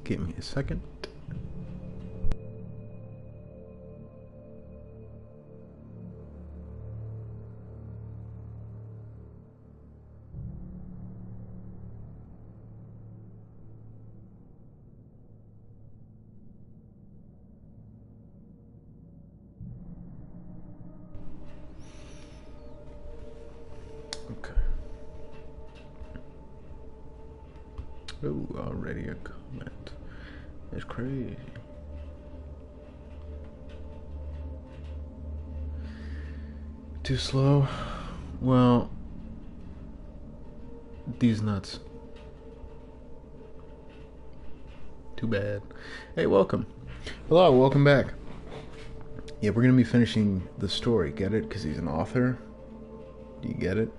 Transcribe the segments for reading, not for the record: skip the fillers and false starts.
Give me a second. Okay. Oh, already a comment. It's crazy. Too slow? Well, these nuts. Too bad. Hey, welcome. Hello, welcome back. Yeah, we're gonna be finishing the story. Get it? Because he's an author. Do you get it?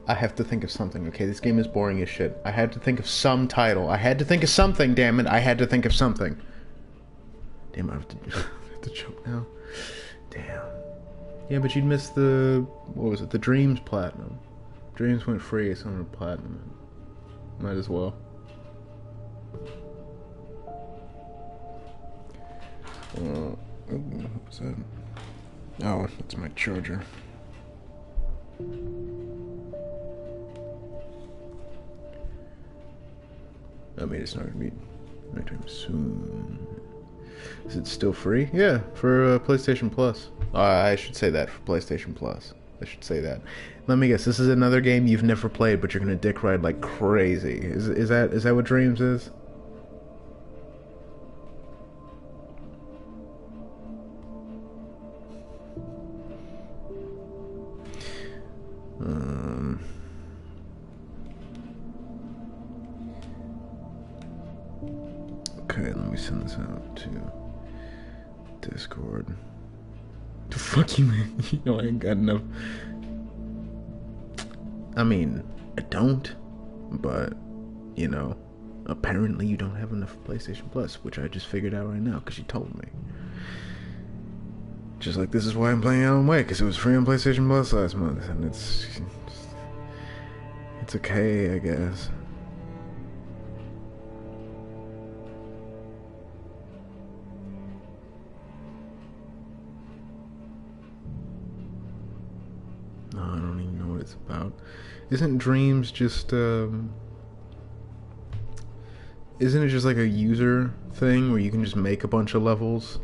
I have to think of something, okay? This game is boring as shit. I had to think of some title. I had to think of something, damn it. I had to think of something. Damn, I have to choke now. Damn. Yeah, but you'd miss the... What was it? The Dreams Platinum. Dreams went free, so I'm Platinum. Might as well. What was that? Oh, that's my charger. I mean, it's not gonna be anytime soon. Is it still free? Yeah, for PlayStation Plus. I should say that for PlayStation Plus. I should say that. Let me guess. This is another game you've never played, but you're gonna dick ride like crazy. Is that what Dreams is? Okay, let me send this out to Discord. The fuck you, man? You know I ain't got enough. I mean, I don't, but you know, apparently you don't have enough PlayStation Plus, which I just figured out right now because you told me. Just like this is why I'm playing Alan Wake, because it was free on PlayStation Plus last month, and it's okay, I guess. No, I don't even know what it's about. Isn't Dreams just isn't it just like a user thing where you can just make a bunch of levels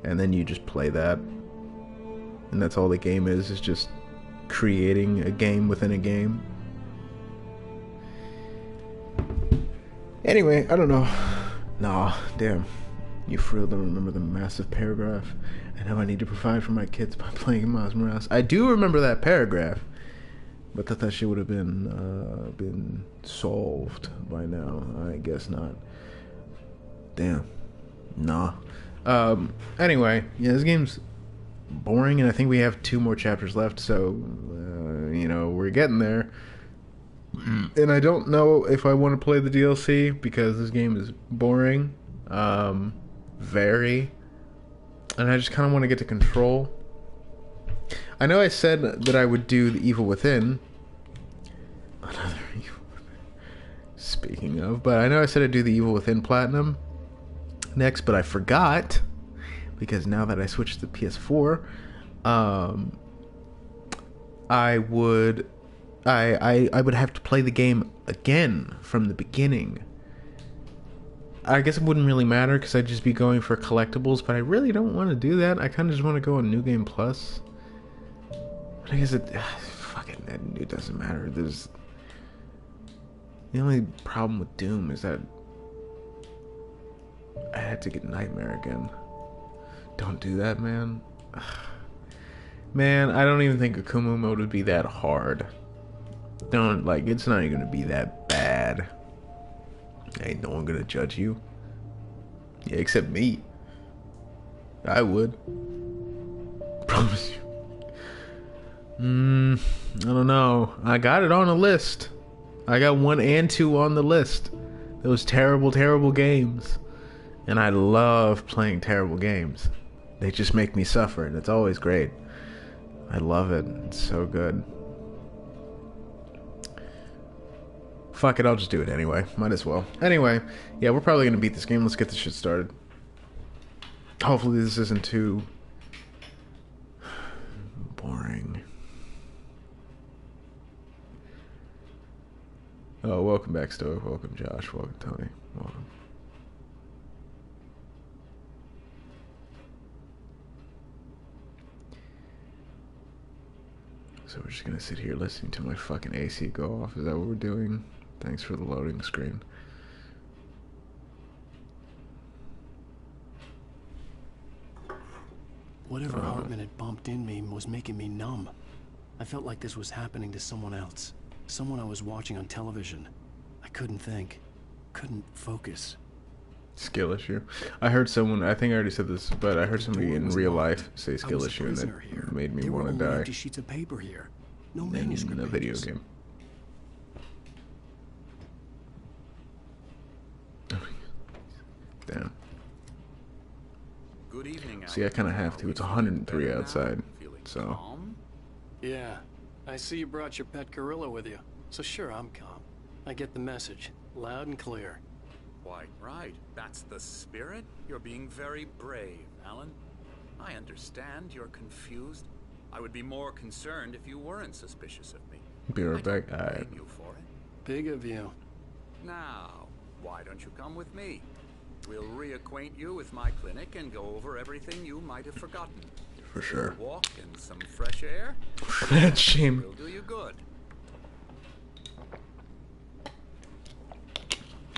and then you just play that, and that's all the game is just creating a game within a game? Anyway, I don't know. Nah, damn. You for real don't remember the massive paragraph and how I need to provide for my kids by playing Miles Morales? I do remember that paragraph, but that shit would have been solved by now. I guess not. Damn. Nah. Anyway, yeah, this game's boring, and I think we have 2 more chapters left, so, you know, we're getting there. And I don't know if I want to play the DLC, because this game is boring. Very. And I just kind of want to get to Control. I know I said that I would do the Evil Within. Another Evil Within. Speaking of, but I know I said I'd do the Evil Within Platinum next, but I forgot, because now that I switched to PS4, I would have to play the game again from the beginning. I guess it wouldn't really matter because I'd just be going for collectibles, but I really don't want to do that. I kind of just want to go on New Game Plus. But I guess it doesn't matter. The only problem with Doom is that I had to get Nightmare again. Don't do that, man. Man, I don't even think Akumu mode would be that hard. It's not even gonna be that bad. Ain't no one gonna judge you. Yeah, except me. I would. Promise you. I don't know. I got it on a list. I got 1 and 2 on the list. Those terrible, terrible games. And I love playing terrible games. They just make me suffer, and it's always great. I love it. It's so good. Fuck it, I'll just do it anyway. Might as well. Anyway, yeah, we're probably gonna beat this game. Let's get this shit started. Hopefully this isn't too boring. Oh, welcome back, Stoic. Welcome, Josh. Welcome, Tony. Welcome. So we're just gonna sit here listening to my fucking AC go off. Is that what we're doing? Thanks for the loading screen. Whatever Hartman had bumped in me was making me numb. I felt like this was happening to someone else. Someone I was watching on television. I couldn't think. Couldn't focus. Skill issue. I heard someone, I think I already said this, but I heard somebody in real life say skill issue, and that made me want to die. Empty sheets of paper here. No manuscript in a video game. Damn. Good evening. See, I kind of have to. It's 103 outside, so. Yeah, I see you brought your pet gorilla with you. So sure, I'm calm. I get the message, loud and clear. Quite right. That's the spirit. You're being very brave, Alan. I understand you're confused. I would be more concerned if you weren't suspicious of me. Be right back. I don't blame you for it. Big of you. Now, why don't you come with me? We'll reacquaint you with my clinic and go over everything you might have forgotten. For sure. A walk in some fresh air. That's shame. Will do you good.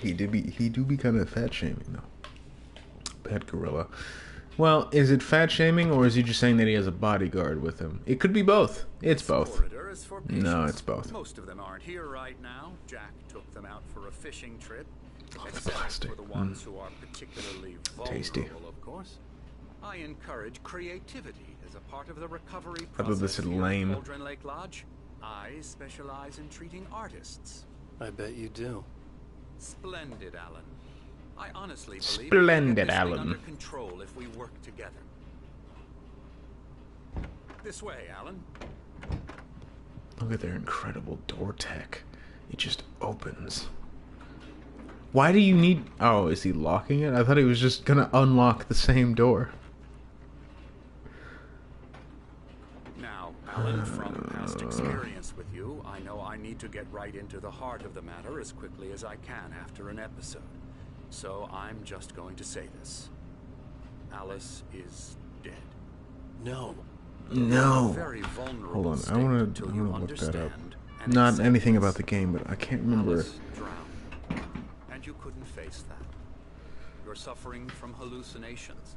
He do be kind of fat shaming though. Pet gorilla. Well, is it fat shaming, or is he just saying that he has a bodyguard with him? It could be both. It's both. No, it's both. Most of them aren't here right now. Jack took them out for a fishing trip. Oh, the Except plastic. for the ones who are particularly vulnerable, Tasty. of course. I encourage creativity as a part of the recovery I thought this process said here at lame. Cauldron Lake Lodge. I specialize in treating artists. I bet you do. Splendid, Alan. I honestly believe Splendid, we can get this thing Alan. under control if we work together. This way, Alan. Look at their incredible door tech. It just opens. Why do you need... Oh, is he locking it? I thought he was just gonna unlock the same door. Now, Alan, from past experience with you, I know I need to get right into the heart of the matter as quickly as I can after an episode. So I'm just going to say this. Alice is dead. No. No. Very vulnerable Hold on, state I wanna until you look that up. understand and Not accept anything this. about the game, but I can't remember. Alice drowned, and you couldn't face that. You're suffering from hallucinations,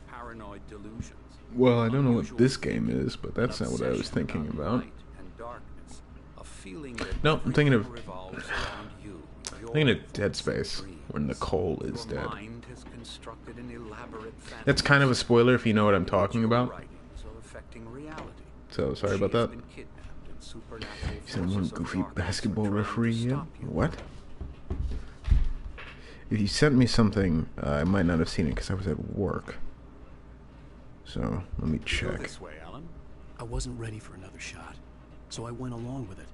paranoid delusions. Well, I don't know what unusual this game thinking, is, but that's an not what I was obsession thinking about. light and darkness, a feeling that No, I'm thinking of- everything revolves around you, I'm thinking of your Dead thoughts Space, and when dreams. Nicole is Your dead. mind has constructed an elaborate That's kind of a fantasy spoiler if you know what I'm which talking your about. writings are affecting reality. So, sorry about She has that. been kidnapped and supernatural You said one forces of goofy darkness are basketball trying to referee yet? stop you. What? If you sent me something, I might not have seen it because I was at work. So, let me Go check. this way, Alan. I wasn't ready for another shot, so I went along with it.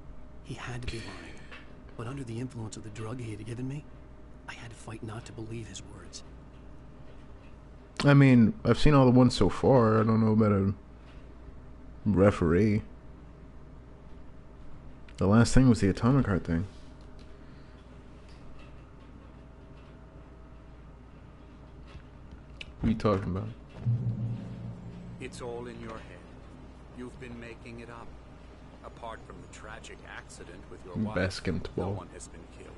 He had to be lying. But under the influence of the drug he had given me, I had to fight not to believe his words. I mean, I've seen all the ones so far. I don't know about a referee. The last thing was the atomic heart thing. What are you talking about? It's all in your head. You've been making it up. Apart from the tragic accident with your wife, no Basketball. one has been killed.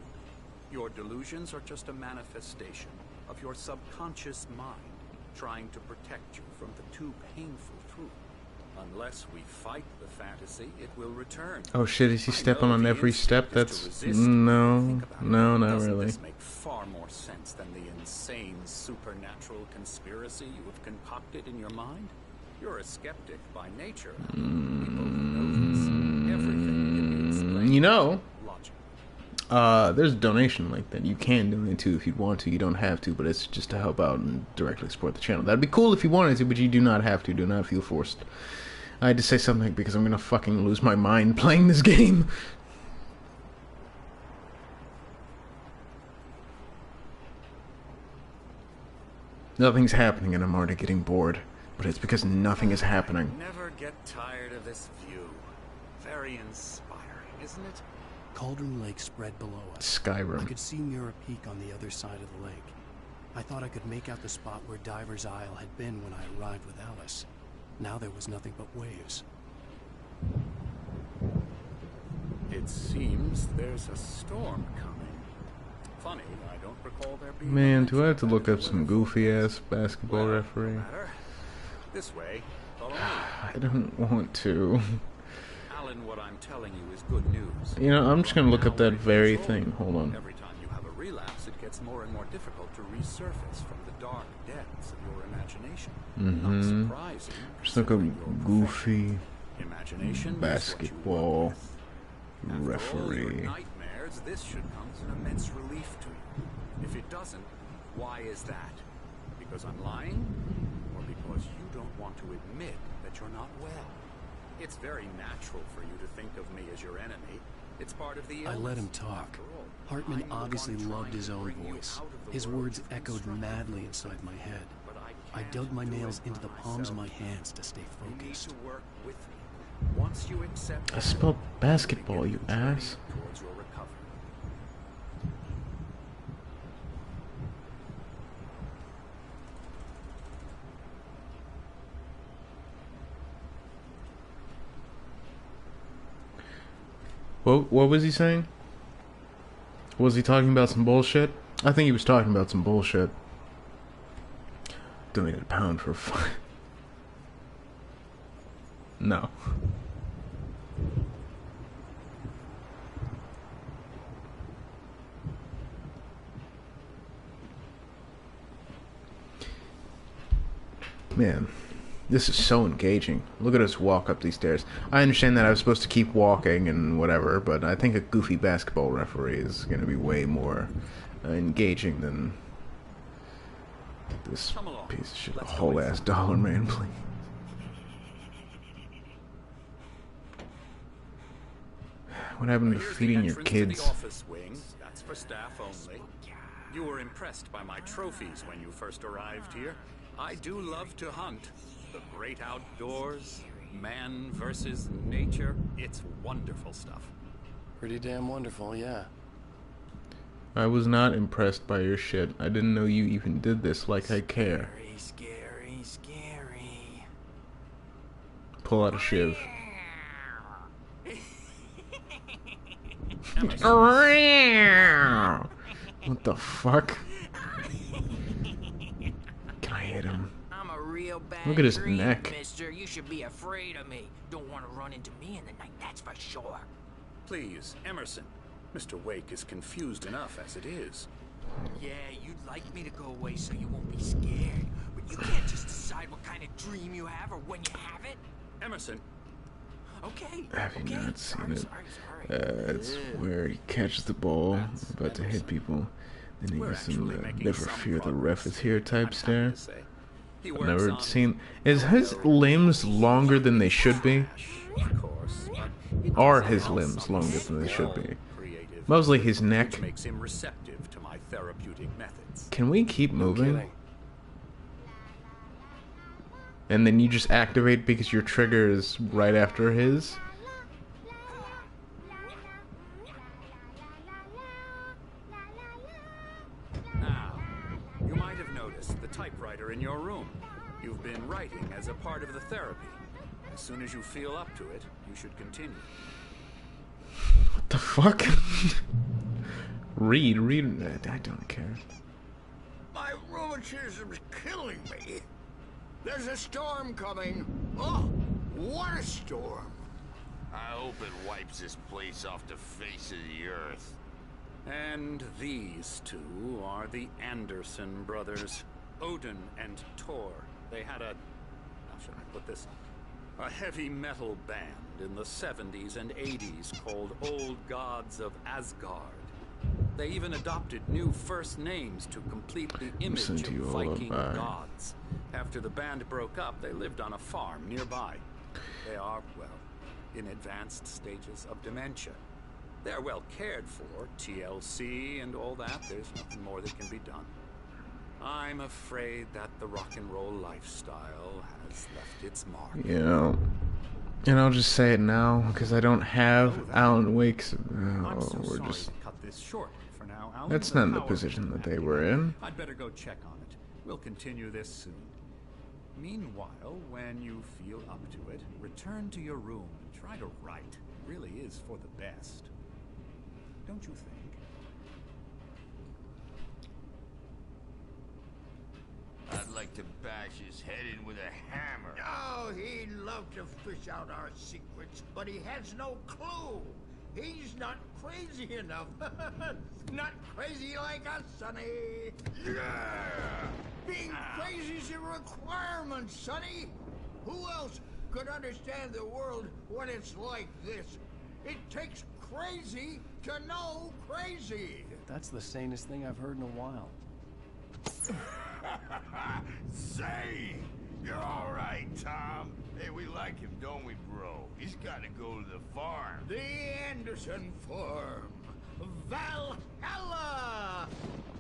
Your delusions are just a manifestation of your subconscious mind trying to protect you from the too painful truth. Unless we fight the fantasy, it will return. Oh shit, is he I stepping know on the every instinct step? is to That's... resist. No, Think about no, it. not Doesn't really. this make far more sense than the insane supernatural conspiracy you have concocted in your mind? You're a skeptic by nature. We both know this. Everything can be explained You know, logically. there's a donation link that you can donate to if you want to. You don't have to, but it's just to help out and directly support the channel. That'd be cool if you wanted to, but you do not have to. Do not feel forced. I had to say something because I'm gonna fucking lose my mind playing this game. Nothing's happening and I'm already getting bored. But it's because nothing is happening. Never get tired of this view. Very inspiring, isn't it? Cauldron Lake spread below us. I Skyrim. could see Mirror Peak on the other side of the lake. I thought I could make out the spot where Diver's Isle had been when I arrived with Alice. Now there was nothing but waves. It seems there's a storm coming. Funny, I don't recall there being... Man, do I have to look up some goofy-ass basketball referee? This way. Follow me. I don't want to. Alan, what I'm telling you is good news. You know, I'm just gonna look up that very thing. Hold on. Every time you have a relapse, it gets more and more difficult to resurface from the dark depths of your imagination. Not surprising. Just look up goofy Imagination basketball After all your referee. nightmares, this should come as an immense relief to you. If it doesn't, why is that? Because I'm lying? Or because you don't want to admit that you're not well? It's very natural for you to think of me as your enemy. It's part of the illness. I let him talk. Hartman obviously loved his own voice. His words echoed madly inside my head. I dug my nails into the palms of my hands to stay focused. You need to work with me. Once you accept I spelled basketball, you ass. towards your recovery. What was he saying? Was he talking about some bullshit? I think he was talking about some bullshit. Donated a pound for a fun. No. Man, this is so engaging. Look at us walk up these stairs. I understand that I was supposed to keep walking and whatever, but I think a goofy basketball referee is going to be way more engaging than this piece of shit. A whole ass dollar man, please. What happened to Here's the feeding your entrance to the kids? office wing. That's for staff only. You were impressed by my trophies when you first arrived here. I do love to hunt. The great outdoors, man versus nature. It's wonderful stuff. Pretty damn wonderful, yeah. I was not impressed by your shit. I didn't know you even did this like I care. Scary, scary. Pull out a shiv. What the fuck? Can I hit him? I'm a real bad Look at his dream, neck. mister. You should be afraid of me. Don't want to run into me in the night, that's for sure. Please, Emerson. Mr. Wake is confused enough as it is. Yeah, you'd like me to go away so you won't be scared. But you can't just decide what kind of dream you have or when you have it. Emerson, Okay. Have you okay. not seen sorry, it? Sorry. It's where he catches the ball, about to hit people, then he we're gives actually some making never some fear the progress. ref is here I'm type happy stare. to say. He I've works never on seen. Is his limbs longer than they should be? Of course, but it Are does his allow limbs some longer than they should be? real creative Mostly his which neck. makes him receptive to my therapeutic methods. Can we keep moving? Kidding. And then you just activate because your trigger is right after his? Now, you might have noticed the typewriter in your room. You've been writing as a part of the therapy. As soon as you feel up to it, you should continue. What the fuck? read. I don't care. My rheumatism's killing me. There's a storm coming. Oh, what a storm. I hope it wipes this place off the face of the earth. And these two are the Anderson brothers, Odin and Tor. They had how should I put this? A heavy metal band in the 70s and 80s called Old Gods of Asgard. They even adopted new first names to complete the image Listen to you of all Viking about. gods. After the band broke up, they lived on a farm nearby. They are, well, in advanced stages of dementia. They're well cared for, TLC and all that. There's nothing more that can be done. I'm afraid that the rock and roll lifestyle has left its mark. You know, and I'll just say it now because I don't have Alan Wake's. I'm so We're sorry just. to cut this short for now, Alan. That's not the power position isn't that they happy. were in. I'd better go check on it. We'll continue this soon. Meanwhile, when you feel up to it, return to your room and try to write. It really is for the best. Don't you think? I'd like to bash his head in with a hammer. Oh, he'd love to fish out our secrets, but he has no clue. He's not crazy enough. Not crazy like us, Sonny. Yeah! Being crazy's a requirement, Sonny. Who else could understand the world when it's like this? It takes crazy to know crazy. That's the sanest thing I've heard in a while. Say, you're all right, Tom. Hey, we like him, don't we, bro? He's got to go to the farm. The Anderson Farm. Valhalla!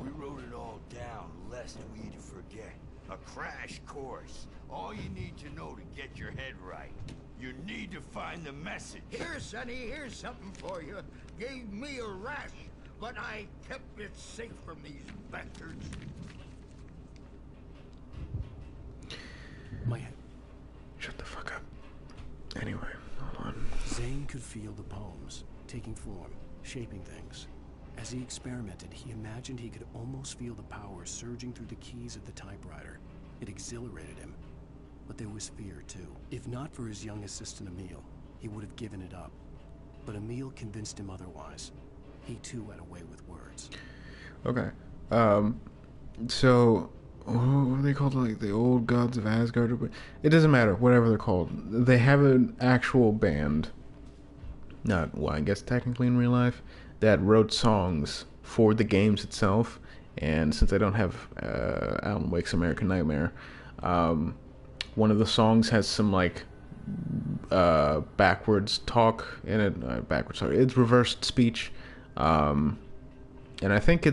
We wrote it all down, lest we'd forget. A crash course. All you need to know to get your head right. You need to find the message. Here, Sonny, here's something for you. Gave me a rash, but I kept it safe from these bastards. My head. Shut the fuck up. Anyway, hold on. Zane could feel the poems, taking form, shaping things. As he experimented, he imagined he could almost feel the power surging through the keys of the typewriter. It exhilarated him. But there was fear, too. If not for his young assistant, Emil, he would have given it up. But Emil convinced him otherwise. He, too, had a way with words. Okay. So, what are they called? Like the old gods of Asgard? It doesn't matter. Whatever they're called. They have an actual band. Not, well, I guess technically in real life. That wrote songs for the games itself. And since I don't have Alan Wake's American Nightmare, one of the songs has some like backwards talk in it. It's reversed speech, and I think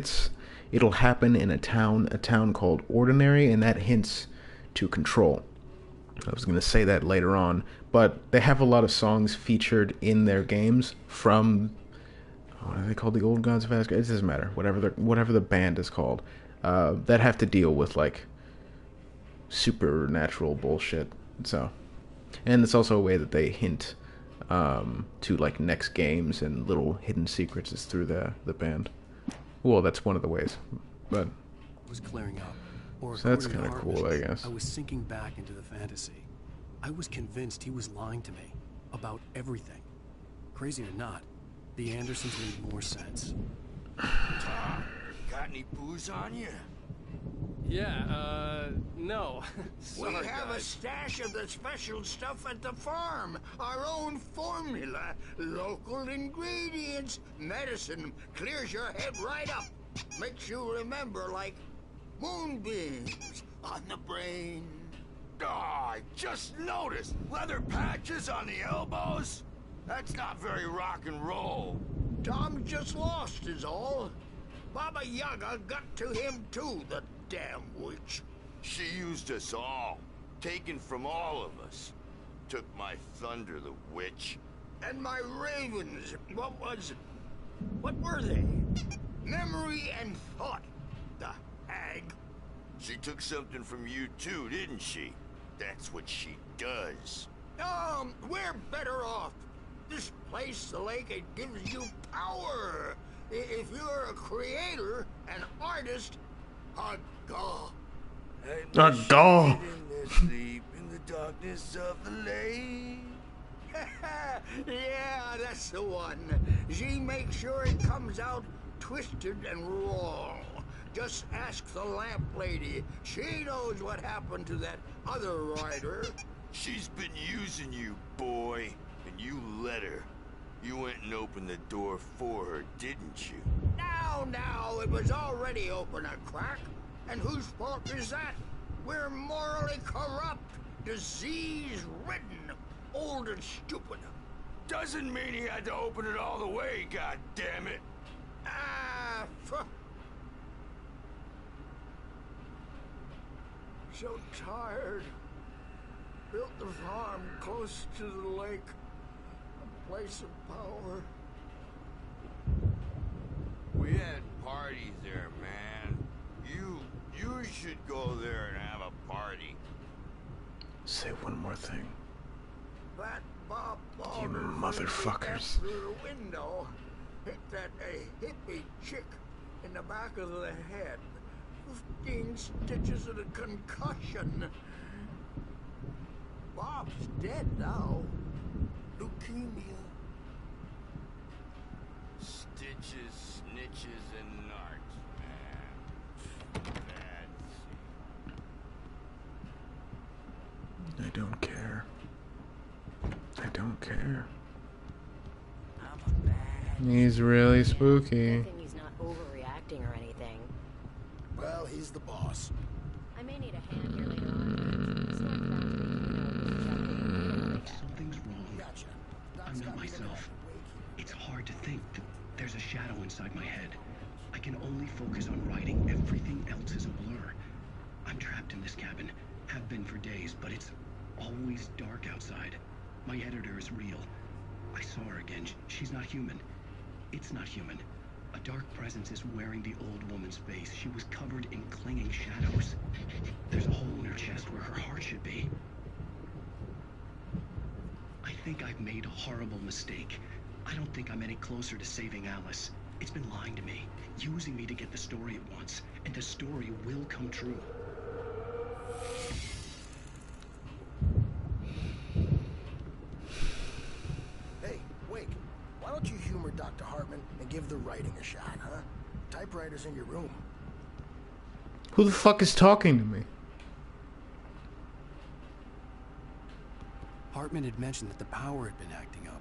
it'll happen in a town called Ordinary, and that hints to Control. I was gonna say that later on, but they have a lot of songs featured in their games from. What are they called? The Old Gods of Asgard? It doesn't matter. Whatever the band is called, that have to deal with like supernatural bullshit. So, and it's also a way that they hint to like next games and little hidden secrets is through the band. Well, that's one of the ways, but It was clearing up. Or so that's according to kind of cool, I Hartman, guess. I was sinking back into the fantasy. I was convinced he was lying to me about everything. Crazy or not, the Andersons made more sense. Tom, got any booze on you? Yeah, no. We Sorry, have a guys. stash of the special stuff at the farm. Our own formula. Local ingredients. Medicine clears your head right up. Makes you remember like moonbeams on the brain. Oh, I just noticed. Leather patches on the elbows? That's not very rock and roll. Tom just lost is all. Baba Yaga got to him too, the damn witch. She used us all. Taken from all of us. Took my thunder, the witch. And my ravens, what were they? Memory and thought, the hag. She took something from you too, didn't she? That's what she does. We're better off. This place, the lake, it gives you power. If you're a creator, an artist, a god. A god. Sleep in the darkness of the lake. Yeah, that's the one. She makes sure it comes out twisted and raw. Just ask the lamp lady. She knows what happened to that other rider. She's been using you, boy, and you let her. You went and opened the door for her, didn't you? Now, it was already open a crack. And whose fault is that? We're morally corrupt, disease-ridden, old and stupid. Doesn't mean he had to open it all the way, goddammit. so tired. Built the farm close to the lake. A place of power. We had parties there, man. You should go there and have a party. Say one more thing. That Bob You Balder motherfuckers. through the window hit that hippie chick in the back of the head. 15 stitches and a concussion. Bob's dead now. Leukemia. Stitches, snitches, and narcs, man. Bad scene. I don't care. I don't care. I'm a bad. He's really spooky. Good thing he's not overreacting or anything. Well, he's the boss. I may need a hand here later on. Something's wrong. Gotcha. I'm not myself. It's hard to think that there's a shadow inside my head. I can only focus on writing. Everything else is a blur. I'm trapped in this cabin. Have been for days, but it's always dark outside. My editor is real. I saw her again. She's not human. It's not human. A dark presence is wearing the old woman's face. She was covered in clinging shadows. There's a hole in her chest where her heart should be. I think I've made a horrible mistake. I don't think I'm any closer to saving Alice. It's been lying to me, using me to get the story it wants, and the story will come true. Hey, Wake, why don't you humor Dr. Hartman and give the writing a shot, huh? Typewriter's in your room. Who the fuck is talking to me? Hartman had mentioned that the power had been acting up.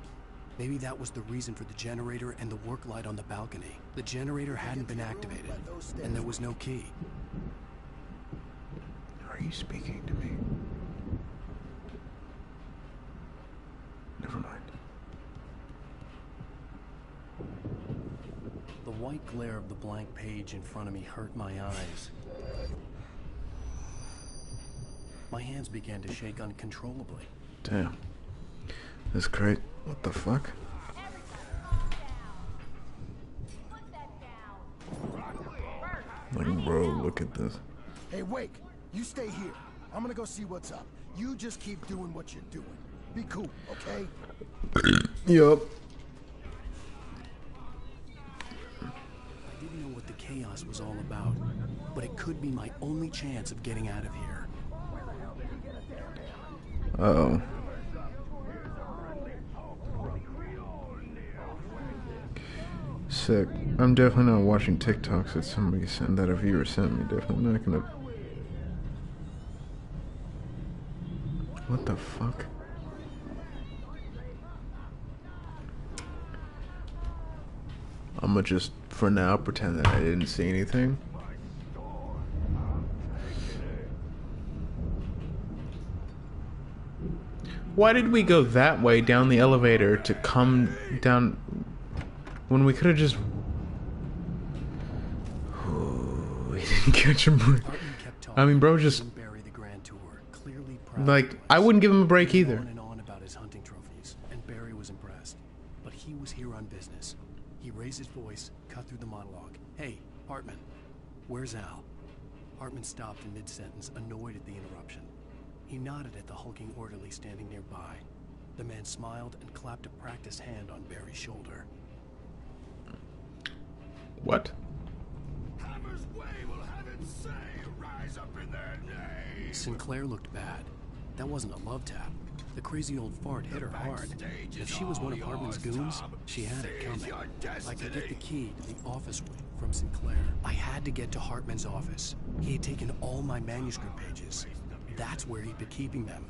Maybe that was the reason for the generator and the work light on the balcony. The generator hadn't been activated, and there was no key. Are you speaking to me? Never mind. The white glare of the blank page in front of me hurt my eyes. My hands began to shake uncontrollably. Damn. That's great. What the fuck? Like, bro, look at this. Hey, Wake, you stay here. I'm gonna go see what's up. You just keep doing what you're doing. Be cool, okay? Yup. I didn't know what the chaos was all about, but it could be my only chance of getting out of here. Uh-oh. Sick. I'm definitely not watching TikToks that somebody sent, that a viewer sent me. Definitely not gonna... What the fuck? I'ma just, for now, pretend that I didn't see anything. Why did we go that way down the elevator to come down when we could have just... We didn't catch a break. I mean, bro, just... Like, I wouldn't give him a break either. On and on about his hunting trophies, and Barry was impressed. But he was here on business. He raised his voice, cut through the monologue. Hey, Hartman, where's Al? Hartman stopped in mid-sentence, annoyed at the interruption. He nodded at the hulking orderly standing nearby. The man smiled and clapped a practiced hand on Barry's shoulder. What? Hammer's way will have it say, rise up in their name. Sinclair looked bad. That wasn't a love tap. The crazy old fart hit her hard. If she was one of Hartman's goons, she had it coming. I could get the key to the office wing from Sinclair. I had to get to Hartman's office. He had taken all my manuscript pages. That's where he'd been keeping them.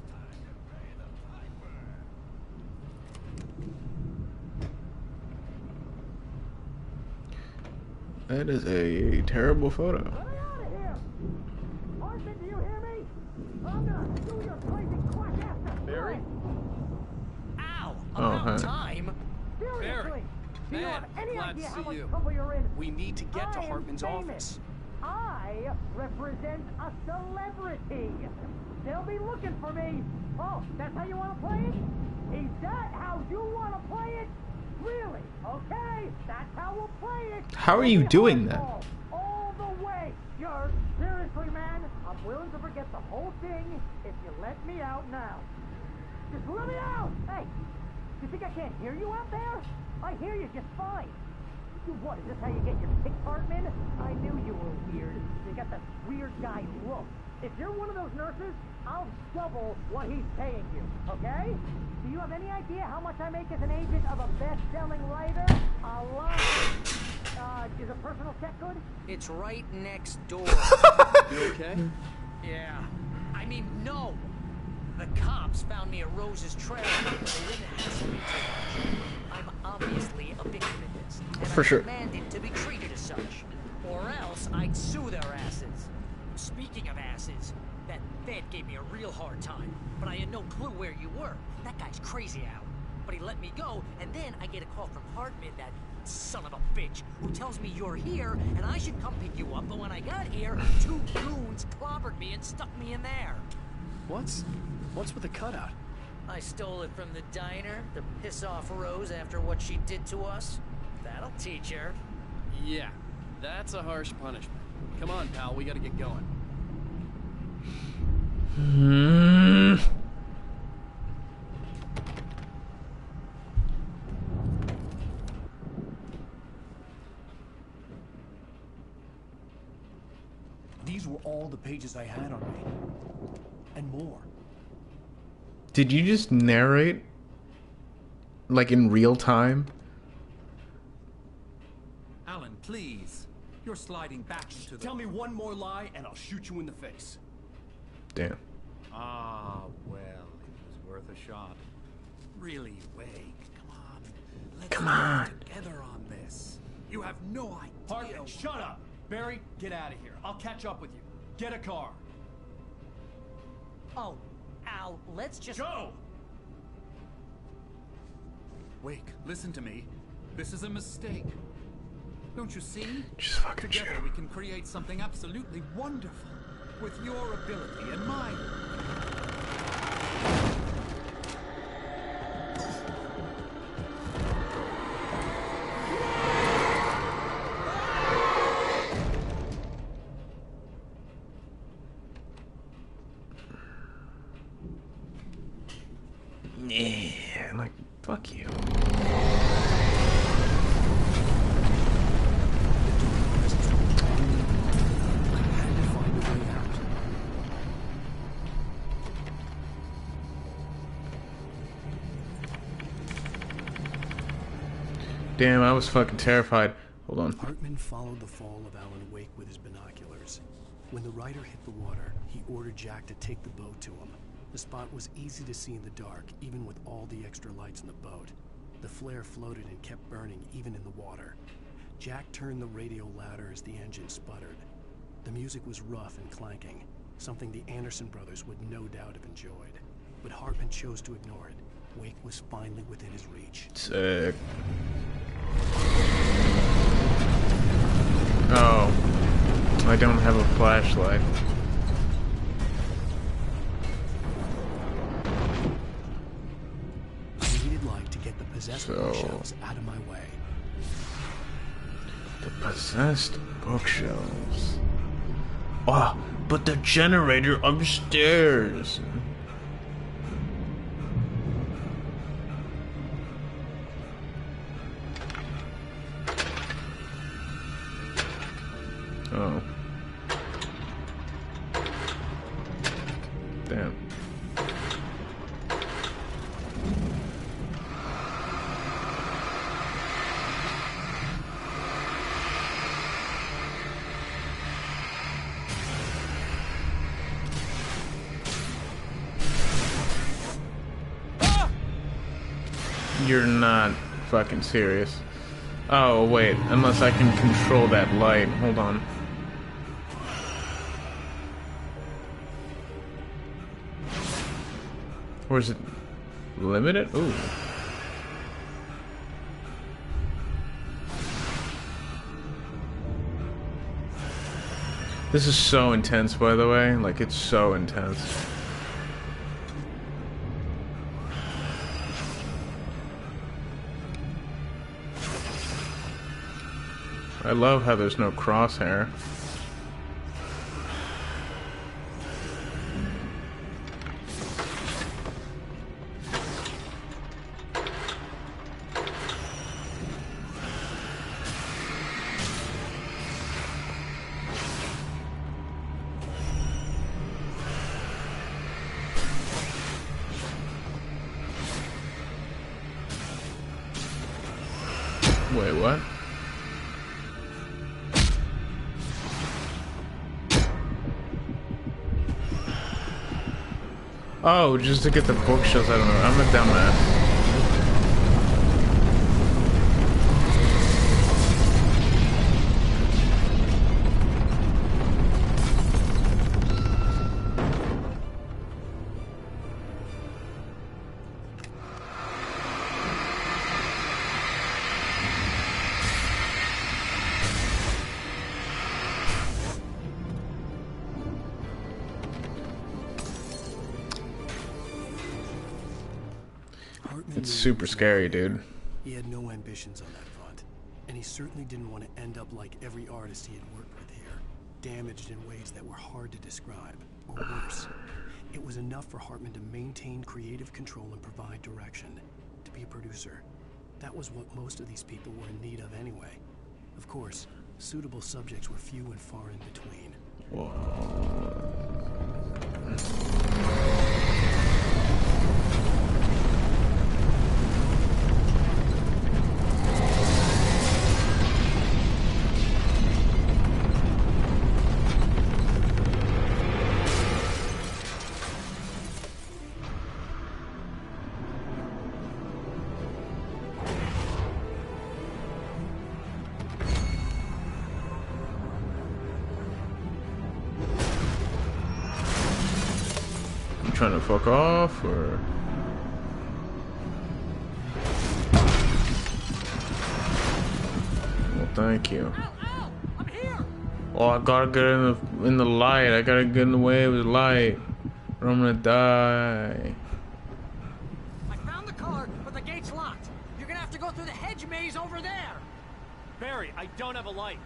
That is a terrible photo. Barry? Ow! Oh, About hi. time! Barry! Man, glad to see you. We need to get to Hartman's office. I represent a celebrity. They'll be looking for me. Oh, that's how you want to play it? Is that how you want to play it? Really? Okay, that's how we'll play it. How are you doing that? All the way. You're seriously, man. I'm willing to forget the whole thing if you let me out now. Just let me out. Hey, you think I can't hear you out there? I hear you just fine. What, is this how you get your pick, Hartman? I knew you were weird. You got that weird guy look. If you're one of those nurses, I'll double what he's paying you, okay? Do you have any idea how much I make as an agent of a best-selling writer? A lot. Is a personal check good? It's right next door. You okay? Yeah. I mean, no. The cops found me at Rose's trailer. They didn't ask me too much. I'm obviously a victim in this. And For sure. I'm demanded to be treated as such. Or else I'd sue their asses. Speaking of asses, that Fed gave me a real hard time. But I had no clue where you were. That guy's crazy out. But he let me go, and then I get a call from Hartman, that son of a bitch, who tells me you're here, and I should come pick you up. But when I got here, 2 goons clobbered me and stuck me in there. What's with the cutout? I stole it from the diner to piss off Rose after what she did to us. That'll teach her. Yeah, that's a harsh punishment. Come on, pal, we gotta get going. These were all the pages I had on me. And more. Did you just narrate? Like in real time? Alan, please. You're sliding back into the... Tell me one more lie and I'll shoot you in the face. Damn. Ah, well, it was worth a shot. Really, Wake, come on. Let's work together on this. You have no idea... Hartman, shut up! Barry, get out of here. I'll catch up with you. Get a car. Oh, Al, let's just... Go! Wake, listen to me. This is a mistake. Don't you see? Just fucking shoot Together him. we can create something absolutely wonderful. With your ability and mine. Yeah, like, fuck you. Damn, I was fucking terrified. Hold on. Hartman followed the fall of Alan Wake with his binoculars. When the rider hit the water, he ordered Jack to take the boat to him. The spot was easy to see in the dark, even with all the extra lights in the boat. The flare floated and kept burning, even in the water. Jack turned the radio louder as the engine sputtered. The music was rough and clanking, something the Anderson brothers would no doubt have enjoyed. But Hartman chose to ignore it. Wake was finally within his reach. Sick. Oh. I don't have a flashlight. I needed light to get the possessed bookshelves out of my way. The possessed bookshelves. Oh, but the generator upstairs. Oh. Damn. You're not fucking serious. Oh, wait. Unless I can control that light. Hold on. Or is it limited? Ooh. This is so intense, by the way. Like, it's so intense. I love how there's no crosshair. Wait, what? Oh, just to get the bookshelves. I don't know. I'm a dumbass. It's super scary, dude. He had no ambitions on that front, and he certainly didn't want to end up like every artist he had worked with here, damaged in ways that were hard to describe, or worse. It was enough for Hartman to maintain creative control and provide direction, to be a producer. That was what most of these people were in need of anyway. Of course, suitable subjects were few and far in between. Trying to fuck off, or well, thank you. Ow, I'm here. Oh, I gotta get in the light. I gotta get in the way of the light, or I'm gonna die. I found the car, but the gate's locked. You're gonna have to go through the hedge maze over there. Barry, I don't have a light.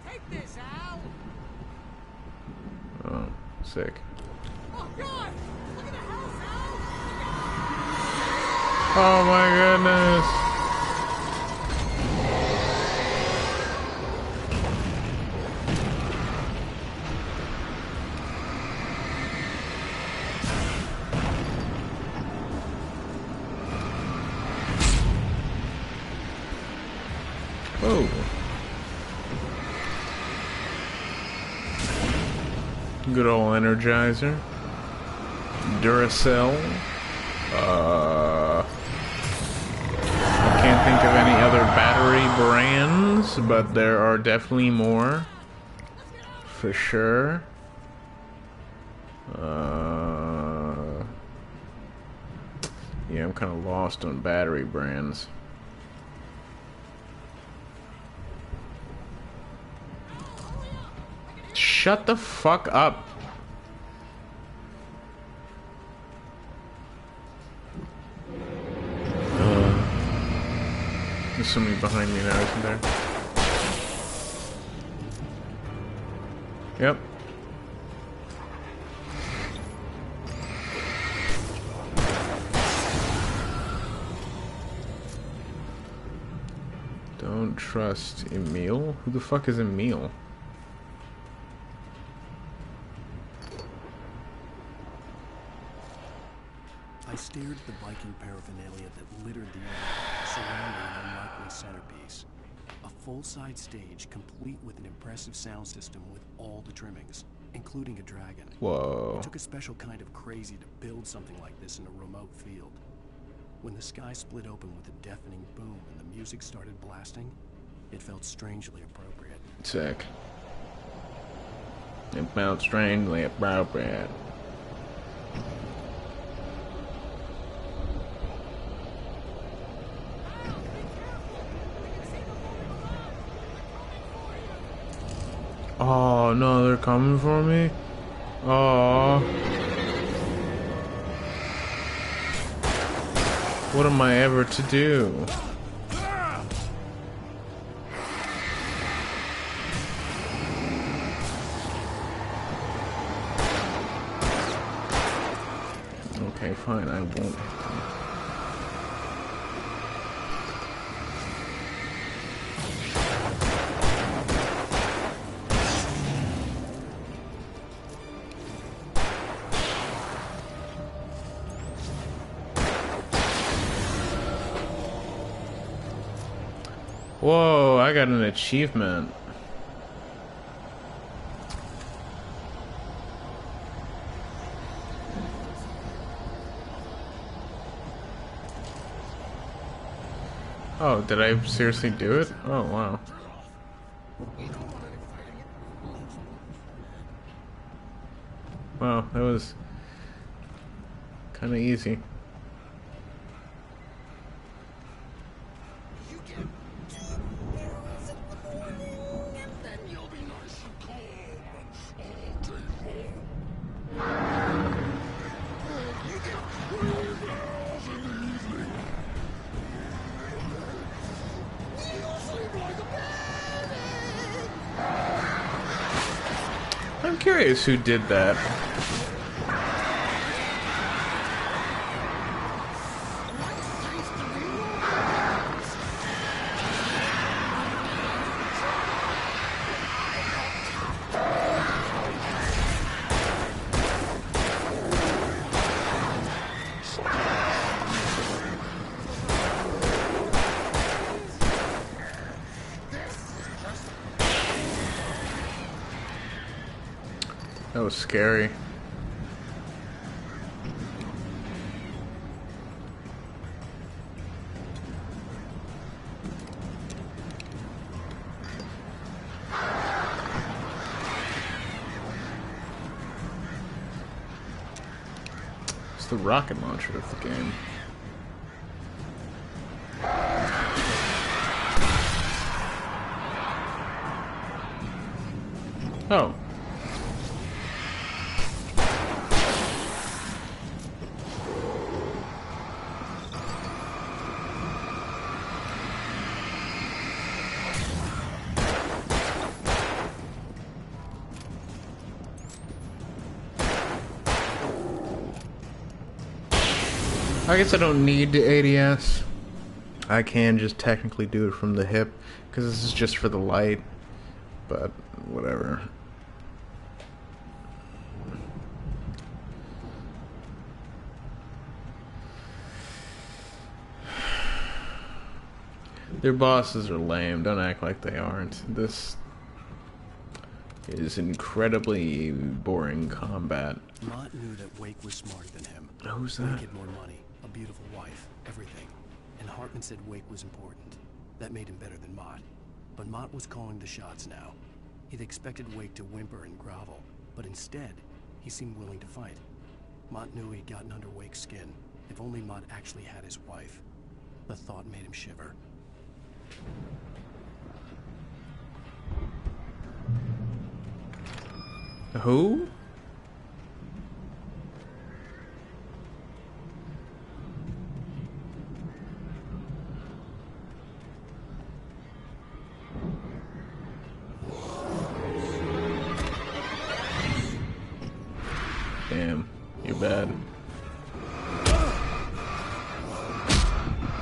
Take this, Al. Oh, sick. Oh God! Look at the house, Al. Oh my goodness. Oh. Good old Energizer. Duracell. I can't think of any other battery brands, but there are definitely more. For sure. Yeah, I'm kind of lost on battery brands. Shut the fuck up. There's somebody behind me now, isn't there? Yep. Don't trust Emil? Who the fuck is Emil? I stared at the Viking paraphernalia that littered the area, surrounding an unlikely centerpiece. A full-size stage, complete with an impressive sound system with all the trimmings, including a dragon. Whoa. It took a special kind of crazy to build something like this in a remote field. When the sky split open with a deafening boom and the music started blasting, it felt strangely appropriate. Sick. It felt strangely appropriate. Oh Oh no, they're coming for me? Oh. What am I ever to do? Okay, fine, I won't. Whoa, I got an achievement. Oh, did I seriously do it? Oh, wow. Wow, that was kind of easy. I'm curious who did that. That was scary. It's the rocket launcher of the game. Oh. I guess I don't need the ADS. I can just technically do it from the hip, because this is just for the light, but whatever. Their bosses are lame, don't act like they aren't. This is incredibly boring combat. Mott knew that Wake was smarter than him. Who's Wake that? had more money, a beautiful wife, everything. And Hartman said Wake was important. That made him better than Mott. But Mott was calling the shots now. He'd expected Wake to whimper and grovel, but instead, he seemed willing to fight. Mott knew he'd gotten under Wake's skin. If only Mott actually had his wife. The thought made him shiver. Who? Damn, you're bad.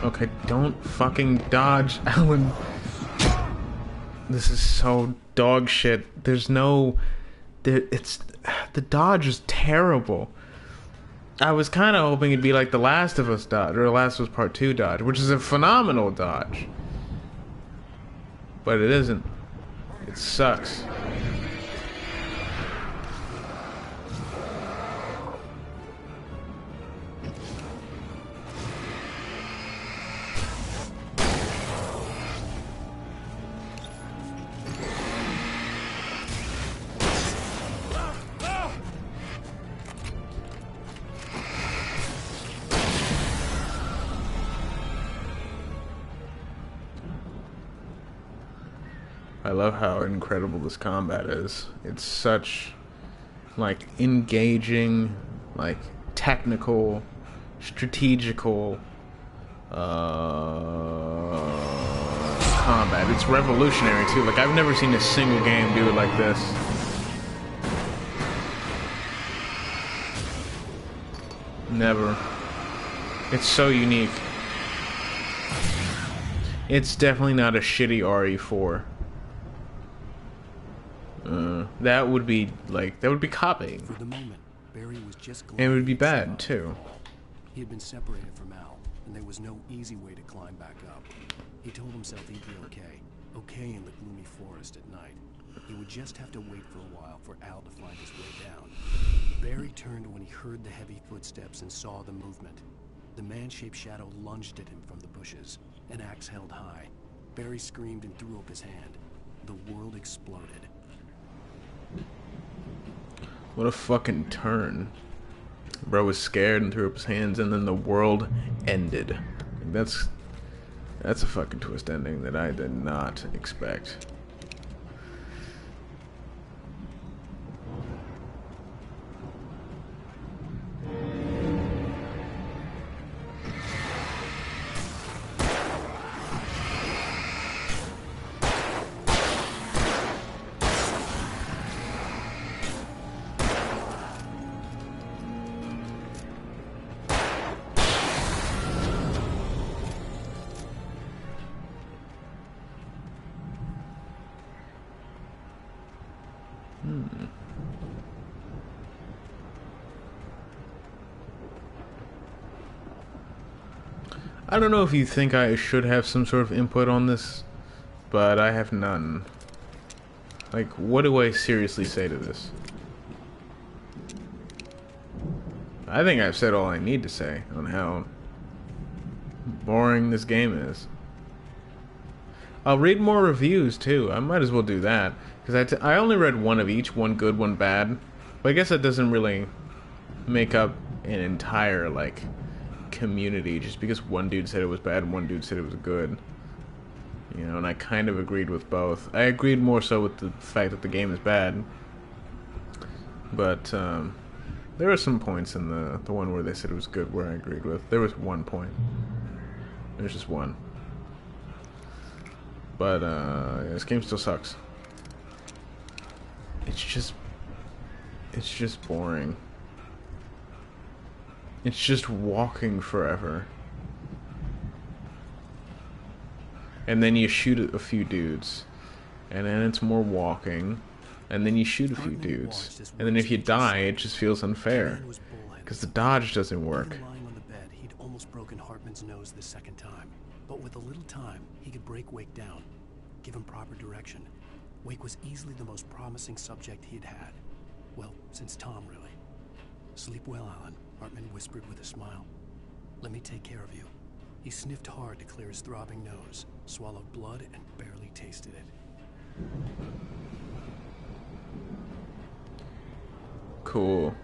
Okay, don't fucking dodge, Alan. This is so dog shit. There's no... the dodge is terrible. I was kind of hoping it'd be like the Last of Us dodge, or the Last of Us Part 2 dodge, which is a phenomenal dodge. But it isn't. It sucks. I love how incredible this combat is. It's such, like, engaging, like, technical, strategical, combat. It's revolutionary, too. Like, I've never seen a single game do it like this. Never. It's so unique. It's definitely not a shitty RE4. That would be copying. For the moment, Barry was just and it would be bad too. He had been separated from Al, and there was no easy way to climb back up. He told himself he'd be okay in the gloomy forest at night. He would just have to wait for a while for Al to find his way down. Barry turned when he heard the heavy footsteps and saw the movement. The man-shaped shadow lunged at him from the bushes, an axe held high. Barry screamed and threw up his hand. The world exploded. What a fucking turn. Bro was scared and threw up his hands, and then the world ended. That's a fucking twist ending that I did not expect. I don't know if you think I should have some sort of input on this, but I have none. Like, what do I seriously say to this? I think I've said all I need to say on how boring this game is. I'll read more reviews too. I might as well do that, because I only read one of each, one good, one bad. But I guess that doesn't really make up an entire, like, community, just because one dude said it was bad and one dude said it was good. You know, and I kind of agreed with both. I agreed more so with the fact that the game is bad. But there were some points in the one where they said it was good where I agreed with. There was one point. There's just one. But yeah, this game still sucks. It's just boring. It's just walking forever. And then you shoot a few dudes. And then it's more walking. And then you shoot a few dudes. And then if you die, it just feels unfair. Because the dodge doesn't work. Lying on the bed, he'd almost broken Hartman's nose the second time. But with a little time, he could break Wake down. Give him proper direction. Wake was easily the most promising subject he'd had. Well, since Tom, really. Sleep well, Alan, Hartman whispered with a smile. Let me take care of you. He sniffed hard to clear his throbbing nose, swallowed blood, and barely tasted it. Cool.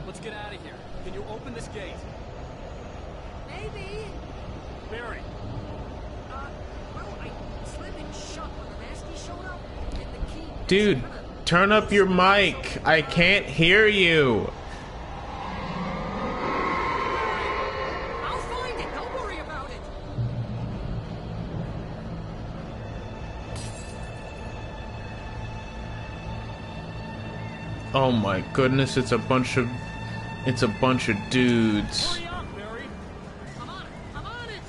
Let's get out of here. Can you open this gate? Maybe. Barry. Well, I slammed it shut when the nasty showed up, and the key... Dude, turn up your mic. I can't hear you. I'll find it. Don't worry about it. Oh my goodness, it's a bunch of dudes. Hurry up, Barry. I'm on it. I'm on it.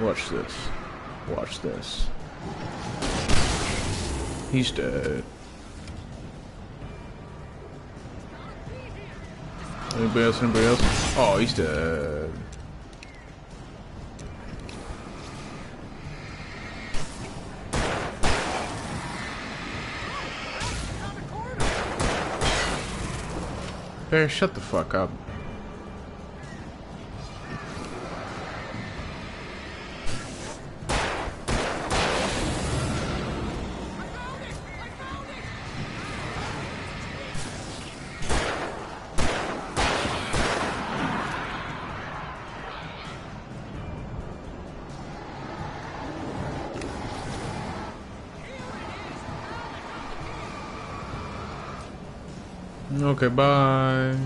Watch this. Watch this. He's dead. Anybody else? Anybody else? Oh, he's dead. Bear, shut the fuck up. Okay, bye.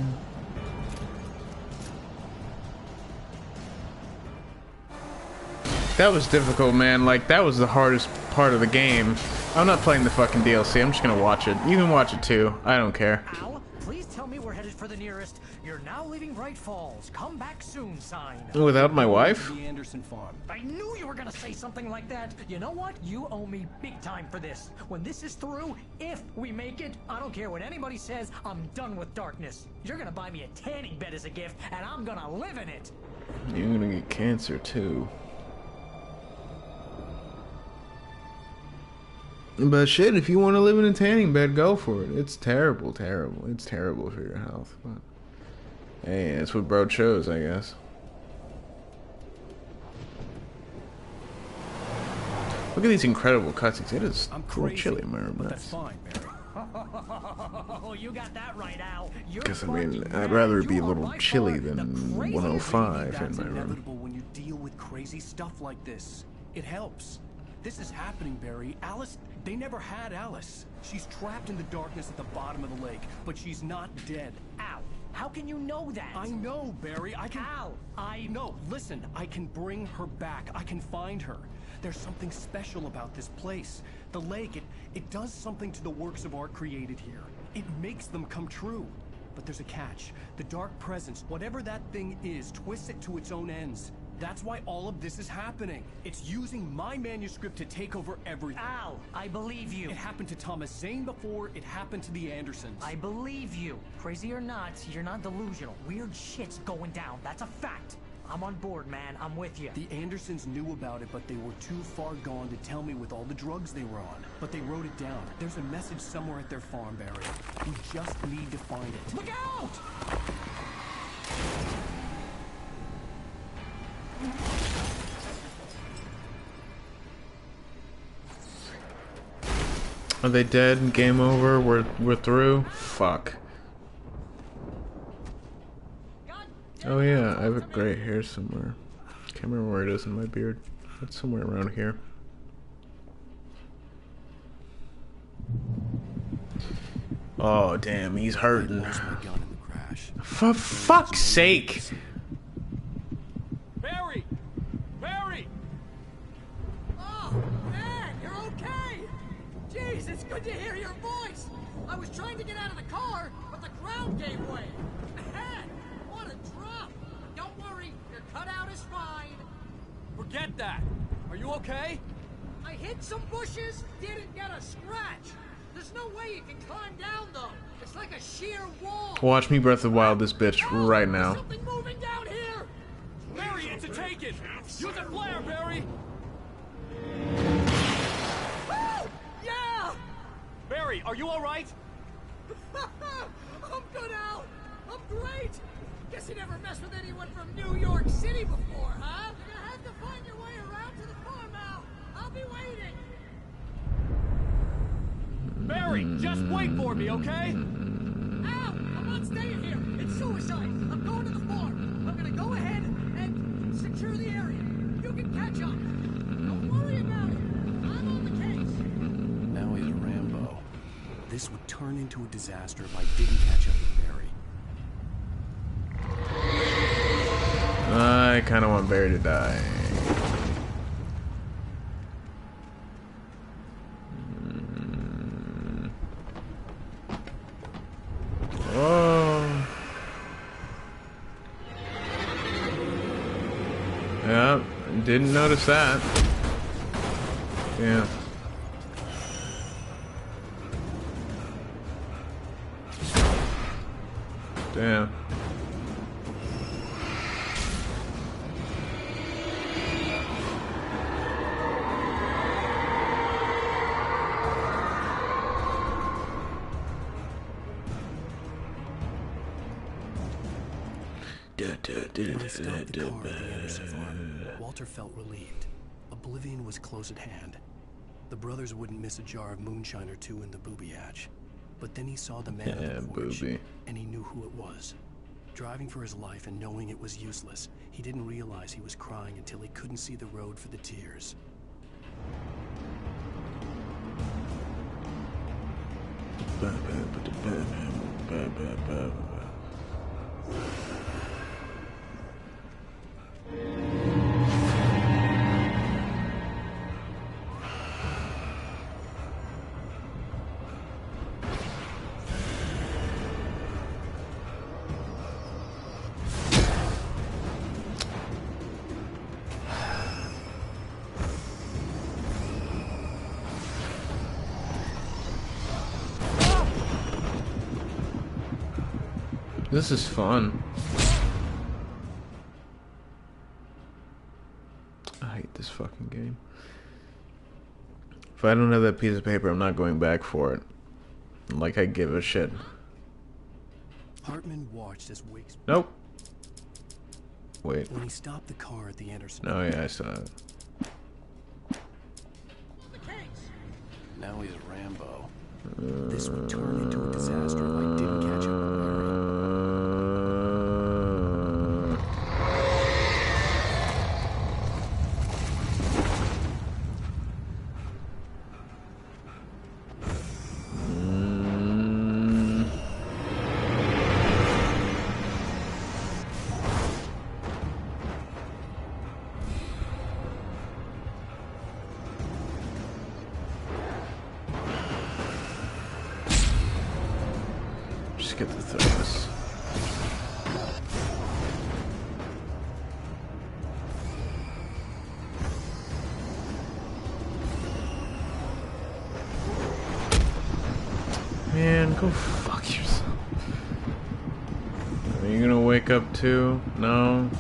That was difficult, man. Like, that was the hardest part of the game. I'm not playing the fucking DLC. I'm just gonna watch it. You can watch it too. I don't care. Al, please tell me we're headed for the nearest "You're now leaving Bright Falls. Come back soon" sign. Without my wife? The Anderson farm. I knew you were gonna say something like that. You know what? You owe me big time for this. When this is through, if we make it, I don't care what anybody says, I'm done with darkness. You're gonna buy me a tanning bed as a gift, and I'm gonna live in it. You're gonna get cancer too. But shit, if you want to live in a tanning bed, go for it. It's terrible, terrible. It's terrible for your health. But hey, that's what bro chose, I guess. Look at these incredible cutscenes. It is a little chilly in my room. But that's fine, Barry. Oh, you got that right, Al. Because I mean, I'd rather it be a little chilly than 105 in That's my room. inevitable when you deal with crazy stuff like this. It helps. This is happening, Barry. Alice, they never had Alice. She's trapped in the darkness at the bottom of the lake, but she's not dead. Al, how can you know that? I know, Barry. I can... Al, No, listen. I can bring her back. I can find her. There's something special about this place. The lake, it does something to the works of art created here. It makes them come true. But there's a catch. The dark presence, whatever that thing is, twists it to its own ends. That's why all of this is happening. It's using my manuscript to take over everything. Al, I believe you. It happened to Thomas Zane before, it happened to the Andersons. I believe you. Crazy or not, you're not delusional. Weird shit's going down. That's a fact. I'm on board, man. I'm with you. The Andersons knew about it, but they were too far gone to tell me with all the drugs they were on. But they wrote it down. There's a message somewhere at their farm, Barry. We just need to find it. Look out! Are they dead? Game over? We're through? Fuck. Oh yeah, I have a gray hair somewhere. Can't remember where it is in my beard. It's somewhere around here. Oh damn, he's hurting. I lost my gun in the crash. For fuck's sake! Barry! Barry! Oh, man, you're okay! Jeez, it's good to hear your voice! I was trying to get out of the car, but the ground gave way. Man, what a drop! Don't worry, your cutout is fine. Forget that! Are you okay? I hit some bushes, didn't get a scratch. There's no way you can climb down, though. It's like a sheer wall. Watch me Breath of the Wild this bitch right now. Something moving down here! Barry, it's a take-it! Use a flare, Barry! Oh, yeah! Barry, are you alright? I'm good, Al. I'm great. Guess you never messed with anyone from New York City before, huh? You're gonna have to find your way around to the farm, Al. I'll be waiting. Barry, just wait for me, okay? Al, I'm not staying here. It's suicide. I'm going to the farm. I'm gonna go ahead and secure the area. You can catch up. Don't worry about it. I'm on the case. Now he's Rambo. This would turn into a disaster if I didn't catch up with Barry. I kinda want Barry to die. Oh. Yeah, didn't notice that. Yeah. Damn. When he stopped the car at the Anderson farm, Walter felt relieved. Oblivion was close at hand. The brothers wouldn't miss a jar of moonshine or two in the booby hatch. But then he saw the man on the porch, and he knew who it was. Driving for his life and knowing it was useless, he didn't realize he was crying until he couldn't see the road for the tears. This is fun. I hate this fucking game. If I don't have that piece of paper, I'm not going back for it. Like I give a shit. Hartman watched as Wicks... Nope. Wait. When he stopped the car at the intersection... Oh yeah, I saw it. Now he's Rambo. This would turn into a disaster if I didn't catch him. Just get the things. Man, go fuck yourself. Are you gonna wake up too? No?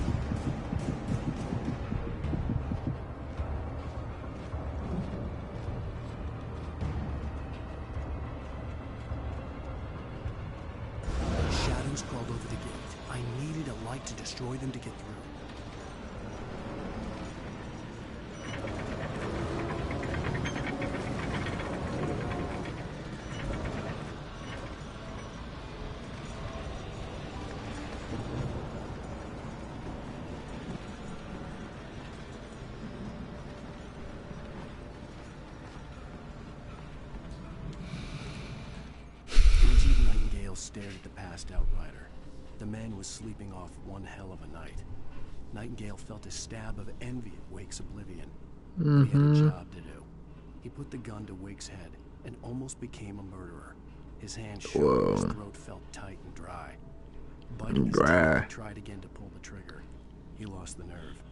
Shadows crawled over the gate. I needed a light to destroy them to get through. Stared at the passed outrider. The man was sleeping off one hell of a night. Nightingale felt a stab of envy at Wake's oblivion. He had a job to do. He put the gun to Wake's head and almost became a murderer. His hand shook, his throat felt tight and dry. Biting his teeth, he tried again to pull the trigger. He lost the nerve.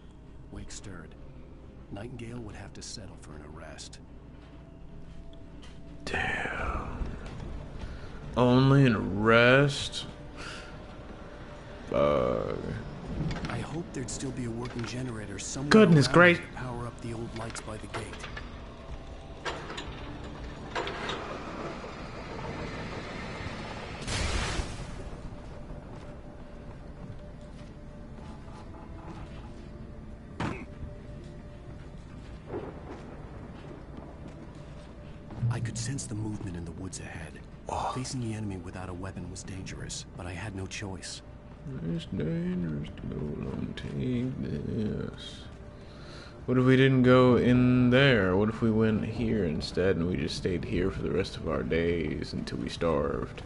Wake stirred. Nightingale would have to settle for an arrest. Damn. Only an arrest? Bug. I hoped there'd still be a working generator somewhere. Goodness around gracious. to power up the old lights by the gate. I could sense the movement in the woods ahead. Facing the enemy without a weapon was dangerous, but I had no choice. It's dangerous to go along, take this. What if we didn't go in there? What if we went here instead and we just stayed here for the rest of our days until we starved?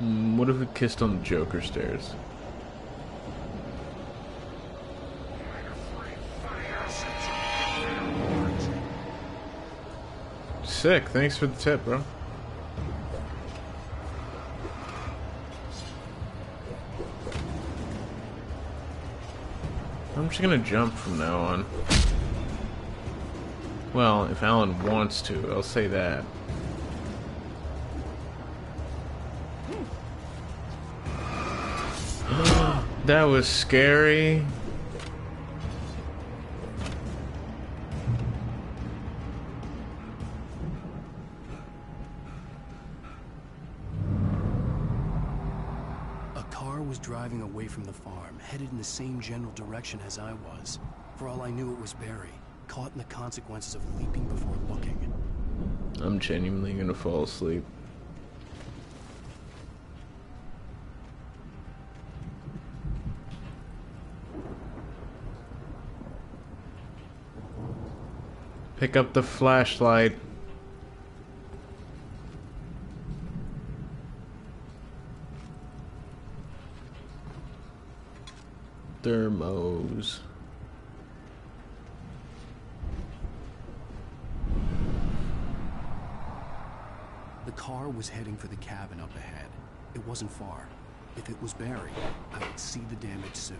What if we kissed on the Joker stairs? Sick, thanks for the tip, bro. I'm just gonna jump from now on. Well, if Alan wants to, I'll say that. That was scary. Driving away from the farm, headed in the same general direction as I was. For all I knew, it was Barry, caught in the consequences of leaping before looking. I'm genuinely gonna fall asleep. Pick up the flashlight. Thermos. The car was heading for the cabin up ahead. It wasn't far. If it was Barry, I would see the damage soon.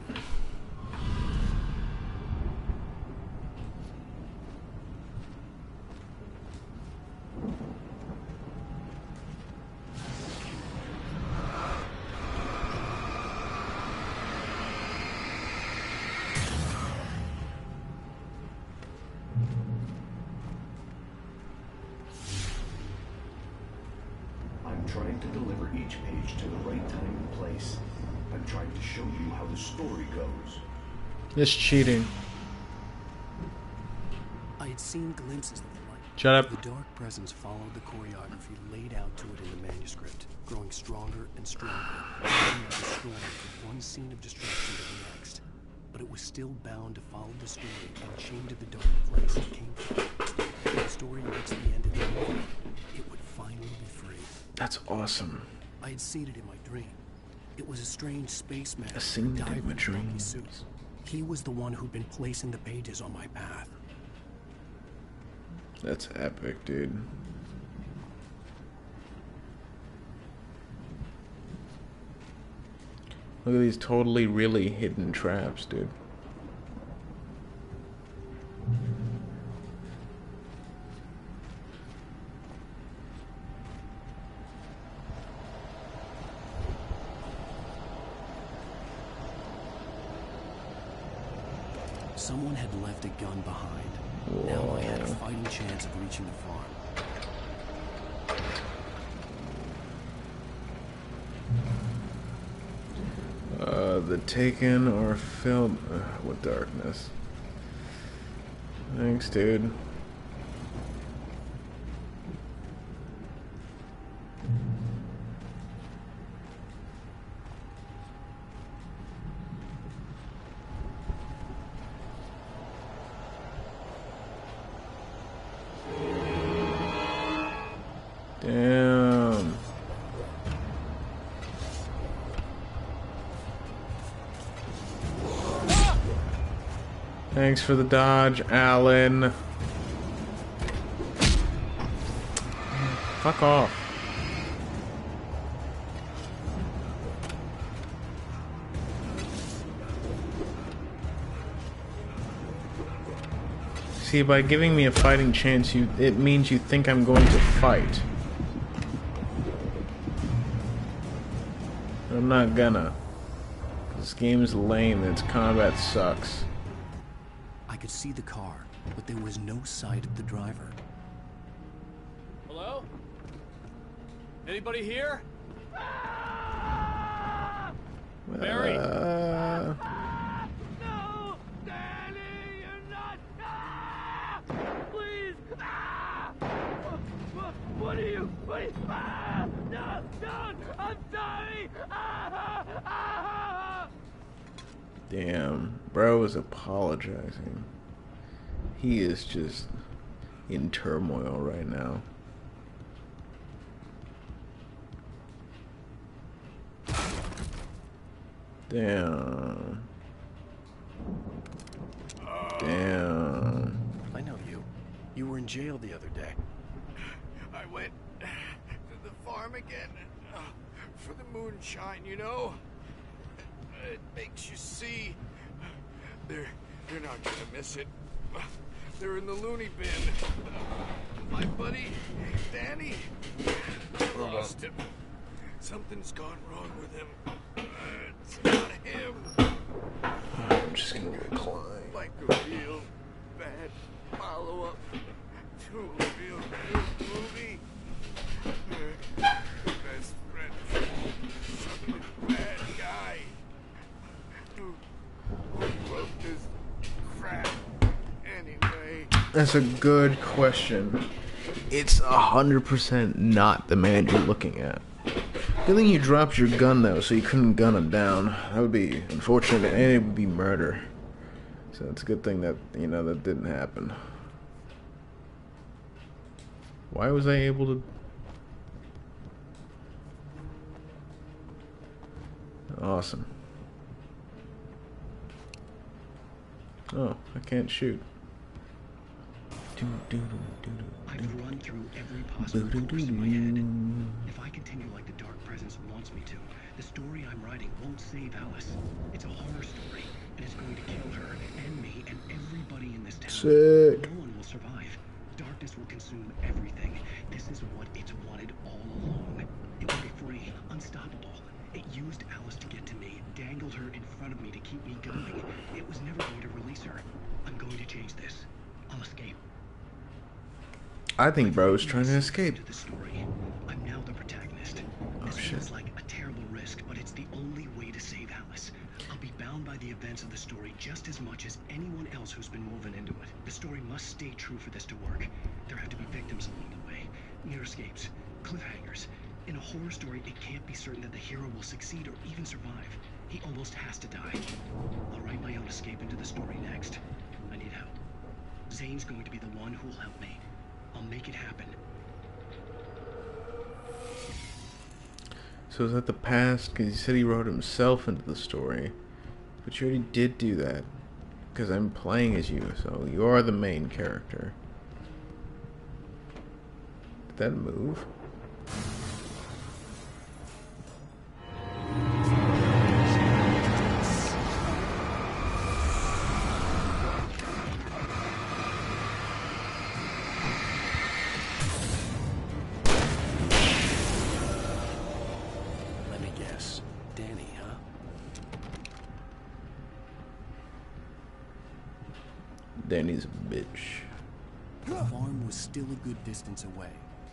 I'm trying to deliver each page to the right time and place. I'm trying to show you how the story goes. It's cheating. I had seen glimpses of the light. Shut up. The dark presence followed the choreography laid out to it in the manuscript, growing stronger and stronger, moving the story from one scene of destruction to the next. But it was still bound to follow the story and chained to the dark place it came from. When the story reached the end of the movie, it would finally be free. That's awesome. I had seen it in my dream. It was a strange spaceman I seen it in diving my in a bulky dreams. suit. He was the one who'd been placing the pages on my path. That's epic, dude. Look at these totally really hidden traps, dude. Someone had left a gun behind. Now I had a fighting chance of reaching the farm. The Taken are filled with darkness. Thanks, dude. Damn. Thanks for the dodge, Alan. Fuck off. See, by giving me a fighting chance, it means you think I'm going to fight. I'm not gonna. This game is lame and its combat sucks. I could see the car, but there was no sight of the driver. Hello? Anybody here? Barry? No! Danny, you're not! Please! What are you? No! Don't! I'm sorry! Damn, bro is apologizing. He is just in turmoil right now. Damn. Damn. I know you. You were in jail the other day. I went to the farm again for the moonshine, you know? It makes you see. They're not gonna miss it. They're in the loony bin. My buddy, Danny, lost him. Something's gone wrong with him. It's not him. I'm just gonna recline. Like a real bad follow-up to a real good movie. Best friend, some bad guy who wrote this crap anyway. That's a good question. It's 100% not the man you're looking at. Good thing you dropped your gun though, so you couldn't gun him down. That would be unfortunate, and it would be murder. So it's a good thing that, you know, that didn't happen. Why was I able to... Awesome. Oh, I can't shoot. I've run through every possible course in my head. If I continue like the Dark Presence wants me to, the story I'm writing won't save Alice. It's a horror story, and it's going to kill her and me and everybody in this town. Sick. No one will survive. Darkness will consume everything. This is what it's wanted all along. It will be free, unstoppable. It used Alice to get to me, dangled her in front of me to keep me going. It was never going to release her. I'm going to change this. I'll escape. I think bro's trying to escape. The story. I'm now the protagonist. This feels like a terrible risk, but it's the only way to save Alice. I'll be bound by the events of the story just as much as anyone else who's been woven into it. The story must stay true for this to work. There have to be victims along the way, near escapes, cliffhangers. In a horror story, it can't be certain that the hero will succeed or even survive. He almost has to die. I'll write my own escape into the story next. I need help. Zane's going to be the one who'll help me. I'll make it happen. So is that the past? Because he said he wrote himself into the story. But you already did do that. Because I'm playing as you, so you are the main character. Did that move? Danny's a bitch. The farm was still a good distance away.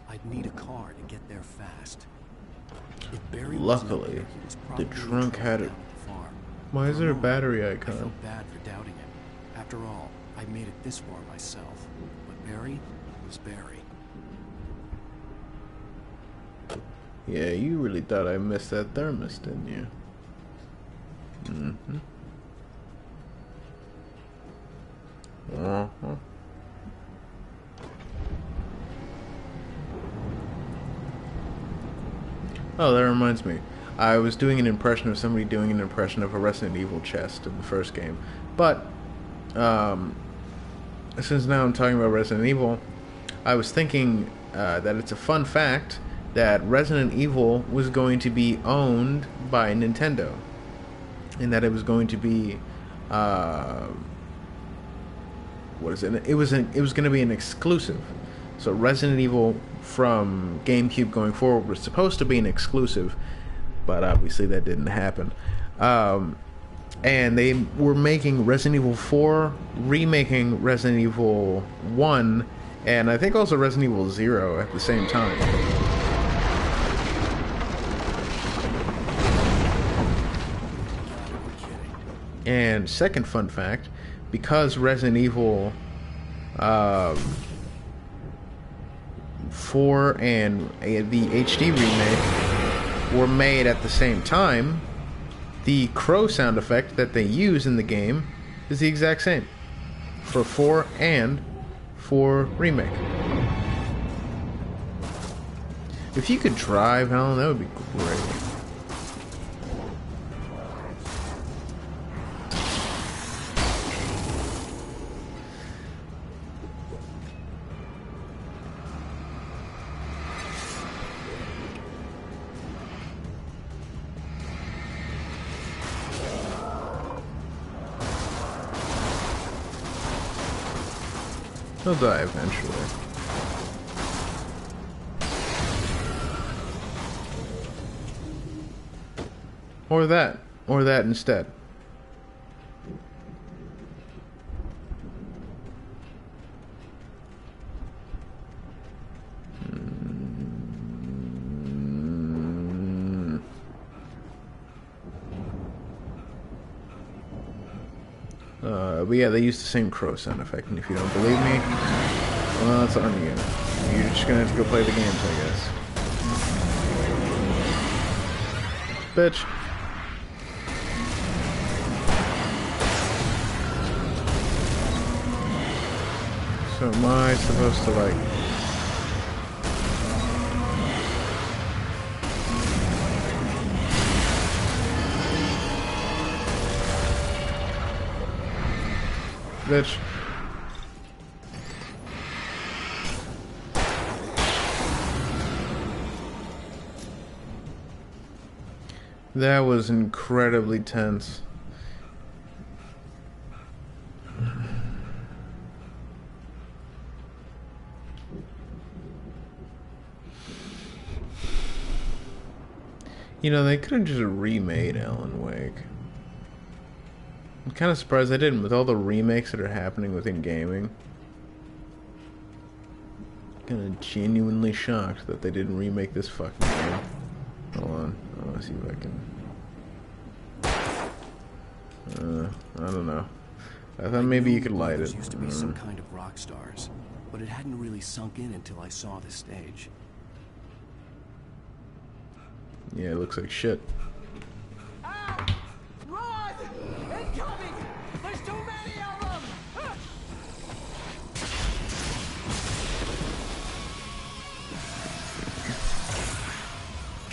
I'd need a car to get there fast. If Barry Luckily, the trunk had it. Why is there a battery icon? I felt bad for doubting him. After all, I made it this far myself. But Barry was Barry. Yeah, you really thought I missed that thermos, didn't you? Mm-hmm. Uh-huh. Oh, that reminds me. I was doing an impression of somebody doing an impression of a Resident Evil chest in the first game. But, since now I'm talking about Resident Evil, I was thinking that it's a fun fact that Resident Evil was going to be owned by Nintendo. And that it was going to be, what is it? It was going to be an exclusive. So Resident Evil from GameCube going forward was supposed to be an exclusive, but obviously that didn't happen. And they were making Resident Evil 4, remaking Resident Evil 1, and I think also Resident Evil 0 at the same time. And second fun fact, because Resident Evil 4 and the HD remake were made at the same time, the crow sound effect that they use in the game is the exact same for 4 and for remake. If you could drive, Alan, that would be great. He'll die eventually. Or that instead. But yeah, they use the same crow sound effect, and if you don't believe me, well, it's on you. You're just gonna have to go play the games, I guess. Bitch. So am I supposed to, like... bitch. That was incredibly tense. You know, they could have just remade Alan Wake. I'm kind of surprised they didn't, with all the remakes that are happening within gaming. Kind of genuinely shocked that they didn't remake this fucking game. Hold on, I want to see if I can. I don't know. I thought maybe you could light it. Used to be some kind of rock stars, but it hadn't really sunk in until I saw the stage. Yeah, it looks like shit. Ow! Run! Incoming! There's too many of them!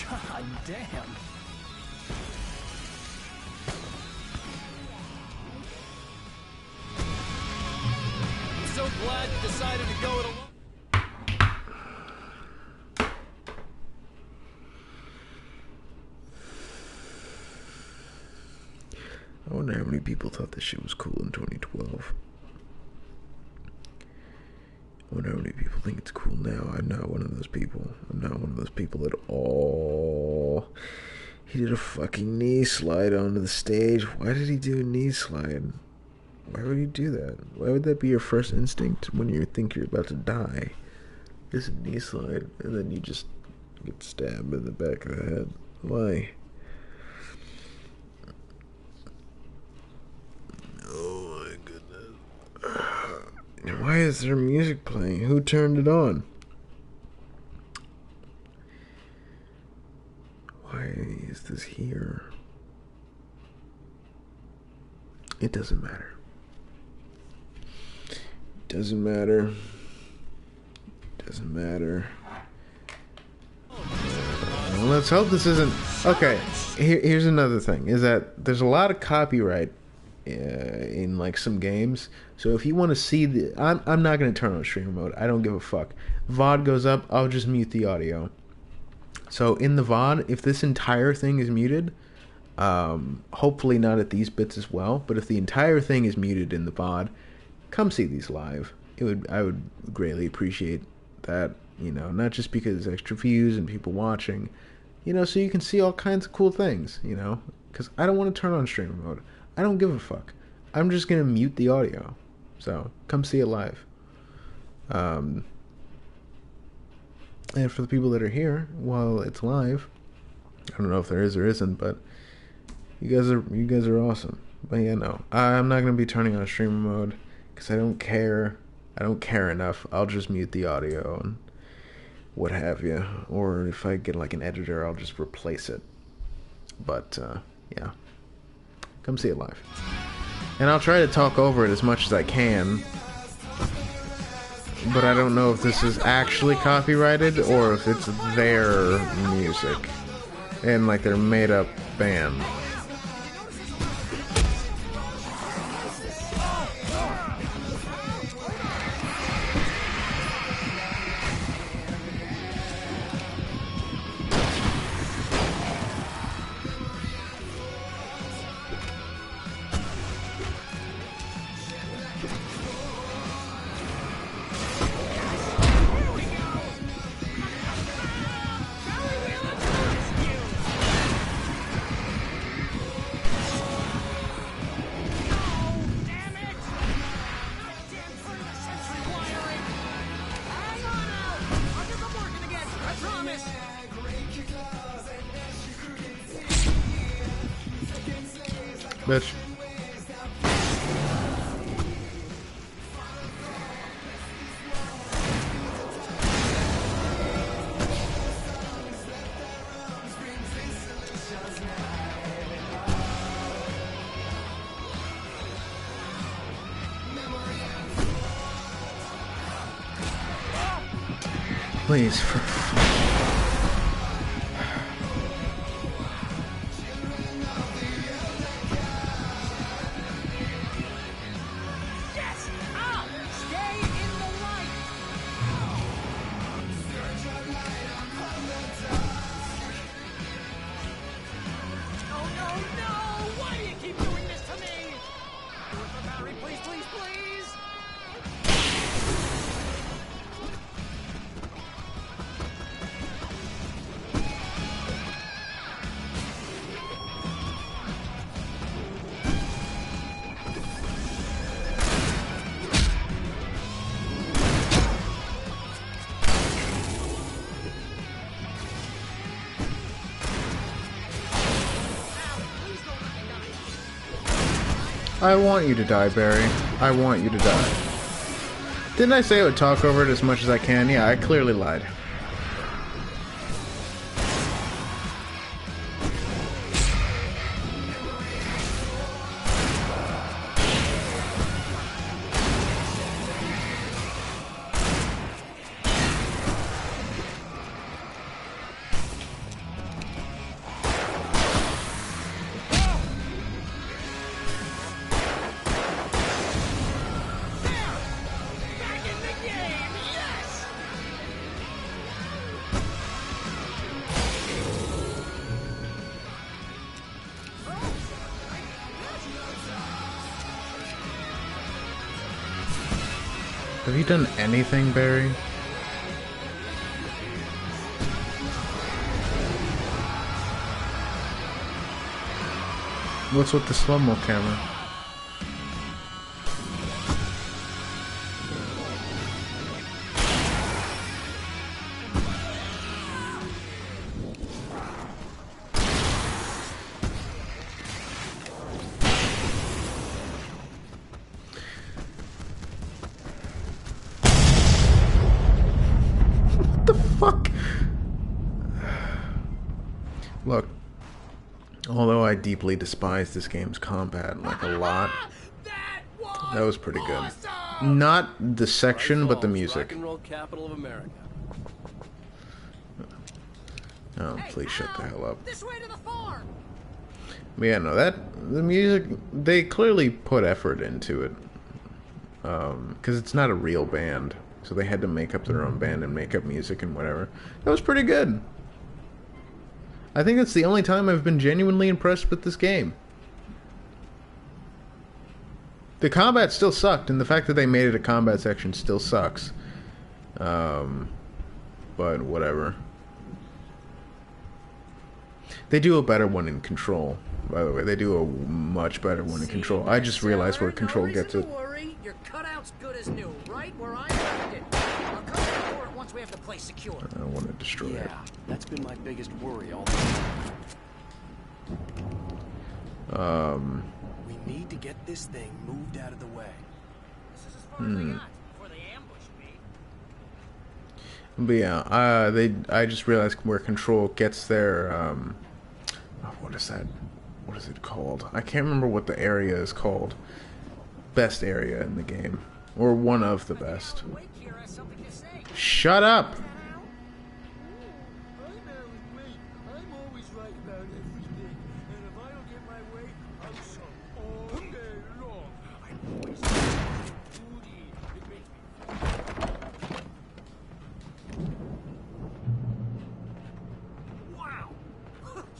God damn! I'm so glad you decided to go it alone. I wonder how many people thought this shit was cool in 2012. I wonder how many people think it's cool now. I'm not one of those people. I'm not one of those people at all. He did a fucking knee slide onto the stage. Why did he do a knee slide? Why would he do that? Why would that be your first instinct when you think you're about to die? Just a knee slide, and then you just get stabbed in the back of the head. Why? Oh my goodness. Why is there music playing? Who turned it on? Why is this here? It doesn't matter. Doesn't matter. Doesn't matter. Let's hope this isn't... Okay, here's another thing. Is that there's a lot of copyright in like some games. So if you want to see the... I'm not going to turn on streamer mode. I don't give a fuck. VOD goes up, I'll just mute the audio. So in the VOD, if this entire thing is muted... hopefully not at these bits as well, but if the entire thing is muted in the VOD, come see these live. I would greatly appreciate that, you know, not just because extra views and people watching, you know, so you can see all kinds of cool things, you know, because I don't want to turn on streamer mode. I don't give a fuck. I'm just going to mute the audio. So come see it live. And for the people that are here while it's live, I don't know if there is or isn't, but you guys are awesome. But yeah, no, I'm not gonna be turning on streamer mode because I don't care. I don't care enough. I'll just mute the audio and what have you. Or if I get like an editor, I'll just replace it. But yeah, come see it live. And I'll try to talk over it as much as I can. But I don't know if this is actually copyrighted or if it's their music and like their made up band. Bitch. Please, for I want you to die, Barry. I want you to die. Didn't I say I would talk over it as much as I can? Yeah, I clearly lied. Have you done anything, Barry? What's with the slow-mo camera? Look, although I deeply despise this game's combat, like a lot, that was pretty good. Not the section, but the music. Rock and roll capital of America. Oh, please shut the hell up. This way to the farm. But yeah, no, the music, they clearly put effort into it. Because it's not a real band, so they had to make up their own band and make up music and whatever. That was pretty good. I think that's the only time I've been genuinely impressed with this game. The combat still sucked, and the fact that they made it a combat section still sucks. But whatever. They do a better one in Control, by the way. They do a much better one in Control. I just realized where Control gets it. Your cutout's good as new, right where I left it. I'll come for it once we have the place secure. I want to destroy it. Yeah, that's been my biggest worry all the time. We need to get this thing moved out of the way. This is as far as I got before they ambushed me. But yeah, I just realized where Control gets their what is that? What is it called? I can't remember what the area is called. Best area in the game, or one of the best. Shut up! Wow!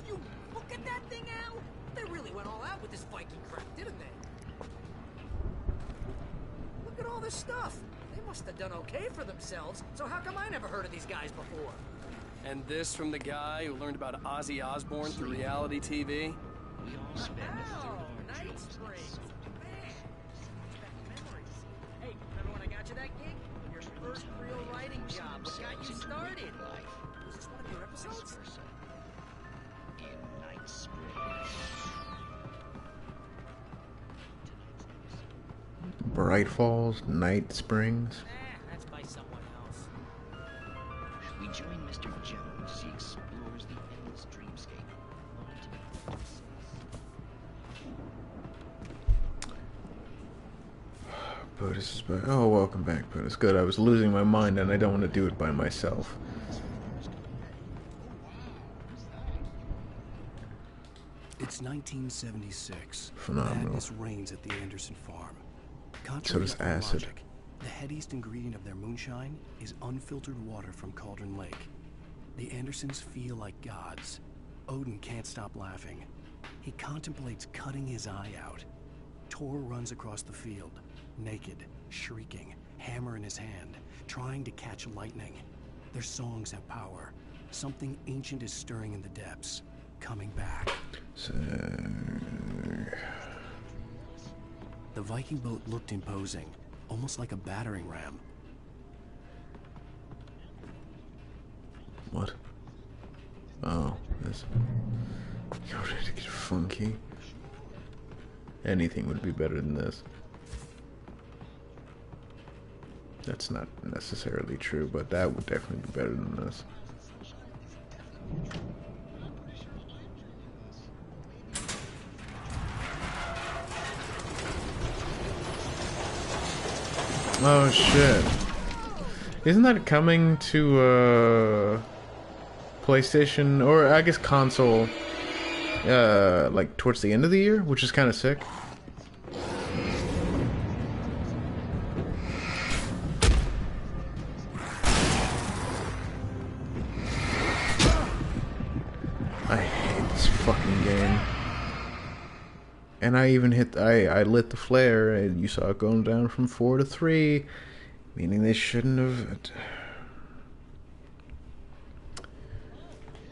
You look at that thing, Al! They really went all out with this Viking crap, didn't they? Look at all this stuff. They must have done okay for themselves, so how come I never heard of these guys before? And this from the guy who learned about Ozzy Osbourne through reality TV? Oh, Night Springs. Man, brings back memories. Hey, remember when I got you that gig? Your first real writing job. What got you started? Was this one of your episodes? In Night Springs. Bright Falls, Night Springs. That's by someone else. We join Mr. Jones as he explores the endless dreamscape. Buddhist is back. Oh, welcome back, Buddhist. Good. I was losing my mind, and I don't want to do it by myself. It's 1976. Phenomenal. Madness reigns at the Anderson farm. So Contrary does to their acid. logic, the heaviest ingredient of their moonshine is unfiltered water from Cauldron Lake. The Andersons feel like gods. Odin can't stop laughing. He contemplates cutting his eye out. Tor runs across the field, naked, shrieking, hammer in his hand, trying to catch lightning. Their songs have power. Something ancient is stirring in the depths, coming back. The Viking boat looked imposing, almost like a battering ram. What? Oh, this. You're ready to get funky. anything would be better than this. That's not necessarily true, but that would definitely be better than this. Oh shit. Isn't that coming to PlayStation, or I guess console, like towards the end of the year, which is kind of sick. I hate this fucking game. And I even I lit the flare, and you saw it going down from 4 to 3, meaning they shouldn't have.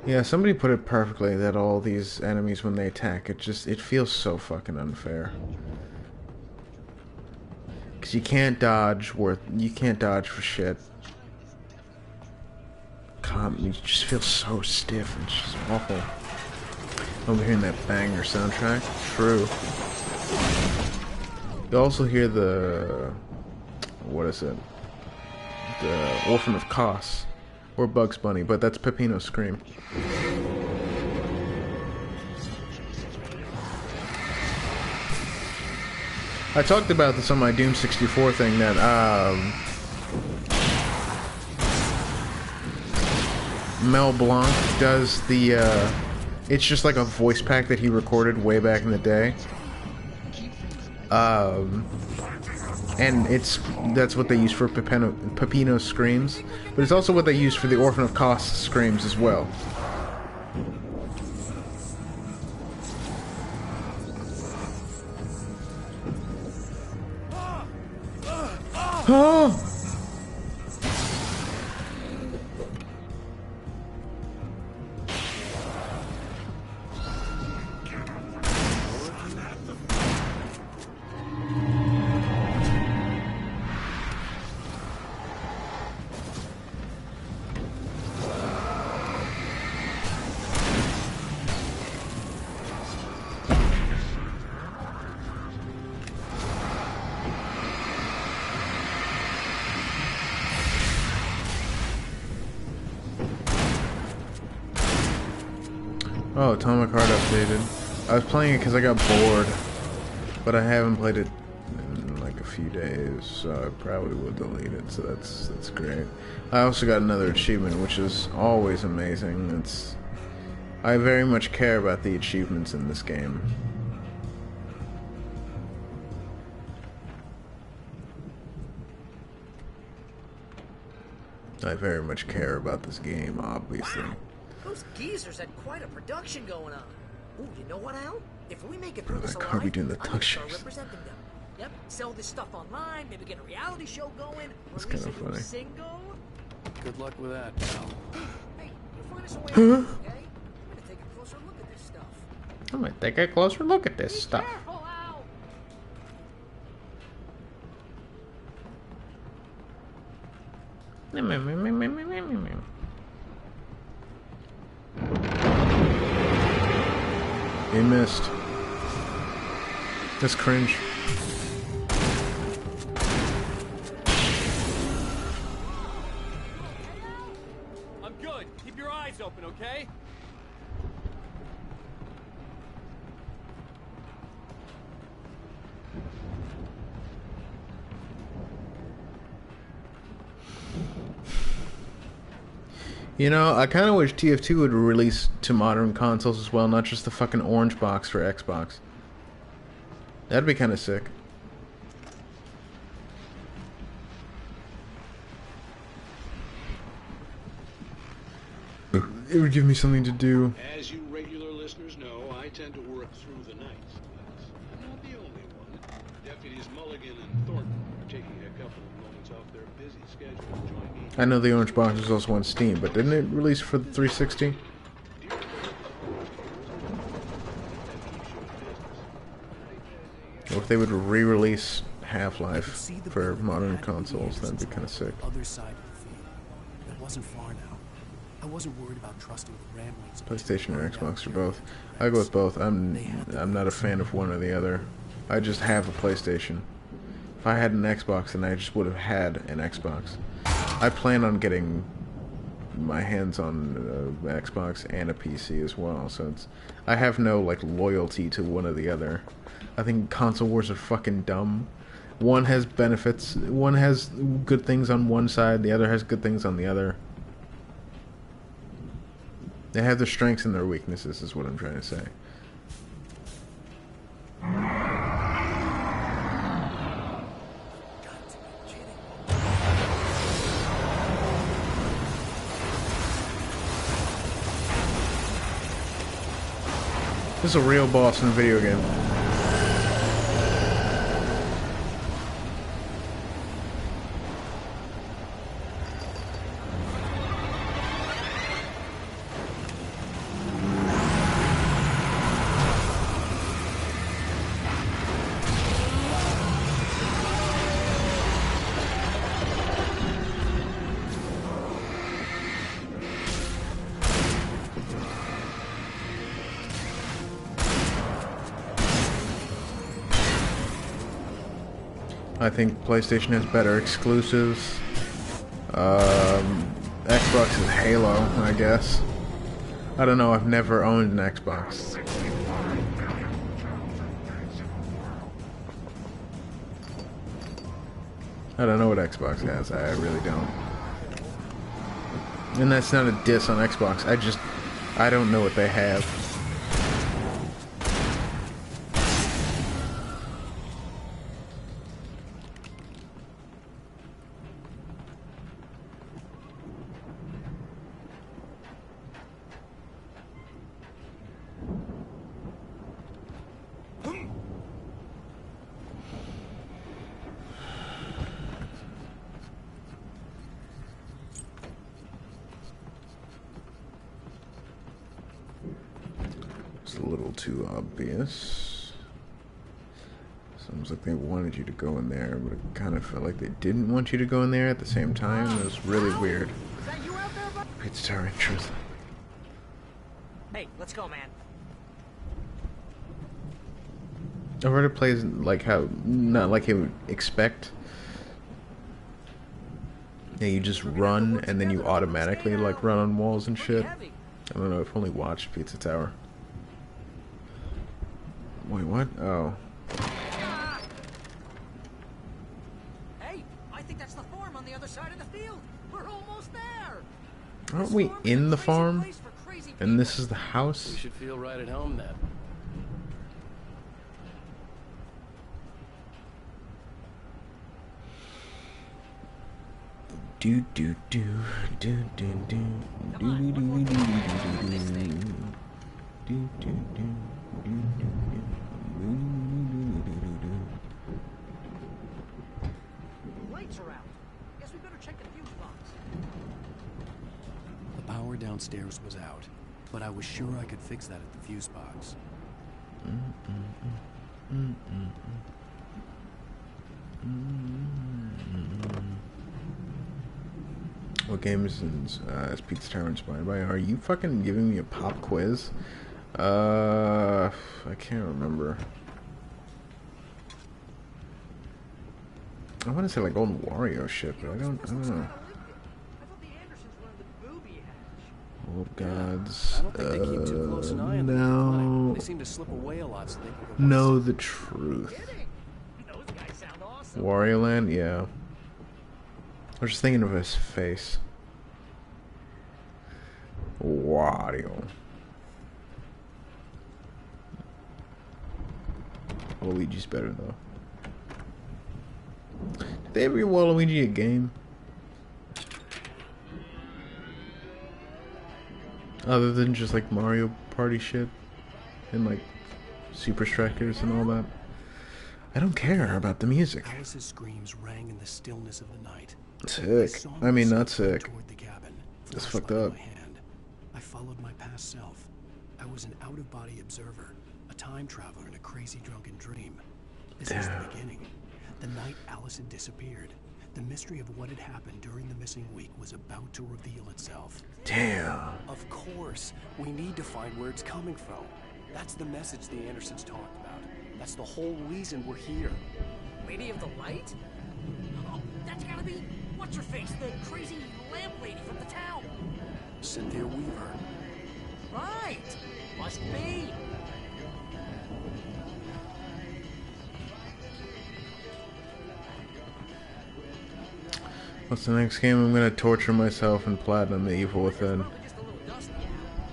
Yeah, somebody put it perfectly that all these enemies, when they attack, it feels so fucking unfair. Cause you can't dodge for shit. You just feel so stiff, and it's just awful. I'm hearing that banger soundtrack. True. You also hear the, what is it? The Orphan of Kos, or Bugs Bunny, but that's Peppino's scream. I talked about this on my Doom 64 thing, that Mel Blanc does the it's just like a voice pack that he recorded way back in the day. And that's what they use for Peppino's screams, but it's also what they use for the Orphan of Kos screams as well. Oh! Oh, Atomic Heart updated. I was playing it because I got bored, but I haven't played it in like a few days, so I probably will delete it. So that's great. I also got another achievement, which is always amazing. I very much care about the achievements in this game. I very much care about this game, obviously. Wow. Those geezers had quite a production going on. Ooh, you know what, Al? If we make it through this alive, doing the I'm gonna start representing them. Yep, sell this stuff online, maybe get a reality show going, That's release kind of a new funny. single. Good luck with that, pal. Hey, you find us a way Huh? out, okay? I'm gonna take a closer look at this stuff. I'm gonna take a closer look at this stuff. Careful, Al! He missed. That's cringe. I'm good. Keep your eyes open, okay? You know, I kind of wish TF2 would release to modern consoles as well, not just the fucking orange box for Xbox. That'd be kind of sick. It would give me something to do. As you regular listeners know, I tend to work through the night. I'm not the only one. Deputies Mulligan and Thornton are taking a couple of moments off their busy schedule to join me. I know the orange box was also on Steam, but didn't it release for the 360? Or if they would re-release Half-Life for modern consoles, that'd be kind of sick. Other side of the field. It wasn't far now. I wasn't worried about trusting the ramblings of PlayStation or Xbox or both. I go with both. I'm not a fan of one or the other. I just have a PlayStation. If I had an Xbox, then I just would have had an Xbox. I plan on getting my hands on an Xbox and a PC as well, so I have no like loyalty to one or the other. I think console wars are fucking dumb. One has benefits, one has good things on one side, the other has good things on the other. They have their strengths and their weaknesses, is what I'm trying to say. This is a real boss in a video game. I think PlayStation has better exclusives. Xbox is Halo, I guess. I don't know, I've never owned an Xbox. I don't know what Xbox has, I really don't. And that's not a diss on Xbox, I don't know what they have. It's a little too obvious. Sounds like they wanted you to go in there, but it kind of felt like they didn't want you to go in there at the same time. It was really weird. It's Tower in truth. Hey, let's go, man. Already plays like how, not like you would expect. Yeah, you just run and then you automatically like run on walls and shit. I don't know, I've only watched Pizza Tower. Wait, what? Oh. Hey, I think that's the farm on the other side of the field. We're almost there. Aren't we in the farm? And this is the house? We should feel right at home then. Do do do do do do do do do do do do do do. Lights are out. Guess we better check the fuse box. The power downstairs was out, but I was sure I could fix that at the fuse box. What games is Pizza Tower inspired by? Are you fucking giving me a pop quiz? I can't remember. I want to say like old Wario shit, but I don't know. Old gods. I don't think they keep too close an eye on them. No. They seem to slip away a lot so they can go Know the truth. Wario Land, yeah. I was just thinking of his face. Wario. Luigi's better though. Did they ever give Waluigi a game? Other than just like Mario Party shit and like Super Strikers and all that. I don't care about the music. Alice's screams rang in the stillness of the night. Sick. I mean, not sick. It's fucked up. I followed my past self. I was an out-of-body observer, a time traveler in a crazy drunken dream. This is the beginning. The night Alice had disappeared. The mystery of what had happened during the missing week was about to reveal itself. Damn. Of course, we need to find where it's coming from. That's the message the Andersons talked about. That's the whole reason we're here. Lady of the Light? Oh, that's gotta be what's-her-face, the crazy lamp lady from the town. Cynthia Weaver. Right. Must be. What's the next game? I'm gonna torture myself and platinum the Evil Within.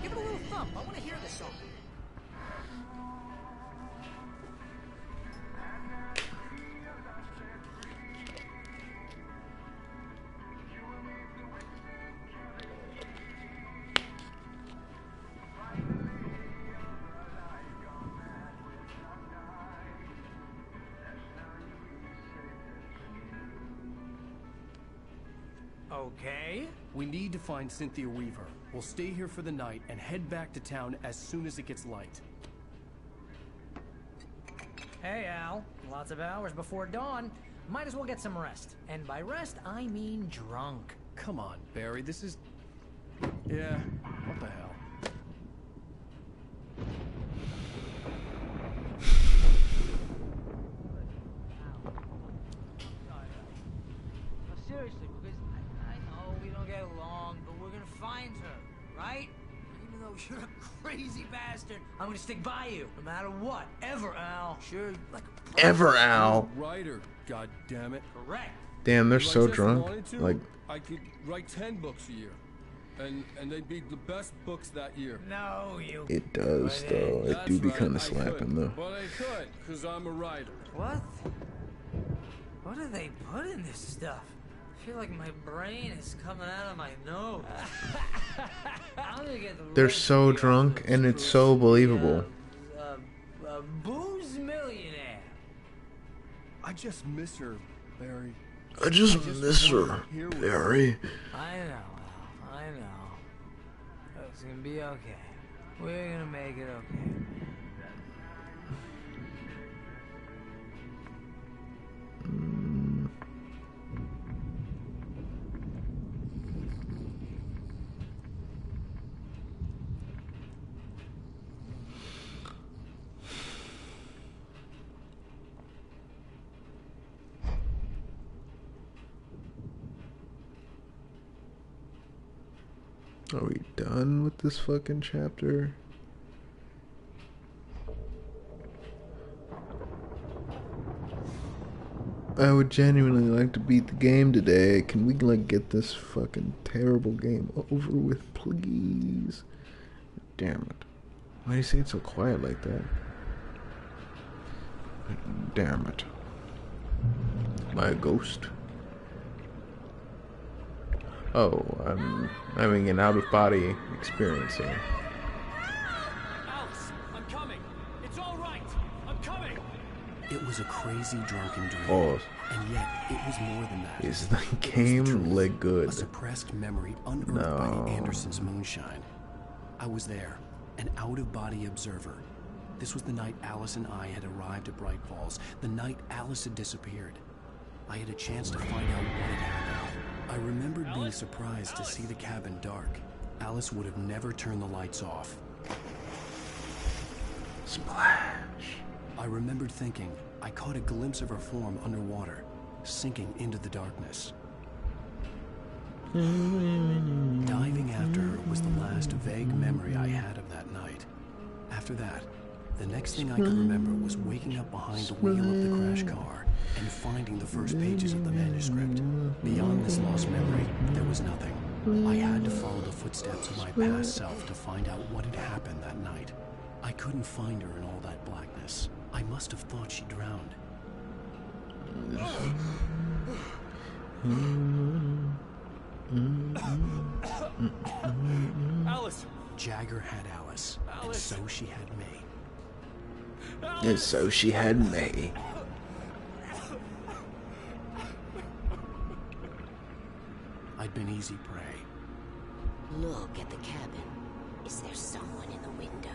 Give it a little thump. I want to hear this song. Okay. We need to find Cynthia Weaver. We'll stay here for the night and head back to town as soon as it gets light. Hey, Al. Lots of hours before dawn. Might as well get some rest. And by rest, I mean drunk. Come on, Barry. This is... Yeah, what the hell? Seriously, because I know we don't get along, but we're gonna find her, right? Even though you're a crazy bastard, I'm gonna stick by you, no matter what. Ever, Al. Sure, like a Ever, Al. Writer, goddammit. Correct. Damn, they're If I so just drunk. wanted to, Like, I could write 10 books a year. And they'd be the best books that year. No, you. it does, though. It do be right, kind I of slapping, could. though. But I could, because I'm a writer. What? What do they put in this stuff? I feel like my brain is coming out of my nose. I'm gonna get the They're right so figure drunk, for and this it's so believable. booze millionaire. I just miss her, Barry. I just miss her, wanna hear what- Barry. I know, Al. I know. It's gonna be okay. We're gonna make it okay. Are we done with this fucking chapter? I would genuinely like to beat the game today. Can we, like, get this fucking terrible game over with, please? Damn it. Why do you say it so quiet like that? Damn it. Am I a ghost? Oh, I'm having an out-of-body experience here. Alice, I'm coming. It's all right. I'm coming. It was a crazy drunken dream. Pause. And yet, it was more than that. Is the game like good? A suppressed memory unearthed No. by Anderson's moonshine. I was there, an out-of-body observer. This was the night Alice and I had arrived at Bright Falls, the night Alice had disappeared. I had a chance to find out what had happened. I remembered being surprised to see the cabin dark. Alice would have never turned the lights off. Splash. I remembered thinking I caught a glimpse of her form underwater, sinking into the darkness. Diving after her was the last vague memory I had of that night. After that, the next thing I could remember was waking up behind the wheel of the crash car and finding the first pages of the manuscript. Beyond this lost memory, there was nothing. I had to follow the footsteps of my past self to find out what had happened that night. I couldn't find her in all that blackness. I must have thought she drowned. Alice! Jagger had Alice, and so she had me. And so she had me. I'd been easy prey. Look at the cabin. Is there someone in the window?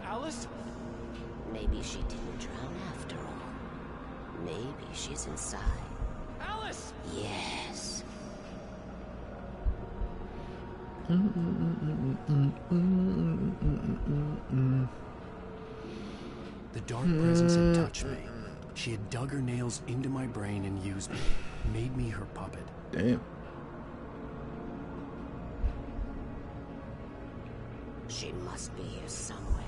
Alice? Maybe she didn't drown after all. Maybe she's inside. Alice! Yes. The dark presence had touched me. She had dug her nails into my brain and used me, made me her puppet. Damn. She must be here somewhere.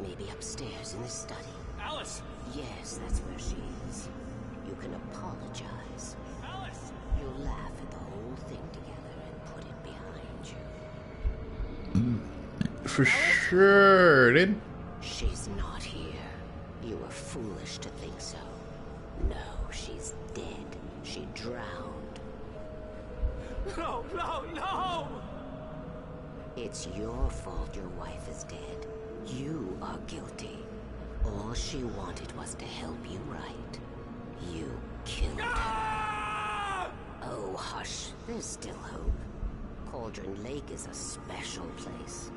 Maybe upstairs in the study. Alice! Yes, that's where she is. You can apologize. Alice! You'll laugh at the whole thing together and put it behind you. For sure, dude. She's not here. You were foolish to think so. No, she's dead. She drowned. No, no, no! It's your fault your wife is dead. You are guilty. All she wanted was to help you right. You killed her. Oh, hush. There's still hope. Cauldron Lake is a special place.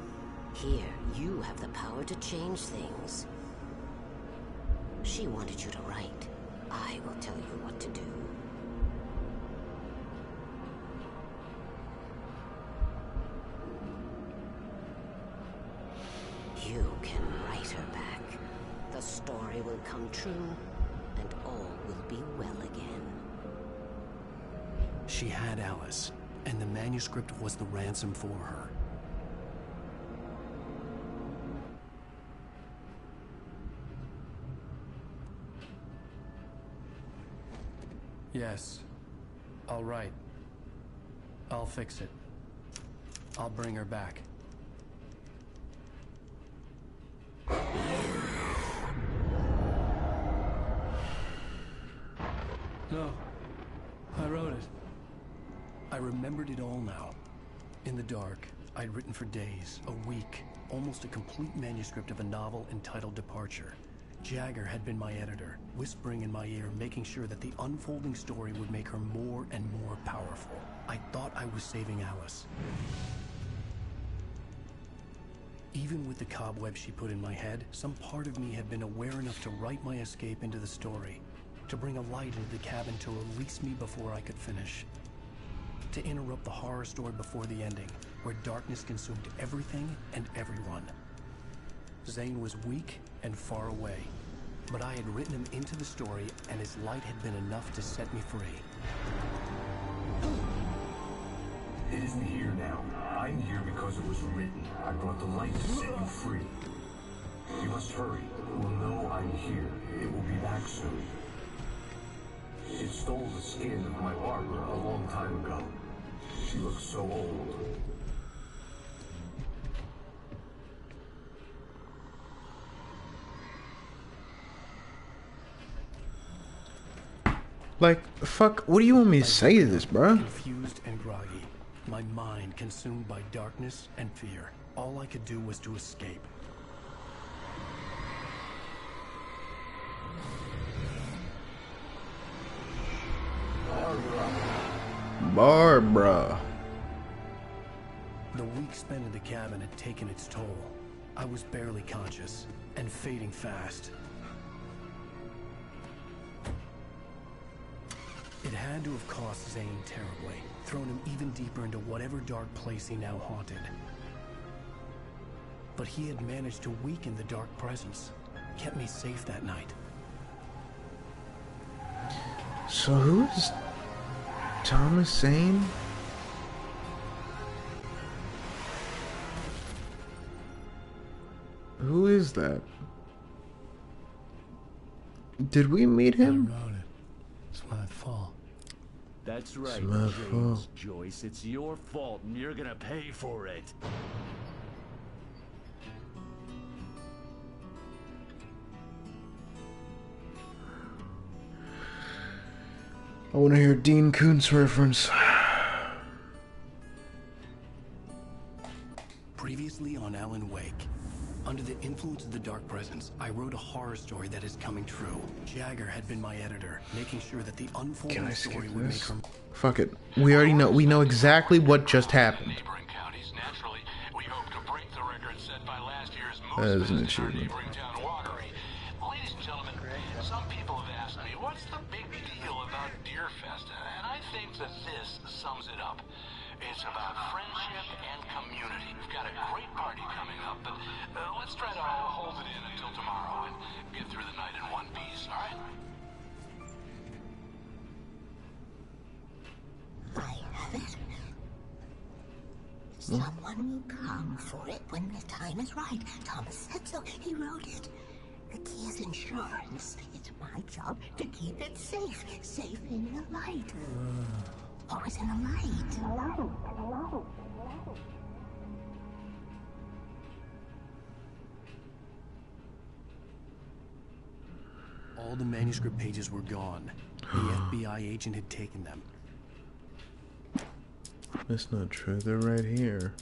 Here, you have the power to change things. She wanted you to write. I will tell you what to do. You can write her back. The story will come true, and all will be well again. She had Alice, and the manuscript was the ransom for her. Yes. All right. I'll fix it. I'll bring her back. No. I wrote it. I remembered it all now. In the dark, I'd written for days, a week, almost a complete manuscript of a novel entitled Departure. Jagger had been my editor, whispering in my ear, making sure that the unfolding story would make her more and more powerful. I thought I was saving Alice. Even with the cobweb she put in my head, some part of me had been aware enough to write my escape into the story, to bring a light into the cabin to release me before I could finish, to interrupt the horror story before the ending, where darkness consumed everything and everyone. Zane was weak and far away, but I had written him into the story, and his light had been enough to set me free. It isn't here now. I'm here because it was written. I brought the light to set you free. You must hurry. It will know I'm here. It will be back soon. It stole the skin of my Barbara a long time ago. She looks so old. Like, fuck, what do you want me to say to this, bro? Confused and groggy, my mind consumed by darkness and fear. All I could do was to escape. Barbara. The week spent in the cabin had taken its toll. I was barely conscious and fading fast. It had to have cost Zane terribly, thrown him even deeper into whatever dark place he now haunted. But he had managed to weaken the dark presence, kept me safe that night. So who is Thomas Zane? Who is that? Did we meet him? I wrote it. It's my fault. That's right, my James fault. Joyce. It's your fault, and you're gonna pay for it. I want to hear Dean Koontz reference. Previously on Alan Wake. Under the influence of the dark presence, I wrote a horror story that is coming true. Jagger had been my editor, making sure that the unfolding story would make her... Fuck it. We already know. We know exactly what just happened. That is an achievement. Ladies and gentlemen, some people have asked me, what's the big deal about Deerfest? And I think that this sums it up. It's about friendship and community. We've got a great party coming up, but let's try to hold it in until tomorrow and give Someone will come for it when the time is right. Thomas said so. He wrote it. The key is insurance. It's my job to keep it safe. Safe in the light. Always in the light. All the manuscript pages were gone. The FBI agent had taken them. That's not true. They're right here.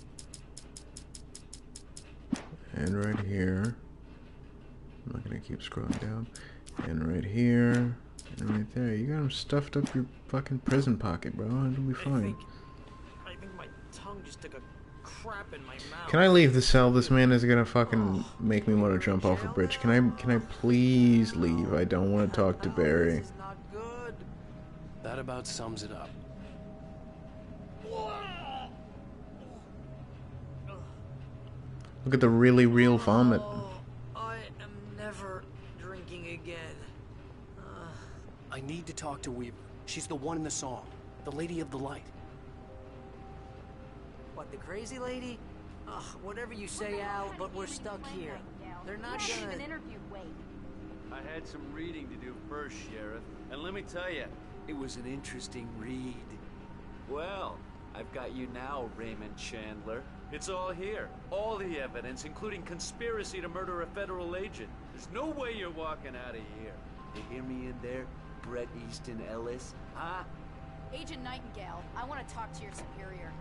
And right here. I'm not gonna keep scrolling down. And right here. And right there. You got them stuffed up your fucking prison pocket, bro. It'll be fine. I think my tongue just took a crap in my mouth. Can I leave the cell? This man is gonna fucking make me want to jump off a bridge. Can I please leave? I don't want to talk to Barry. Not good. That about sums it up. Look at the really real vomit. I am never drinking again. I need to talk to Weaver. She's the one in the song. The Lady of the Light. What, the crazy lady? Ugh, whatever you say, Al, but we're stuck here. They're not gonna... I had some reading to do first, Sheriff. And let me tell you, it was an interesting read. Well, I've got you now, Raymond Chandler. It's all here. All the evidence, including conspiracy to murder a federal agent. There's no way you're walking out of here. You hear me in there, Bret Easton Ellis? Huh? Agent Nightingale, I want to talk to your superior.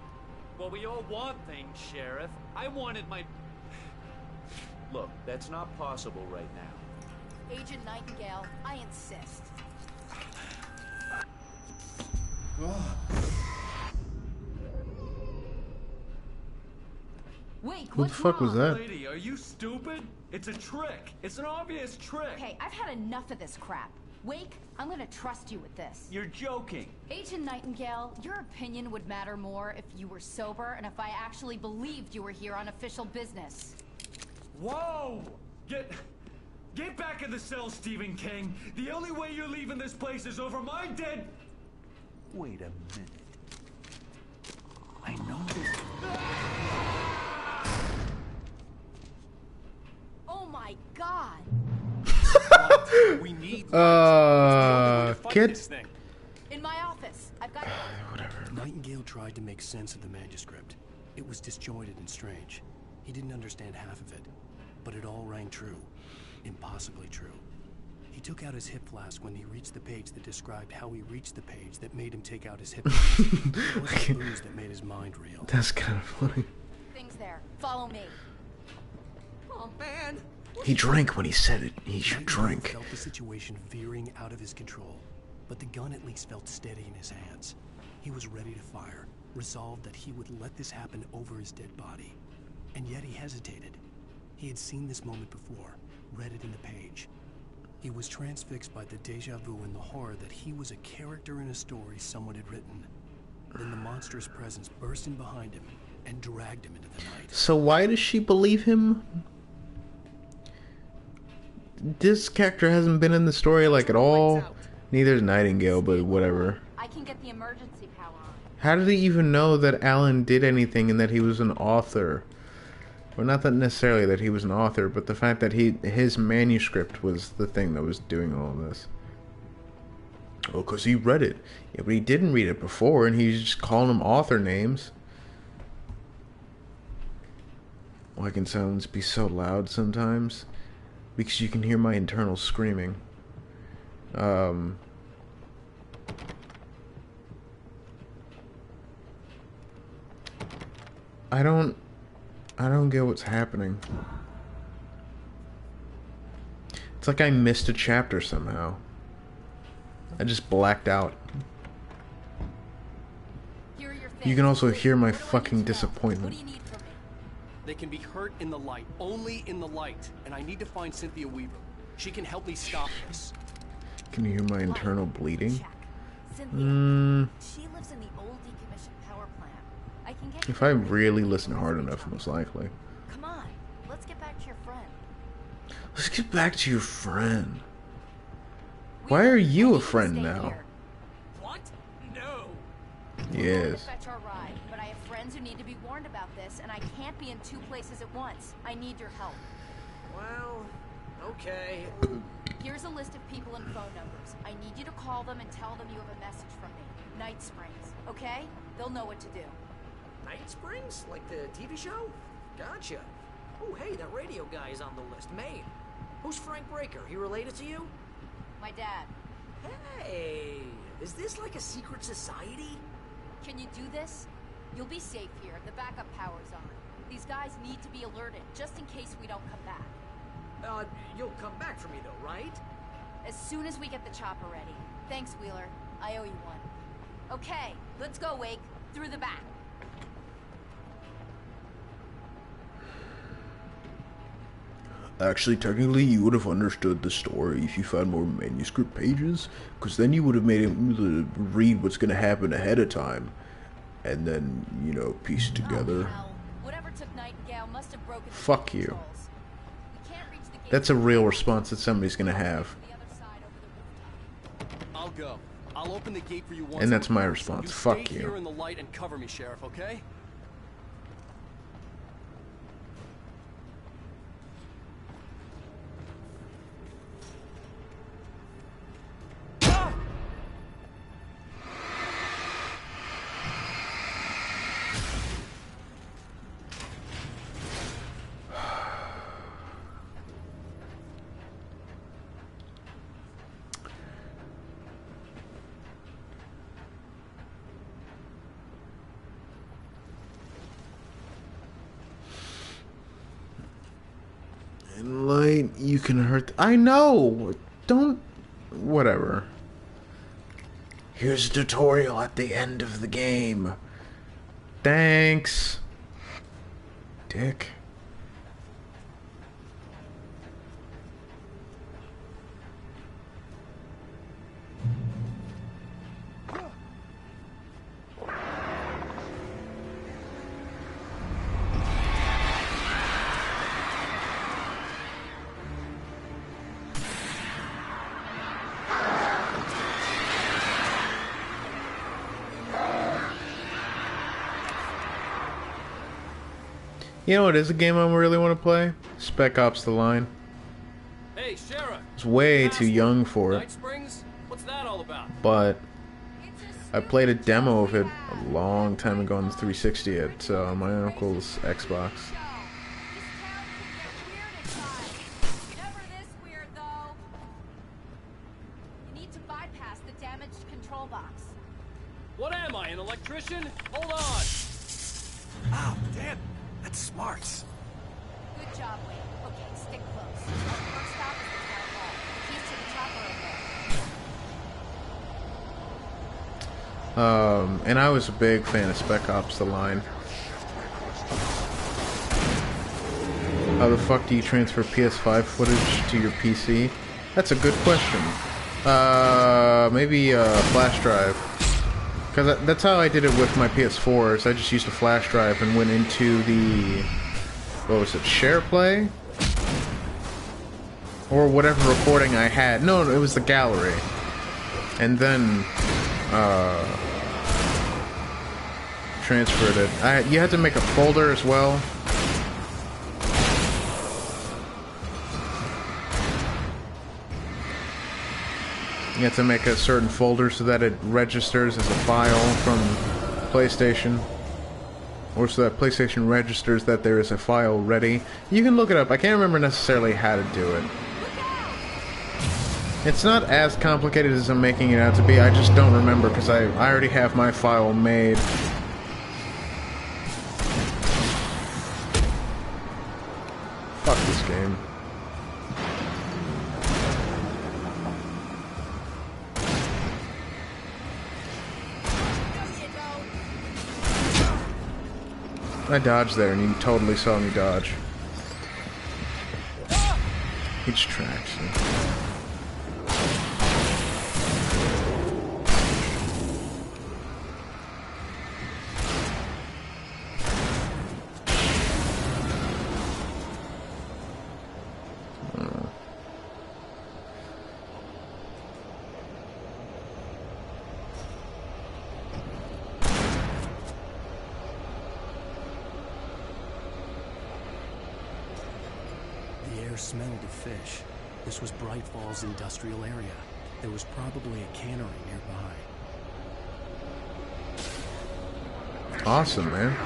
Well, we all want things, Sheriff. I wanted my... Look, that's not possible right now. Agent Nightingale, I insist. Wait, Who the fuck was that? Lady, are you stupid? It's a trick. It's an obvious trick. Okay, I've had enough of this crap. Wake, I'm gonna trust you with this. You're joking. Agent Nightingale, your opinion would matter more if you were sober and if I actually believed you were here on official business. Whoa! Get back in the cell, Stephen King. The only way you're leaving this place is over my dead... Wait a minute. I know this... Oh my god! We need get this thing. In my office. I've got whatever. Nightingale tried to make sense of the manuscript. It was disjointed and strange. He didn't understand half of it, but it all rang true. Impossibly true. He took out his hip flask when he reached the page that described how he reached the page that made him take out his hip flask. It was the booze that made his mind reel. That's kind of funny. things there. Follow me. Oh, man. He drank when he said it. He should Nightingale drink. felt the situation veering out of his control, but the gun at least felt steady in his hands. He was ready to fire, resolved that he would let this happen over his dead body. And yet he hesitated. He had seen this moment before, read it in the page. He was transfixed by the deja vu and the horror that he was a character in a story someone had written. Then the monstrous presence burst in behind him and dragged him into the night. So why does she believe him? This character hasn't been in the story like at all. Neither is Nightingale, but whatever. I can get the emergency power on. How did he even know that Alan did anything and that he was an author? Well, not that necessarily that he was an author, but the fact that his manuscript was the thing that was doing all of this. Oh, because he read it. Yeah, but he didn't read it before, and he's just calling them author names. Why can sounds be so loud sometimes? Because you can hear my internal screaming. I don't get what's happening. It's like I missed a chapter somehow. I just blacked out. You can also hear my fucking disappointment. They can be hurt in the light, only in the light. And I need to find Cynthia Weaver. She can help me stop this. Can you hear my internal bleeding? Cynthia, she lives in the old decommissioned power plant. I can get If I really listen hard enough, most likely. Come on, let's get back to your friend. Let's get back to your friend. Why are you a friend now? What? No. Yes. Fetch our ride, but I have friends who need to be warned about this. I can't be in two places at once. I need your help. Well, okay. Here's a list of people and phone numbers. I need you to call them and tell them you have a message from me. Night Springs, okay? They'll know what to do. Night Springs? Like the TV show? Gotcha. Oh, hey, that radio guy is on the list. Maine. Who's Frank Breaker? He related to you? My dad. Hey, is this like a secret society? Can you do this? You'll be safe here. The backup power's on. These guys need to be alerted, just in case we don't come back. You'll come back for me though, right? As soon as we get the chopper ready. Thanks, Wheeler. I owe you one. Okay, let's go, Wake. Through the back. Actually, technically, you would have understood the story if you found more manuscript pages, because then you would have made able to read what's going to happen ahead of time, and then, you know, piece it together. Whatever took Nightingale must have broken the Fuck you. controls. We can't reach the gate. That's a real response that somebody's going to have. I'll go. I'll open the gate for you once. And that's my so response. you Fuck stay you. here in the light and cover me, Sheriff, okay? In light, you can hurt. I know! Don't. Whatever. Here's a tutorial at the end of the game. Thanks. Dick. You know what is a game I really want to play? Spec Ops: The Line. Hey, Sheriff. I was way too young for it, Night Springs? What's that all about? but I played a demo of it a long time ago on the 360 at my uncle's Xbox. Never this weird, though. You need to bypass the damaged control box. What am I, an electrician? Hold on. Ow, damn. That's smart. Good job, Wade. Okay, stick close. First stop is the town hall. The keys to the chopper are there. And I was a big fan of Spec Ops: The Line. How the fuck do you transfer PS5 footage to your PC? That's a good question. Maybe a flash drive. Because that's how I did it with my PS4s. I just used a flash drive and went into the... what was it? SharePlay? Or whatever recording I had. No, it was the gallery. And then... transferred it. You had to make a folder as well. You have to make a certain folder so that it registers as a file from PlayStation. Or so that PlayStation registers that there is a file ready. You can look it up. I can't remember necessarily how to do it. It's not as complicated as I'm making it out to be. I just don't remember because I already have my file made. Fuck this game. I dodged there, and you totally saw me dodge. He just tracks me. smelled of fish. This was Bright Falls industrial area. There was probably a cannery nearby. Awesome, man.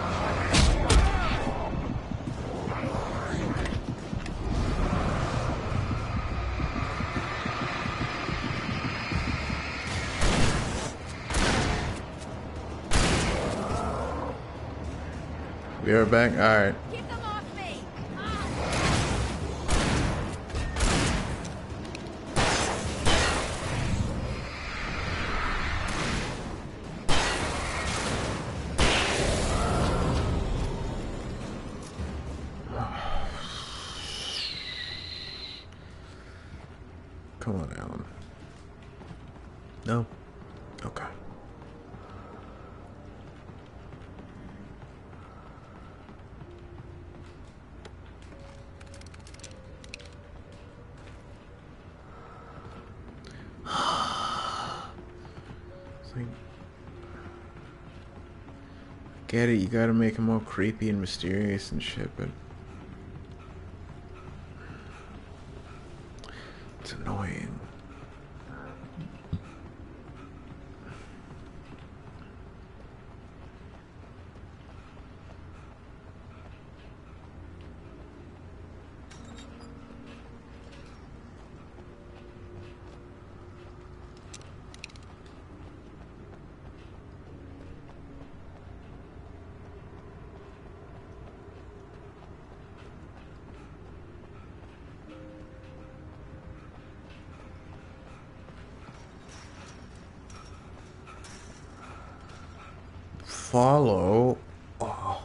We are back. All right. Get them off me! Come on, Alan. No? Okay. It's like, get it, you gotta make him all creepy and mysterious and shit, but it's annoying. Follow? Oh,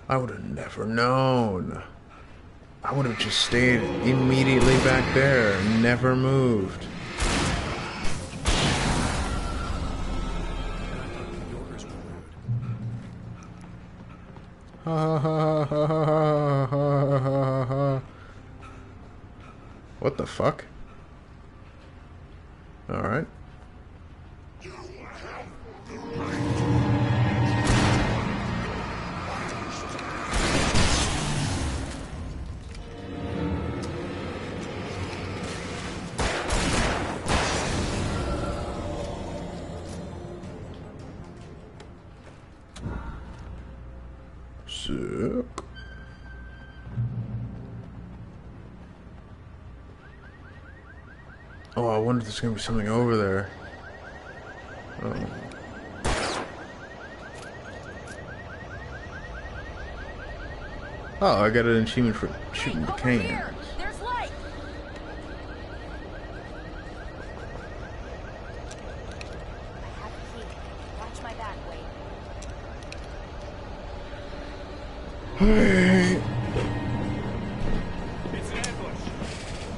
I would have never known. I would have just stayed immediately back there and never moved. Ha ha ha ha ha ha ha ha. What the fuck? Alright. Sick. Oh, I wonder if there's gonna be something over there. Oh. Oh, I got an achievement for shooting the cane. There's light! I have a key. Watch my back, Wade. It's an ambush.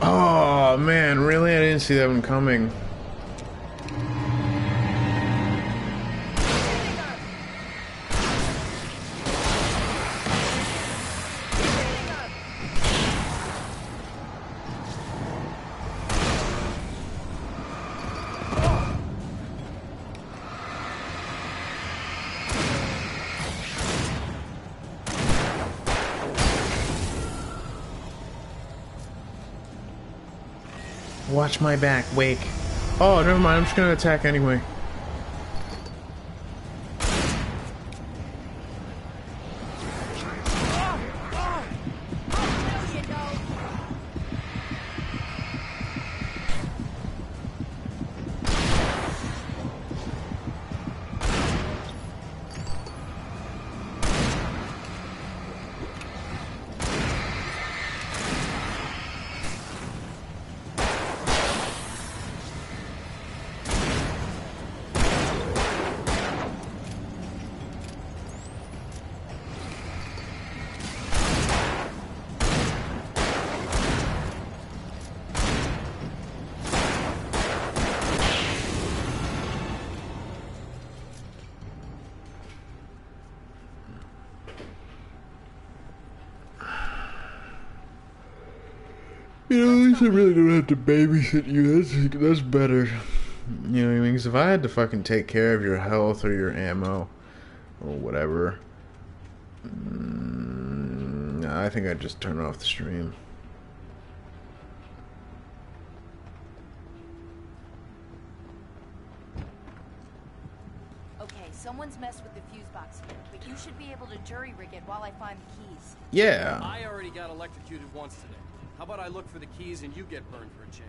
Oh man, really? I didn't see that one coming. Watch my back, Wake. Oh, never mind. I'm just gonna attack anyway. You know, at least I really don't have to babysit you. That's better. You know what I mean? Because if I had to fucking take care of your health or your ammo or whatever, I think I'd just turn off the stream. Someone's messed with the fuse box here, but you should be able to jury-rig it while I find the keys. Yeah. I already got electrocuted once today. How about I look for the keys and you get burned for a change?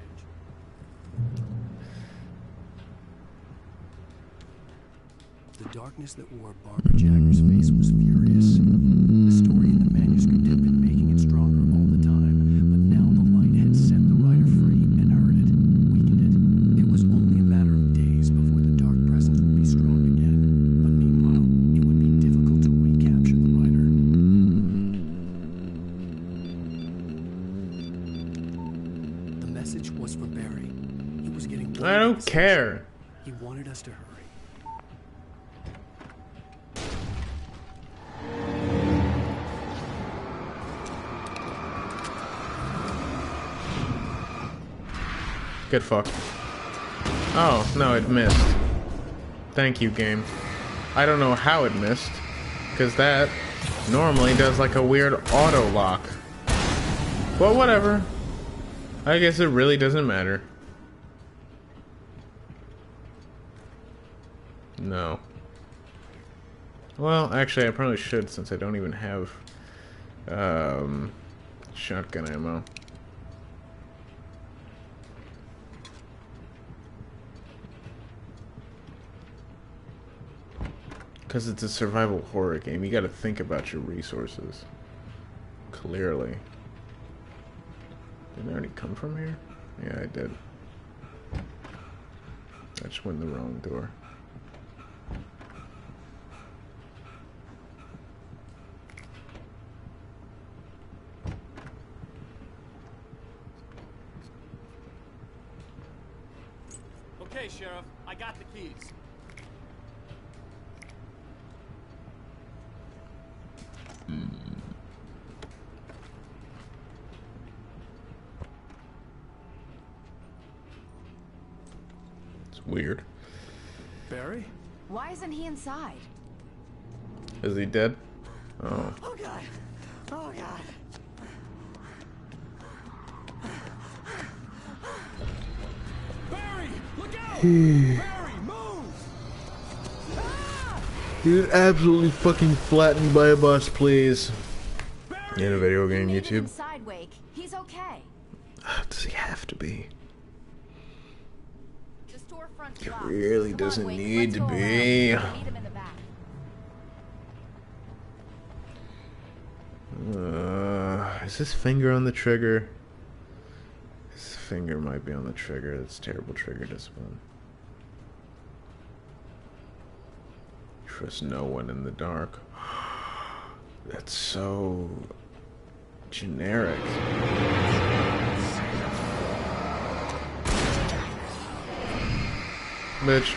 The darkness that wore Barbara Jagger's face was furious. The story in the manuscript had been making it stronger all the time, but now the light had set the writer free and hurt it, weakened it. It was only a matter of days before the dark presence would be strong again, but meanwhile, it would be difficult to recapture the writer. The message was for Barry. He was getting worried. I don't care. He wanted us to hurry. Good fuck. Oh, no, it missed. Thank you, game. I don't know how it missed, because that normally does like a weird auto lock. Well, whatever. I guess it really doesn't matter. No. Well, actually, I probably should, since I don't even have shotgun ammo. Because it's a survival horror game, you gotta think about your resources. Clearly. Did I already come from here? Yeah, I did. I just went in the wrong door. Okay, Sheriff, I got the keys. It's weird. Barry? Why isn't he inside? Is he dead? Oh. Oh god. Oh god. Barry, look out! Barry, move! Dude, absolutely fucking flattened by a bus, please. In a video game, YouTube. Inside, Wake. He's okay. Does he have to be? The storefront's It locked. really Come doesn't on, Wake. need Let's to go be. around. Meet him in the back. Is his finger on the trigger? His finger might be on the trigger. That's terrible trigger discipline. Trust no one in the dark. That's so generic. Bitch.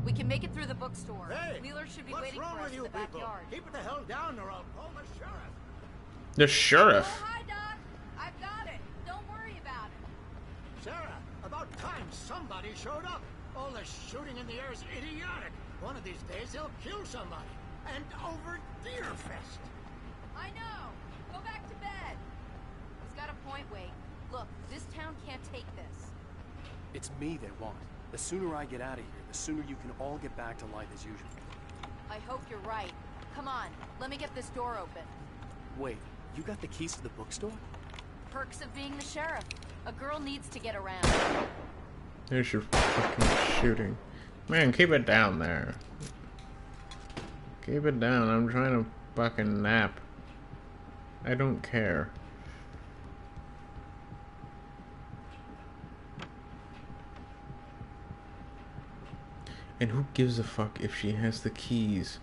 We can make it through the bookstore. Hey, Wheeler should be what's waiting wrong for us with in you the people? backyard. Keep it the hell down or I'll call the sheriff. The sheriff. Oh, hi, Doc. I've got it. Don't worry about it. Sarah, about time somebody showed up. All the shooting in the air is idiotic. One of these days he'll kill somebody. And over Deerfest. I know. Go back to bed. He's got a point, Wake. Look, this town can't take this. It's me they want. The sooner I get out of here, the sooner you can all get back to life as usual. I hope you're right. Come on, let me get this door open. Wait, you got the keys to the bookstore? Perks of being the sheriff. A girl needs to get around. There's your fucking shooting. Man, keep it down there. Keep it down. I'm trying to fucking nap. I don't care. And who gives a fuck if she has the keys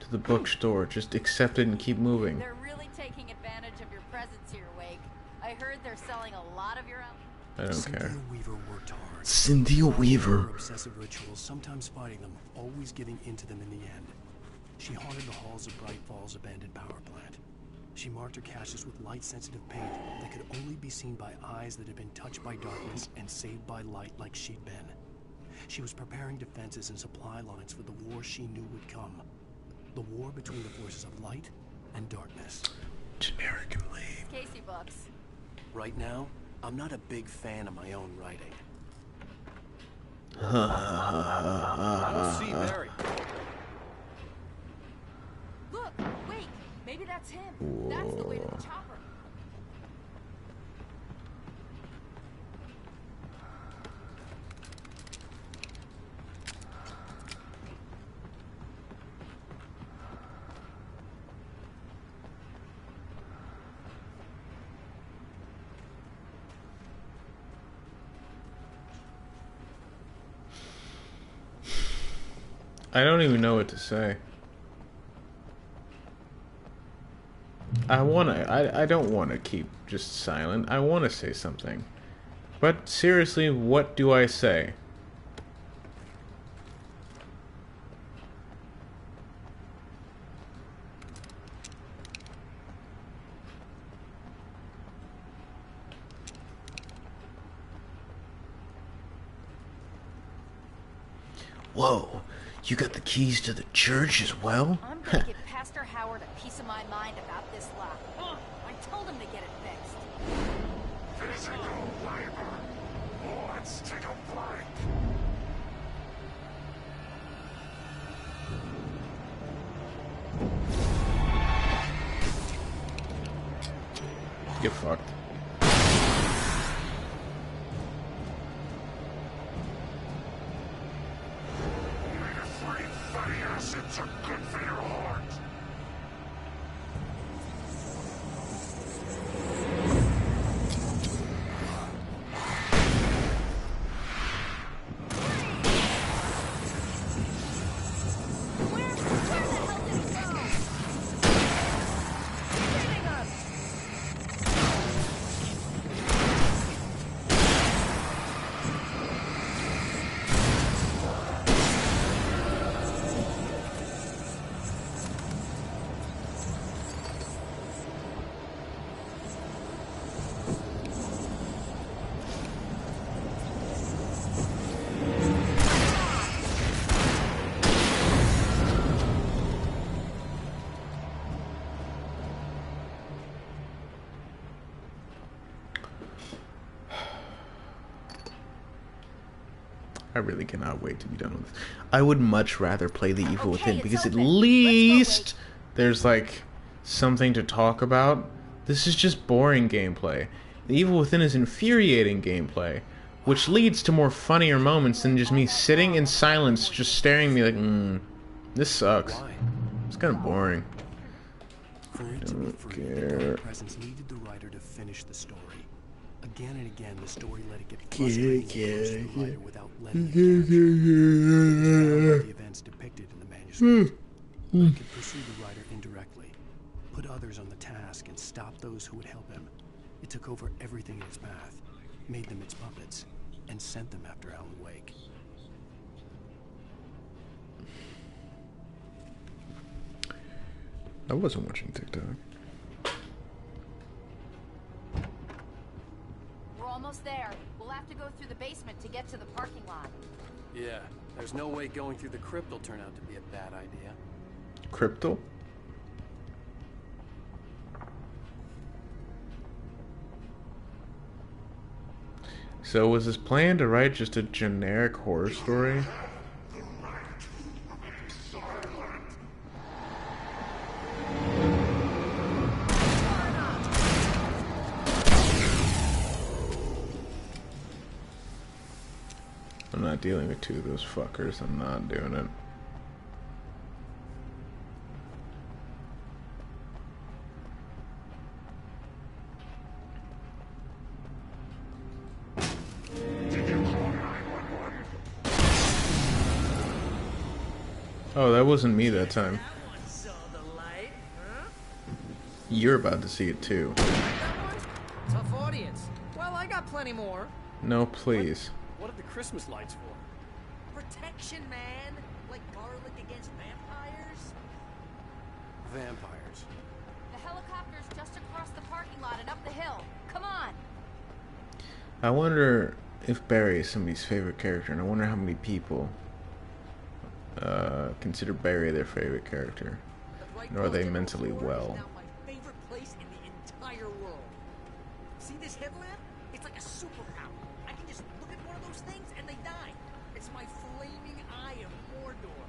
to the bookstore? Just accept it and keep moving. They're really taking advantage of your presence here, Wake. I heard they're selling a lot of your own. I don't care. Cynthia Weaver worked hard. Cynthia Weaver. Her obsessive rituals, sometimes fighting them, always giving in to them in the end. She haunted the halls of Bright Falls abandoned power plant. She marked her caches with light-sensitive paint that could only be seen by eyes that had been touched by darkness and saved by light like she'd been. She was preparing defenses and supply lines for the war she knew would come. The war between the forces of light and darkness. Generic and lame. Casey books. Right now, I'm not a big fan of my own writing. I don't see Barry. Look, wait, maybe that's him. That's the way to the chopper. I don't even know what to say. I don't want to keep just silent. I want to say something. But seriously, what do I say? Whoa, you got the keys to the church as well? I'm gonna give Pastor Howard a piece of my mind about this lock. I told him to get it fixed. Physical labor. Let's take a break. Get fucked. Acids are good for your heart. I really cannot wait to be done with this. I would much rather play The Evil Within because at least there's like something to talk about. This is just boring gameplay. The Evil Within is infuriating gameplay, which leads to more funnier moments than just me sitting in silence just staring at me like, this sucks. It's kind of boring. For it to be free, the dark presence needed the writer to finish the story. Again and again, the story let it get frustrating and close to the writer without letting it catch. The events depicted in the manuscript. He could pursue the writer indirectly, put others on the task, and stop those who would help him. It took over everything in its path, made them its puppets, and sent them after Alan Wake. I wasn't watching TikTok. We're almost there. We'll have to go through the basement to get to the parking lot. Yeah, there's no way going through the crypt will turn out to be a bad idea. Cryptal? So was his plan to write just a generic horror story? I'm not dealing with two of those fuckers. I'm not doing it. Oh, that wasn't me that time. You're about to see it too. Tough audience. Well, I got plenty more. No, please. What are the Christmas lights for? Protection, man. Like garlic against vampires. Vampires. The helicopter's just across the parking lot and up the hill. Come on. I wonder if Barry is somebody's favorite character, and I wonder how many people consider Barry their favorite character. Or are they mentally well? My favorite place in the entire world. See this headlamp? It's like a superpower. I can just look at one of those things and they die. It's my flaming eye of Mordor.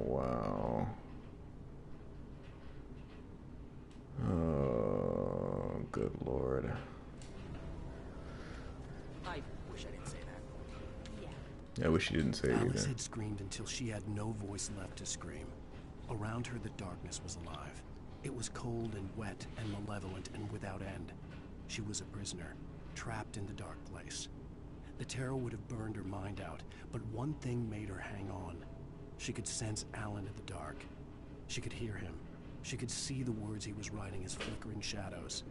Wow. Oh, good lord. I wish I didn't say that. I wish you didn't say it Alice either. had screamed until she had no voice left to scream. Around her, the darkness was alive. It was cold and wet and malevolent and without end. She was a prisoner, trapped in the dark place. The terror would have burned her mind out, but one thing made her hang on. She could sense Alan in the dark. She could hear him. She could see the words he was writing as flickering shadows.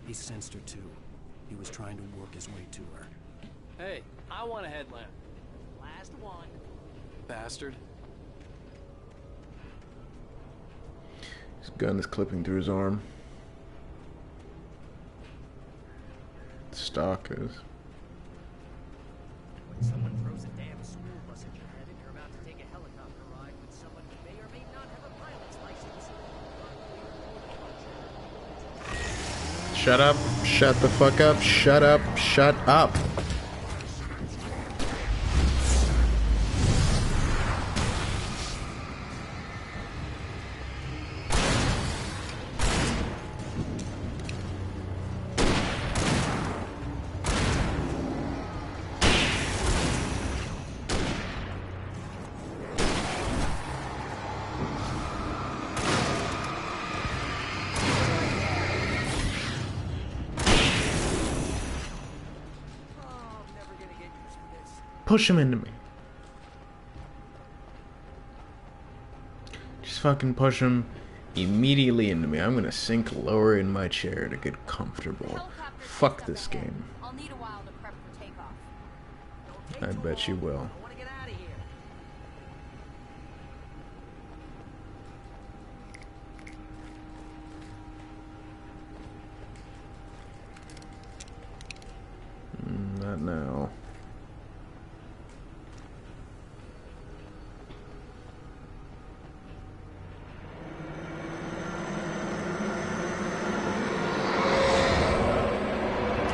He sensed her too. He was trying to work his way to her. Hey, I want a headlamp. Last one. Bastard. His gun is clipping through his arm. The stock is. When someone throws a damn school bus at your head and you're about to take a helicopter ride with someone who may or may not have a pilot's license. Shut up. Shut the fuck up. Shut up. Shut up. Push him into me. Just fucking push him immediately into me. I'm gonna sink lower in my chair to get comfortable. Fuck this game. I'll need a while to prep for takeoff. I bet you will. I want to get out of here. Not now.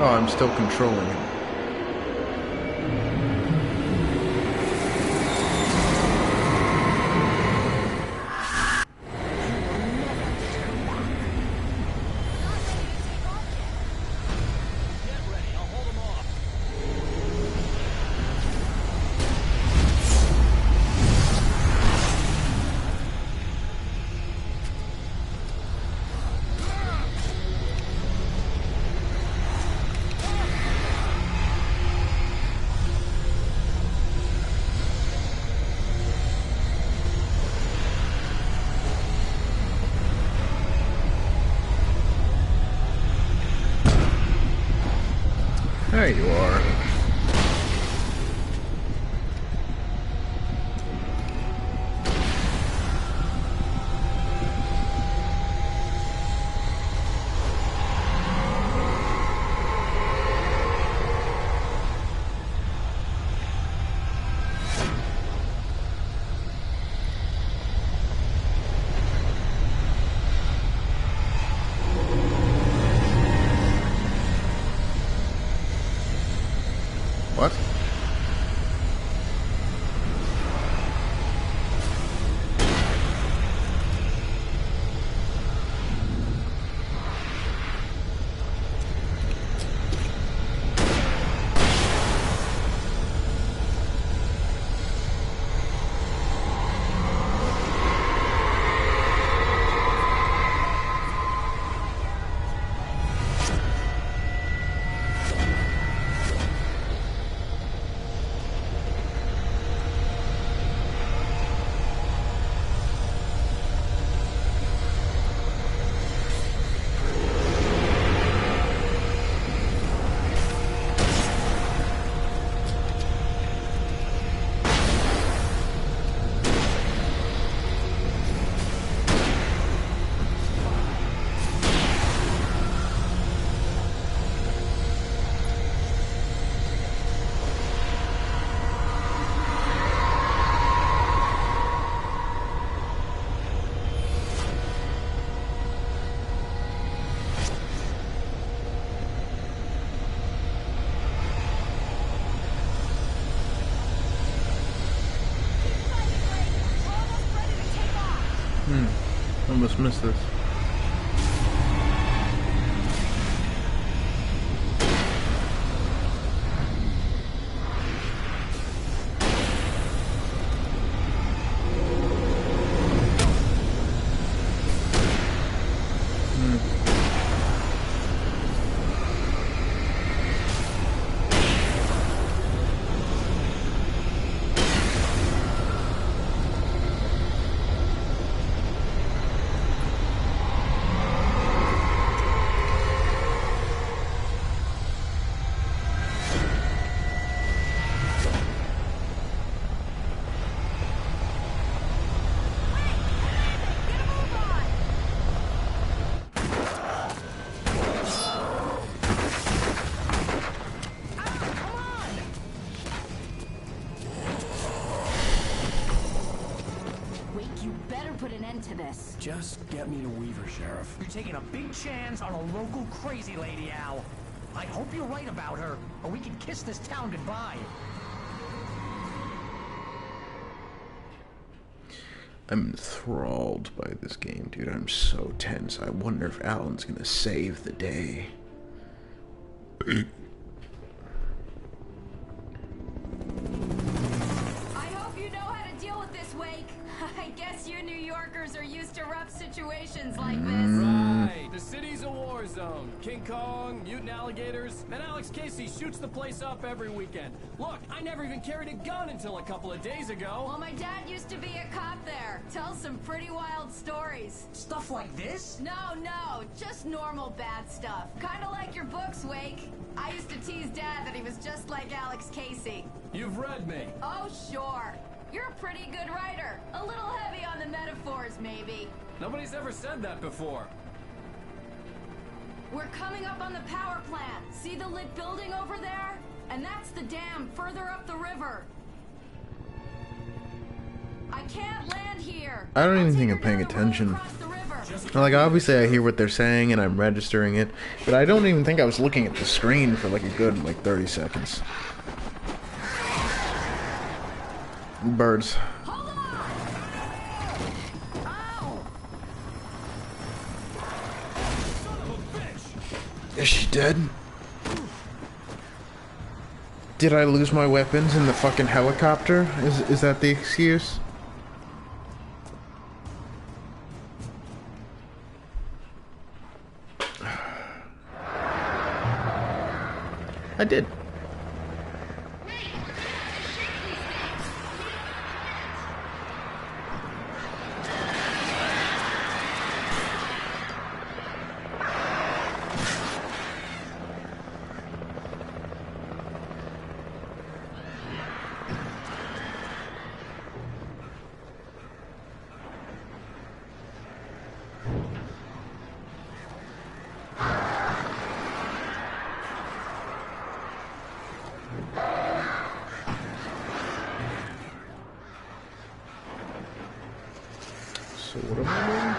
Oh, I'm still controlling him. There you are. almost missed this. Just get me to Weaver, Sheriff. You're taking a big chance on a local crazy lady, Al. I hope you're right about her, or we can kiss this town goodbye. I'm enthralled by this game, dude. I'm so tense. I wonder if Alan's gonna save the day. Are used to rough situations like this. Right. The city's a war zone. King Kong, mutant alligators, and Alex Casey shoots the place up every weekend. Look, I never even carried a gun until a couple of days ago. Well, my dad used to be a cop there. Tells some pretty wild stories. Stuff like this? No, just normal bad stuff. Kind of like your books, Wake. I used to tease Dad that he was just like Alex Casey. You've read me. Oh, sure. You're a pretty good writer. A little heavy on the metaphors, maybe. Nobody's ever said that before. We're coming up on the power plant. See the lit building over there? And that's the dam further up the river. I can't land here. I don't even think I'm paying attention. Like, obviously I hear what they're saying and I'm registering it, but I don't even think I was looking at the screen for like a good 30 seconds. Birds. Is she dead? Did I lose my weapons in the fucking helicopter? Is that the excuse? I did. So what am I doing?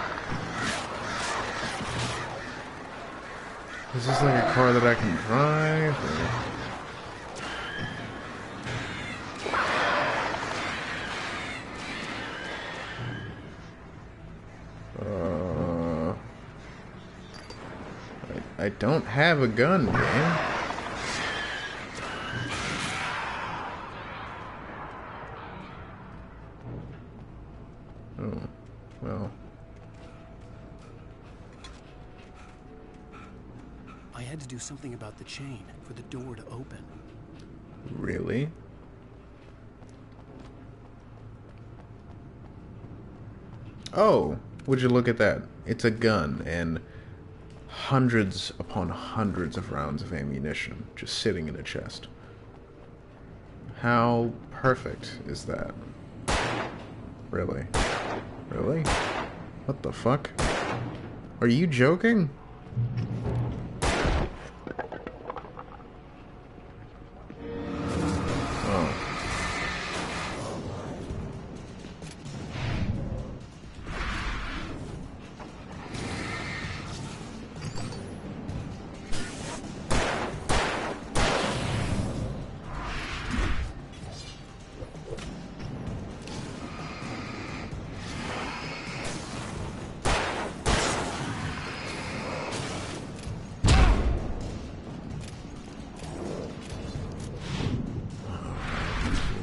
Is this like a car that I can drive? Or... I don't have a gun, man. Oh, well. I had to do something about the chain for the door to open. Really? Oh, would you look at that? It's a gun and hundreds upon hundreds of rounds of ammunition just sitting in a chest. How perfect is that? Really? Really? What the fuck? Are you joking? Oh.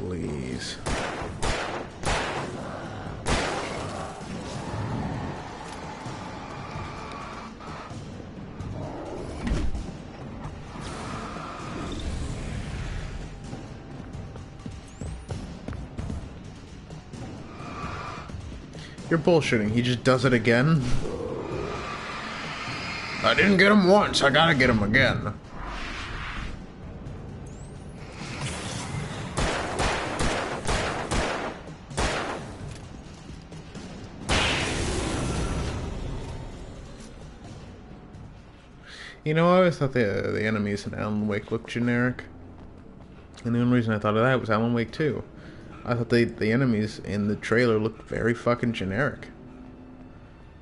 please. You're bullshitting. He just does it again? I didn't get him once. I gotta get him again. You know, I always thought the enemies in Alan Wake looked generic. And the only reason I thought of that was Alan Wake 2. I thought the enemies in the trailer looked very fucking generic.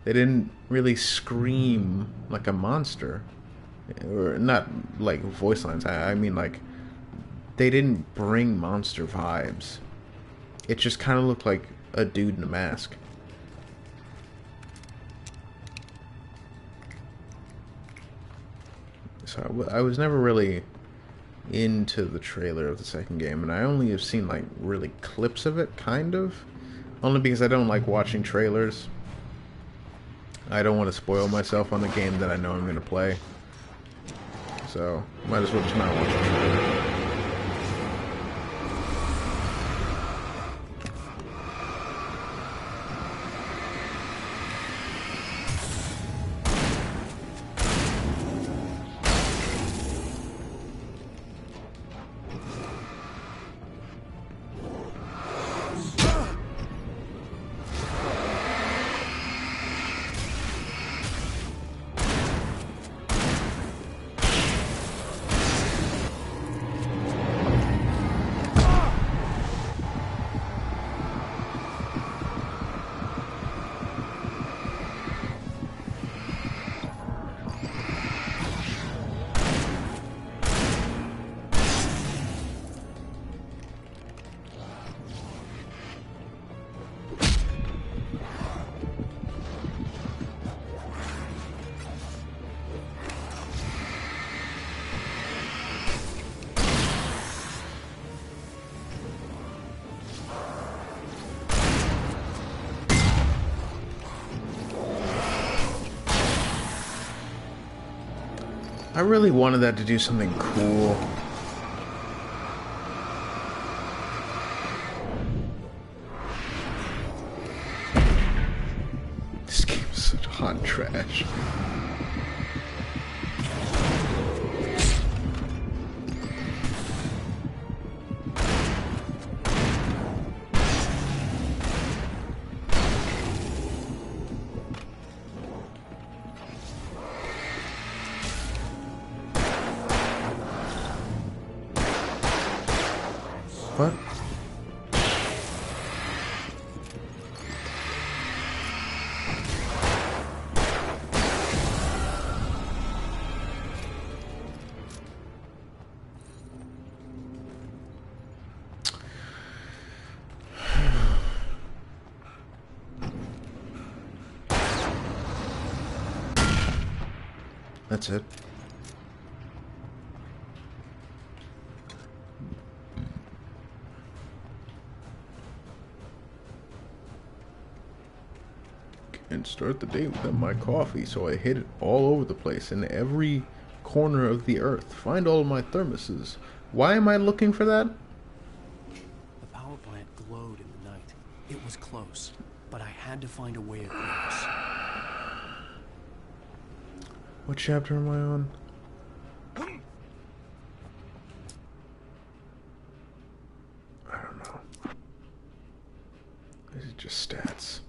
They didn't really scream like a monster. Or not like voice lines. I mean like they didn't bring monster vibes. It just kind of looked like a dude in a mask. So I was never really into the trailer of the second game, and I only have seen like really clips of it, kind of. Only because I don't like watching trailers. I don't want to spoil myself on a game that I know I'm going to play. So, might as well just not watch the trailer. I really wanted that to do something cool. This game is such hot trash. What? That's it. And start the day without my coffee, so I hid it all over the place in every corner of the earth. Find all of my thermoses. Why am I looking for that? The power plant glowed in the night. It was close, but I had to find a way across. What chapter am I on? I don't know. This is just stats.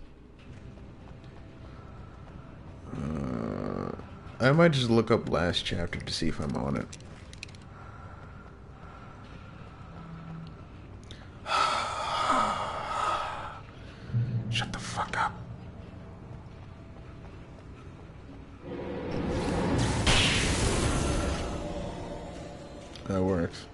I might just look up last chapter to see if I'm on it. Shut the fuck up. That works.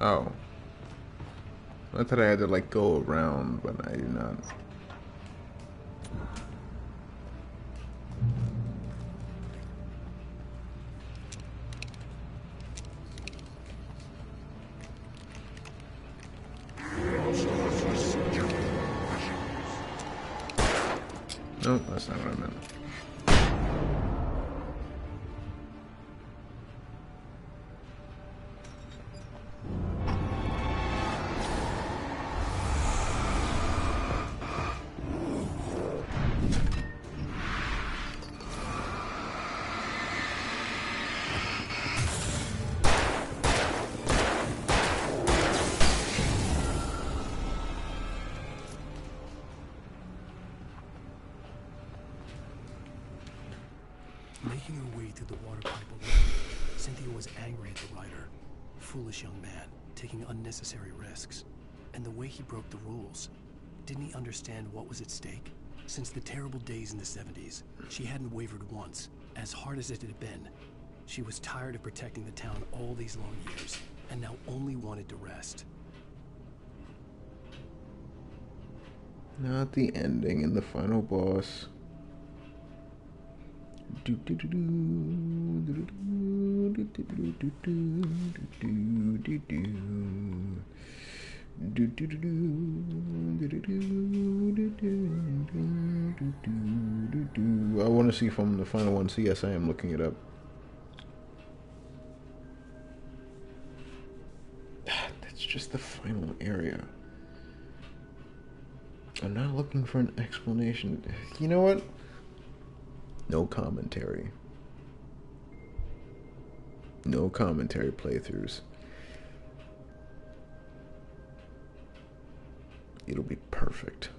Oh. I thought I had to like go around, but I do not. Nope, that's not what I meant. Making her way through the water pipe alone, Cynthia was angry at the rider. Foolish young man, taking unnecessary risks. And the way he broke the rules. Didn't he understand what was at stake? Since the terrible days in the 70s, she hadn't wavered once, as hard as it had been. She was tired of protecting the town all these long years, and now only wanted to rest. Not the ending and the final boss. I want to see if I'm the final one. So yes, I am looking it up. That's just the final area. I'm not looking for an explanation. You know what? No commentary. No commentary playthroughs. It'll be perfect.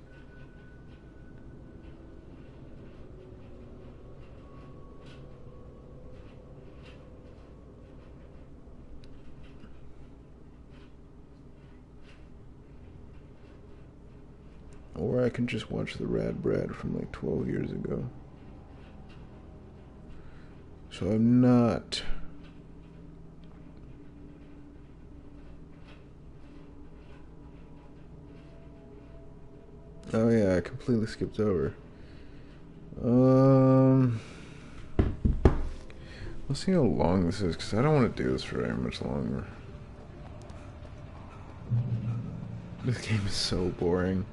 Or I can just watch the Rad Brad from like 12 years ago. So I'm not. Oh yeah, I completely skipped over. Let's see how long this is, because I don't want to do this for very much longer. This game is so boring.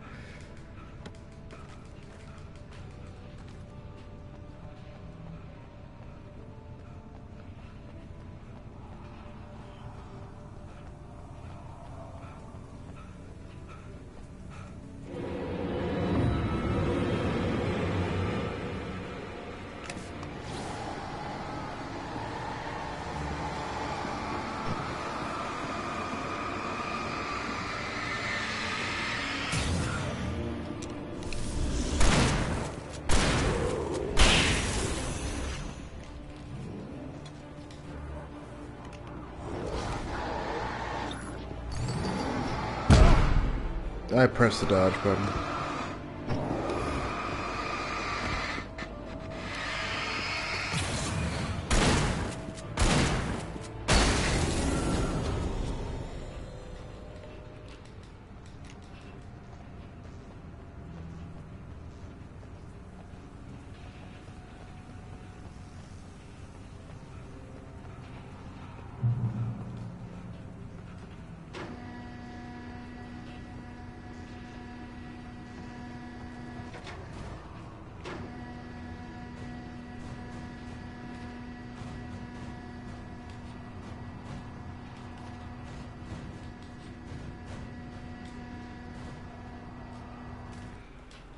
I pressed the dodge button.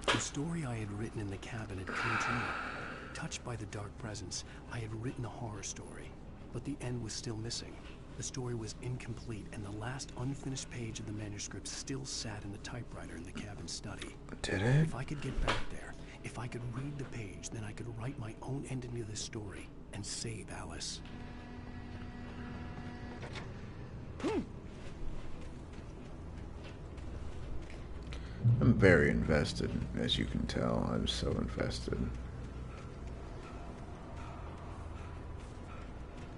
The story I had written in the cabin had come true. Touched by the dark presence, I had written a horror story. But the end was still missing. The story was incomplete, and the last unfinished page of the manuscript still sat in the typewriter in the cabin study. Did it? If I could get back there, if I could read the page, then I could write my own ending to this story and save Alice. I'm very invested, as you can tell. I'm so invested.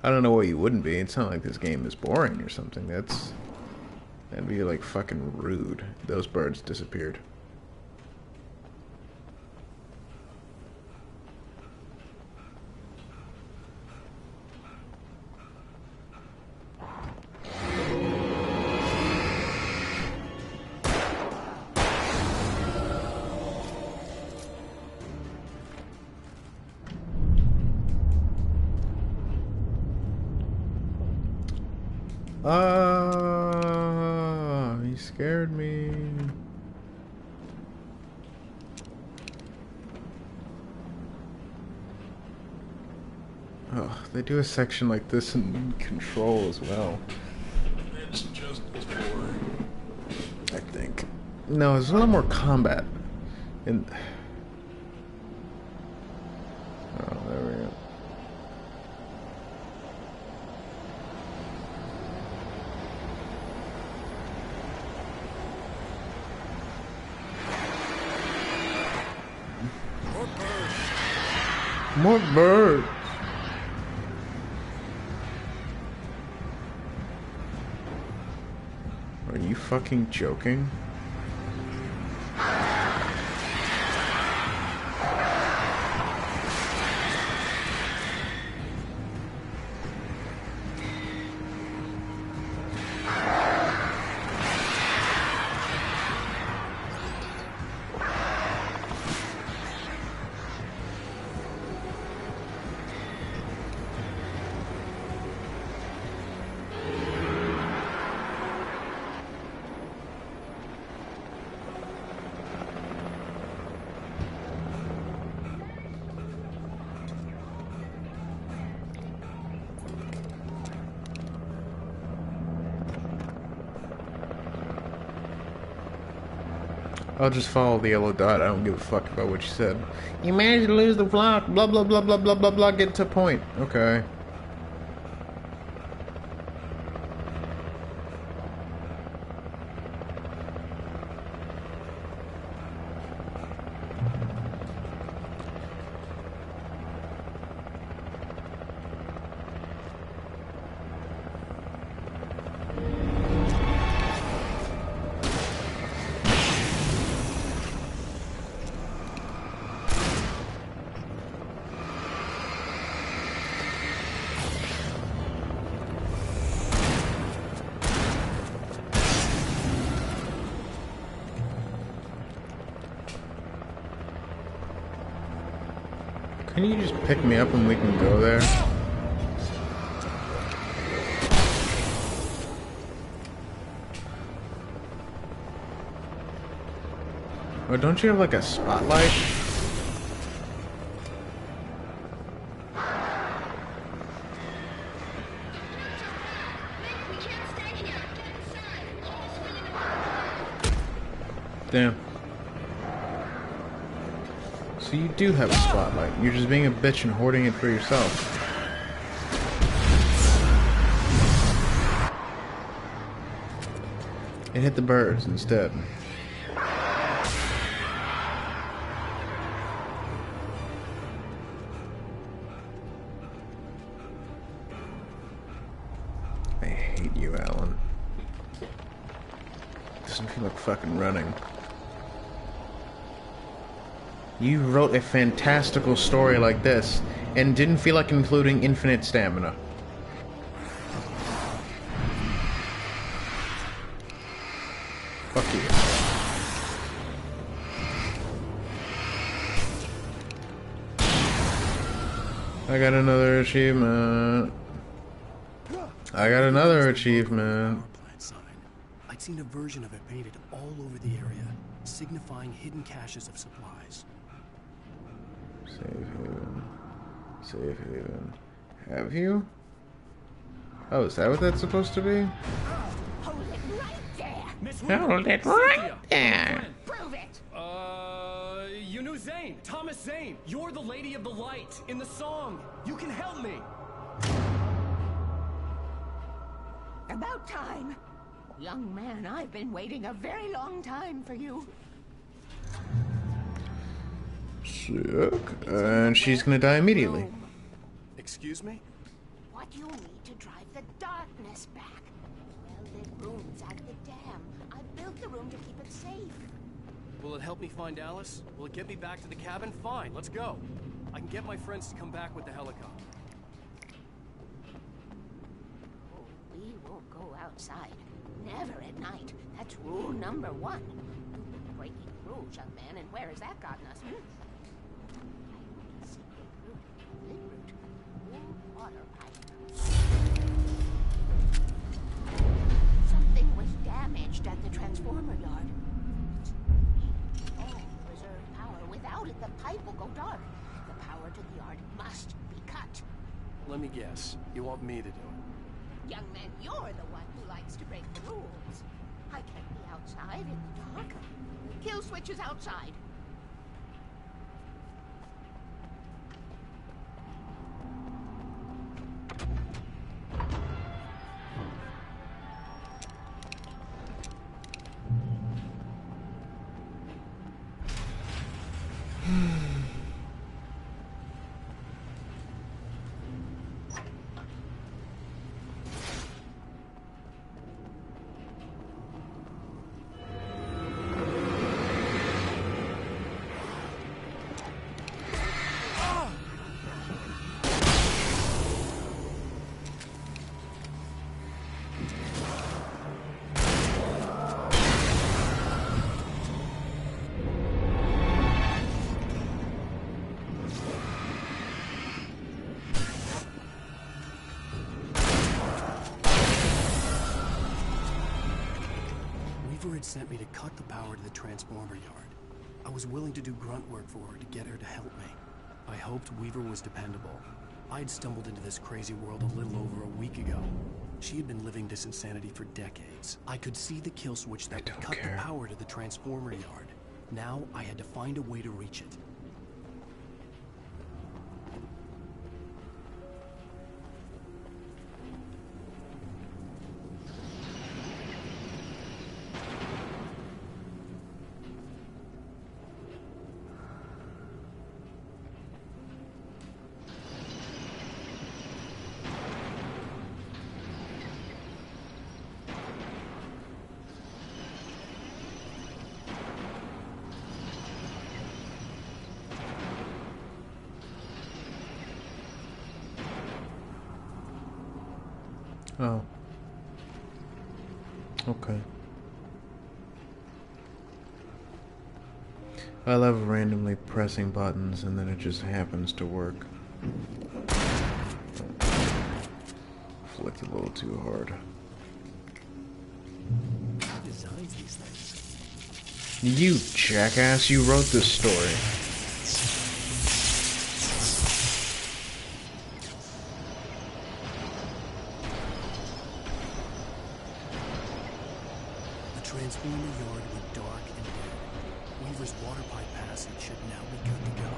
I don't know why you wouldn't be. It's not like this game is boring or something. That'd be like fucking rude. Those birds disappeared. Oh, he scared me. Oh, they do a section like this in Control as well. It's just as boring, I think. No, there's a lot more combat. And oh, there we go. More birds. Are you fucking joking? I'll just follow the yellow dot. I don't give a fuck about what you said. You managed to lose the block. Blah, blah, blah, blah, blah, blah, blah. Get to point. Okay. Can you just pick me up and we can go there? Oh, don't you have like a spotlight? Damn. So you do have a spotlight. You're just being a bitch and hoarding it for yourself. It hit the birds instead. I hate you, Alan. Doesn't feel like fucking running. You wrote a fantastical story like this and didn't feel like including infinite stamina. Fuck you. I got another achievement. I got another achievement. I'd seen a version of it painted all over the area, signifying hidden caches of supplies. Safe haven. Safe haven. Have you? Oh, is that what that's supposed to be? Hold it right there! Hold it right there! Prove it! You knew Zane! Thomas Zane! You're the Lady of the Light in the song! You can help me! About time! Young man, I've been waiting a very long time for you. Sick. And she's gonna die immediately. Excuse me? What you need to drive the darkness back. Well-lit rooms out the dam. I built the room to keep it safe. Will it help me find Alice? Will it get me back to the cabin? Fine, let's go. I can get my friends to come back with the helicopter. Oh, we won't go outside. Never at night. That's rule number 1. You've been breaking rules, young man, and where has that gotten us? Secret route. Lit route. Old water pipe. without it, the pipe will go dark. The power to the yard must be cut. Let me guess. You want me to do it? Young man, you're the one who likes to break the rules. I can't be outside in the dark. The kill switch is outside. Weaver had sent me to cut the power to the transformer yard. I was willing to do grunt work for her to get her to help me. I hoped Weaver was dependable. I'd stumbled into this crazy world a little over a week ago. She had been living this insanity for decades. I could see the kill switch that would cut the power to the transformer yard. Now I had to find a way to reach it. Oh. Okay. I love randomly pressing buttons and then it just happens to work. Flicked a little too hard. Who designs these things? You jackass, you wrote this story. Transformer yard went dark and dead. Weaver's water pipe passage should now be good to go.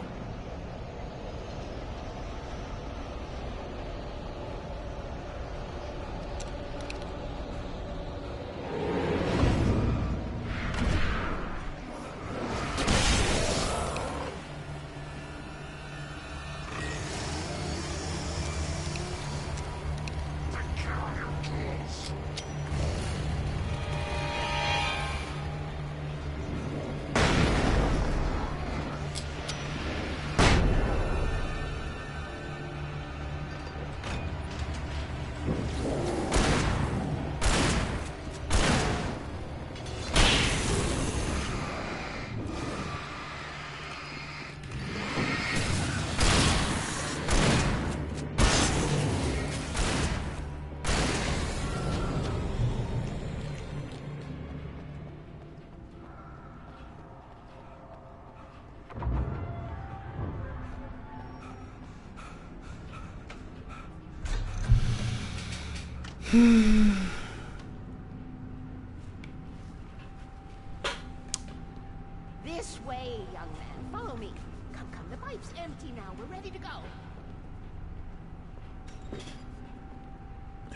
This way, young man. Follow me. Come, the pipe's empty now. We're ready to go.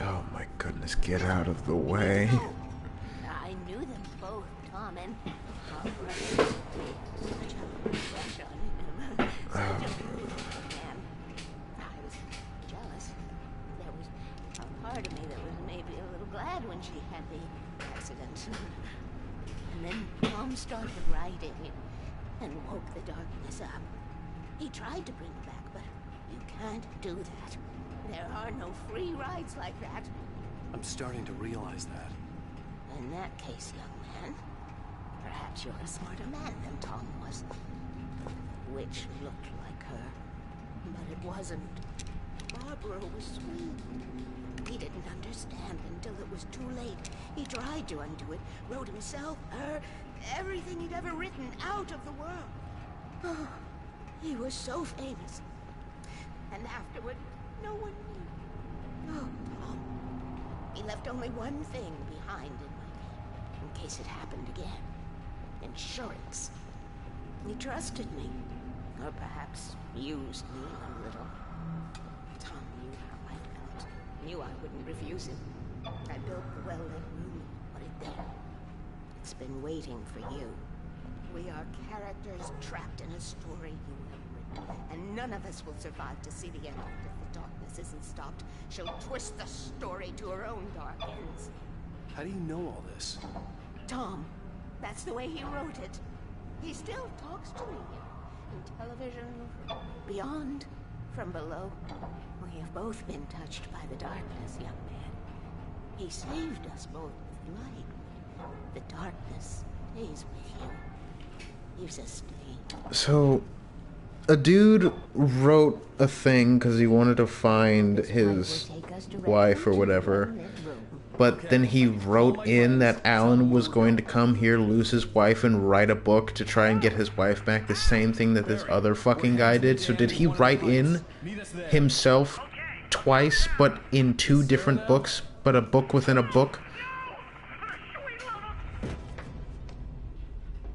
Oh my goodness, get out of the way. I knew them both, Tom and... Such a crush on him. Such a beautiful man. I was jealous. There was a part of me that was maybe a little glad when she had the accident. And then Tom started writing and woke the darkness up. He tried to bring it back, but you can't do that. There are no free rides like that. I'm starting to realize that. In that case, young man, perhaps you're a smarter man than Tom was. The witch looked like her, but it wasn't. Barbara was sweet. He didn't understand until it was too late. He tried to undo it, wrote himself, her, everything he'd ever written out of the world. Oh, he was so famous. And afterward, no one knew. Oh, Tom. He left only one thing behind in my name, in case it happened again. Insurance. He trusted me. Or perhaps used me a little. Tom knew how I felt. Knew I wouldn't refuse him. I built the well-lit room, put it there. It's been waiting for you. We are characters trapped in a story you have written, and none of us will survive to see the end of it if the darkness isn't stopped. She'll twist the story to her own dark ends. How do you know all this? Tom, that's the way he wrote it. He still talks to me. In television, from beyond, from below. We have both been touched by the darkness, young man. He saved us both with light. The darkness stays with you. Leaves a stain. So, a dude wrote a thing because he wanted to find his wife or whatever. But then he wrote in that Alan was going to come here, lose his wife, and write a book to try and get his wife back. The same thing that this other fucking guy did. So did he write in himself twice, but in two different books, but a book within a book?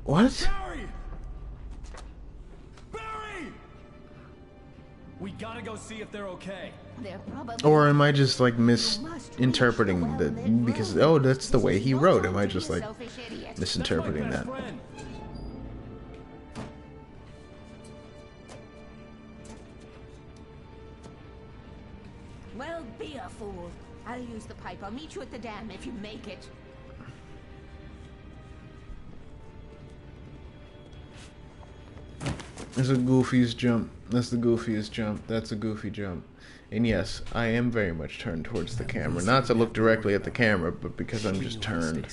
What? Barry! We gotta go see if they're okay. Or am I just like misinterpreting the, because oh, that's the way he wrote. Am I just like misinterpreting that? Well, be a fool. I'll use the pipe. I'll meet you at the dam if you make it. That's the goofiest jump. That's the goofiest jump. That's a goofy jump. And yes, I am very much turned towards the camera. Not to look directly at the camera, but because I'm just turned.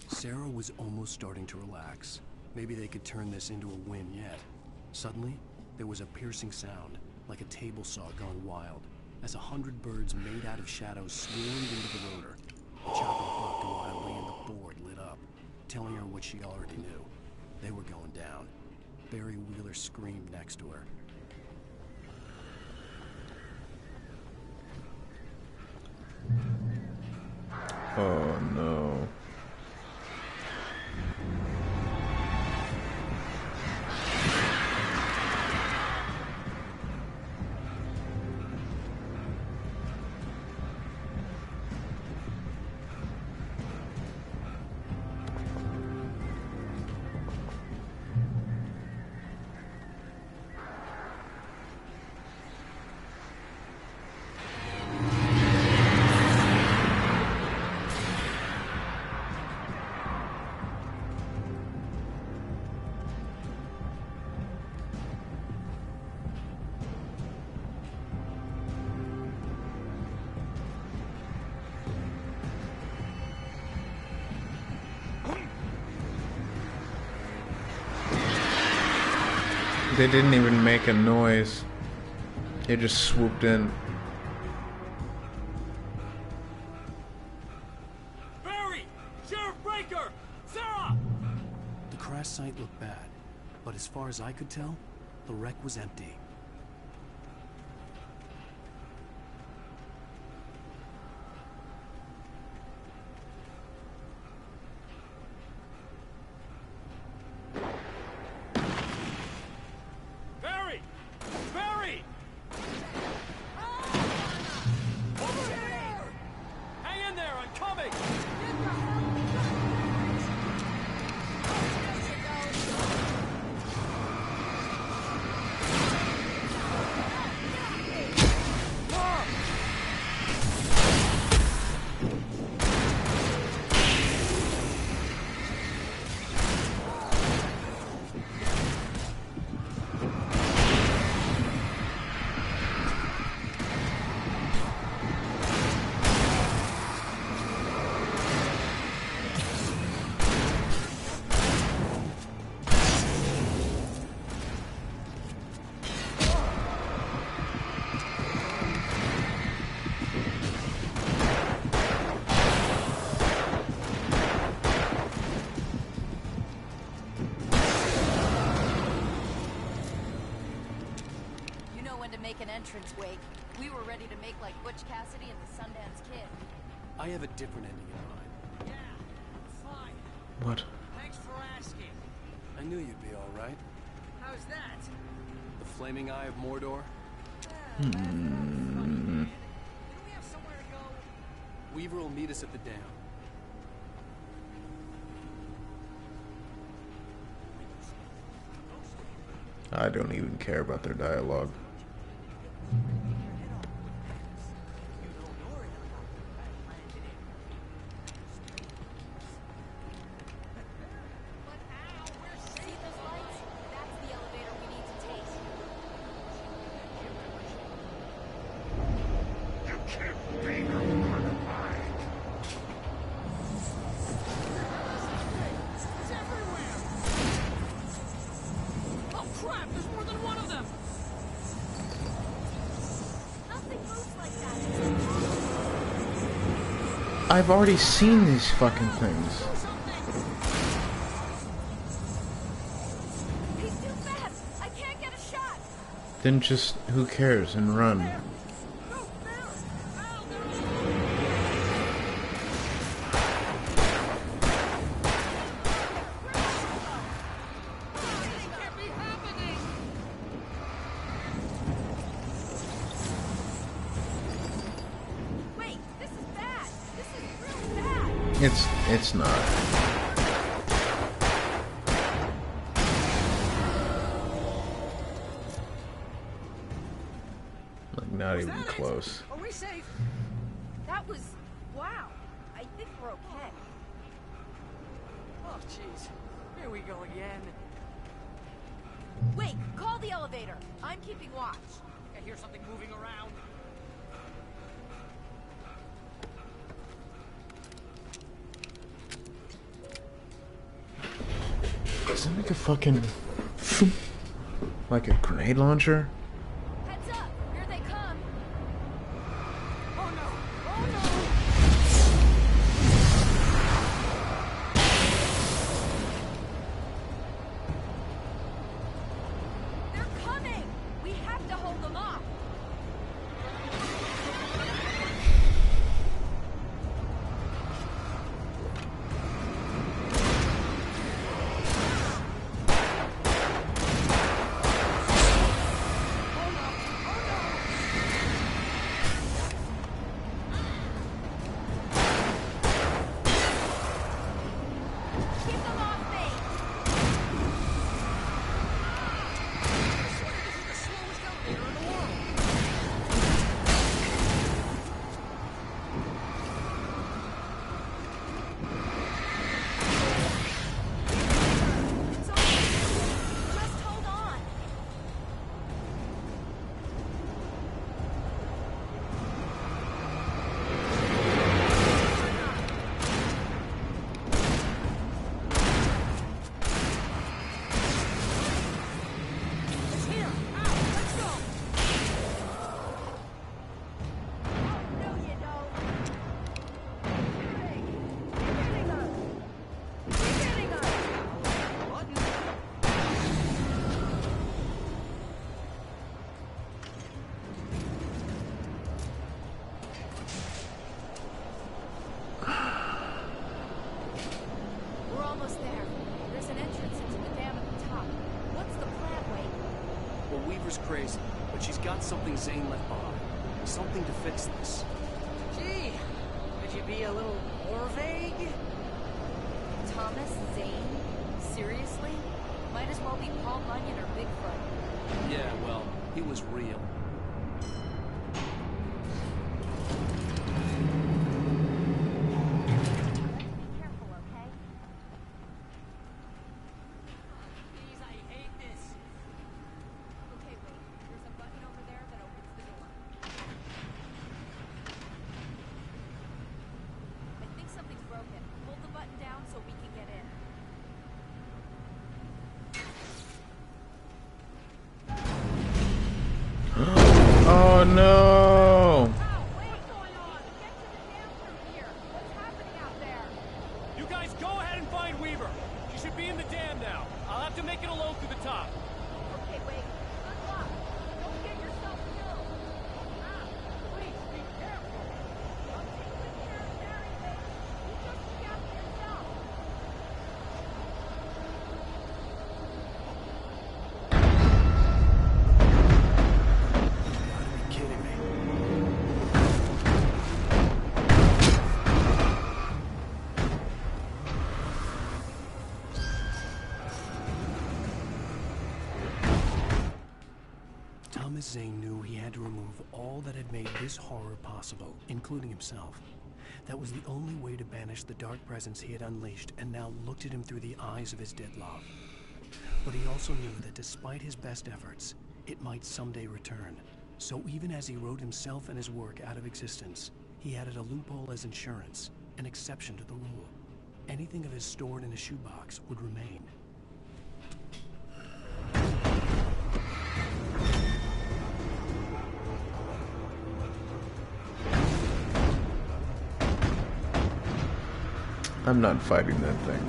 Sarah was almost starting to relax. Maybe they could turn this into a win yet. Suddenly, there was a piercing sound, like a table saw gone wild, as 100 birds made out of shadows swarmed into the rotor. The chopper bucked wildly and the board lit up, telling her what she already knew. They were going down. Barry Wheeler screamed next to her. Oh no. They didn't even make a noise. They just swooped in. Barry! Sheriff Breaker! Sarah! The crash site looked bad, but as far as I could tell, the wreck was empty. make an entrance, Wake. We were ready to make like Butch Cassidy and the Sundance Kid. I have a different ending in mind. Yeah, fine. What? Thanks for asking. I knew you'd be all right. How's that? The flaming eye of Mordor. Didn't we have somewhere to go? Weaver will meet us at the dam. I don't even care about their dialogue. I've already seen these fucking things. He's too fast. I can't get a shot. Then just, who cares, and run. It's not. Like, not even close. Are we safe? That was... wow. I think we're okay. Oh, jeez. Here we go again. Wait, call the elevator. I'm keeping watch. I hear something moving around. Does it make a fucking... like a grenade launcher? Heads up! Here they come! Oh no! Oh no! They're coming! We have to hold them off! Crazy, but she's got something Zane left behind. Something to fix this. Gee, could you be a little more vague? Thomas Zane? Seriously? Might as well be Paul Bunyan or Bigfoot. Yeah, well, he was real. Oh no! You guys go ahead and find Weaver. She should be in the dam now. I'll have to make it alone through the top. Okay, wait. Unlock. Don't get yourself killed. Thomas Zane knew he had to remove all that had made this horror possible, including himself. That was the only way to banish the dark presence he had unleashed and now looked at him through the eyes of his dead love. But he also knew that despite his best efforts, it might someday return. So even as he wrote himself and his work out of existence, he added a loophole as insurance, an exception to the rule. Anything of his stored in a shoebox would remain. I'm not fighting that thing.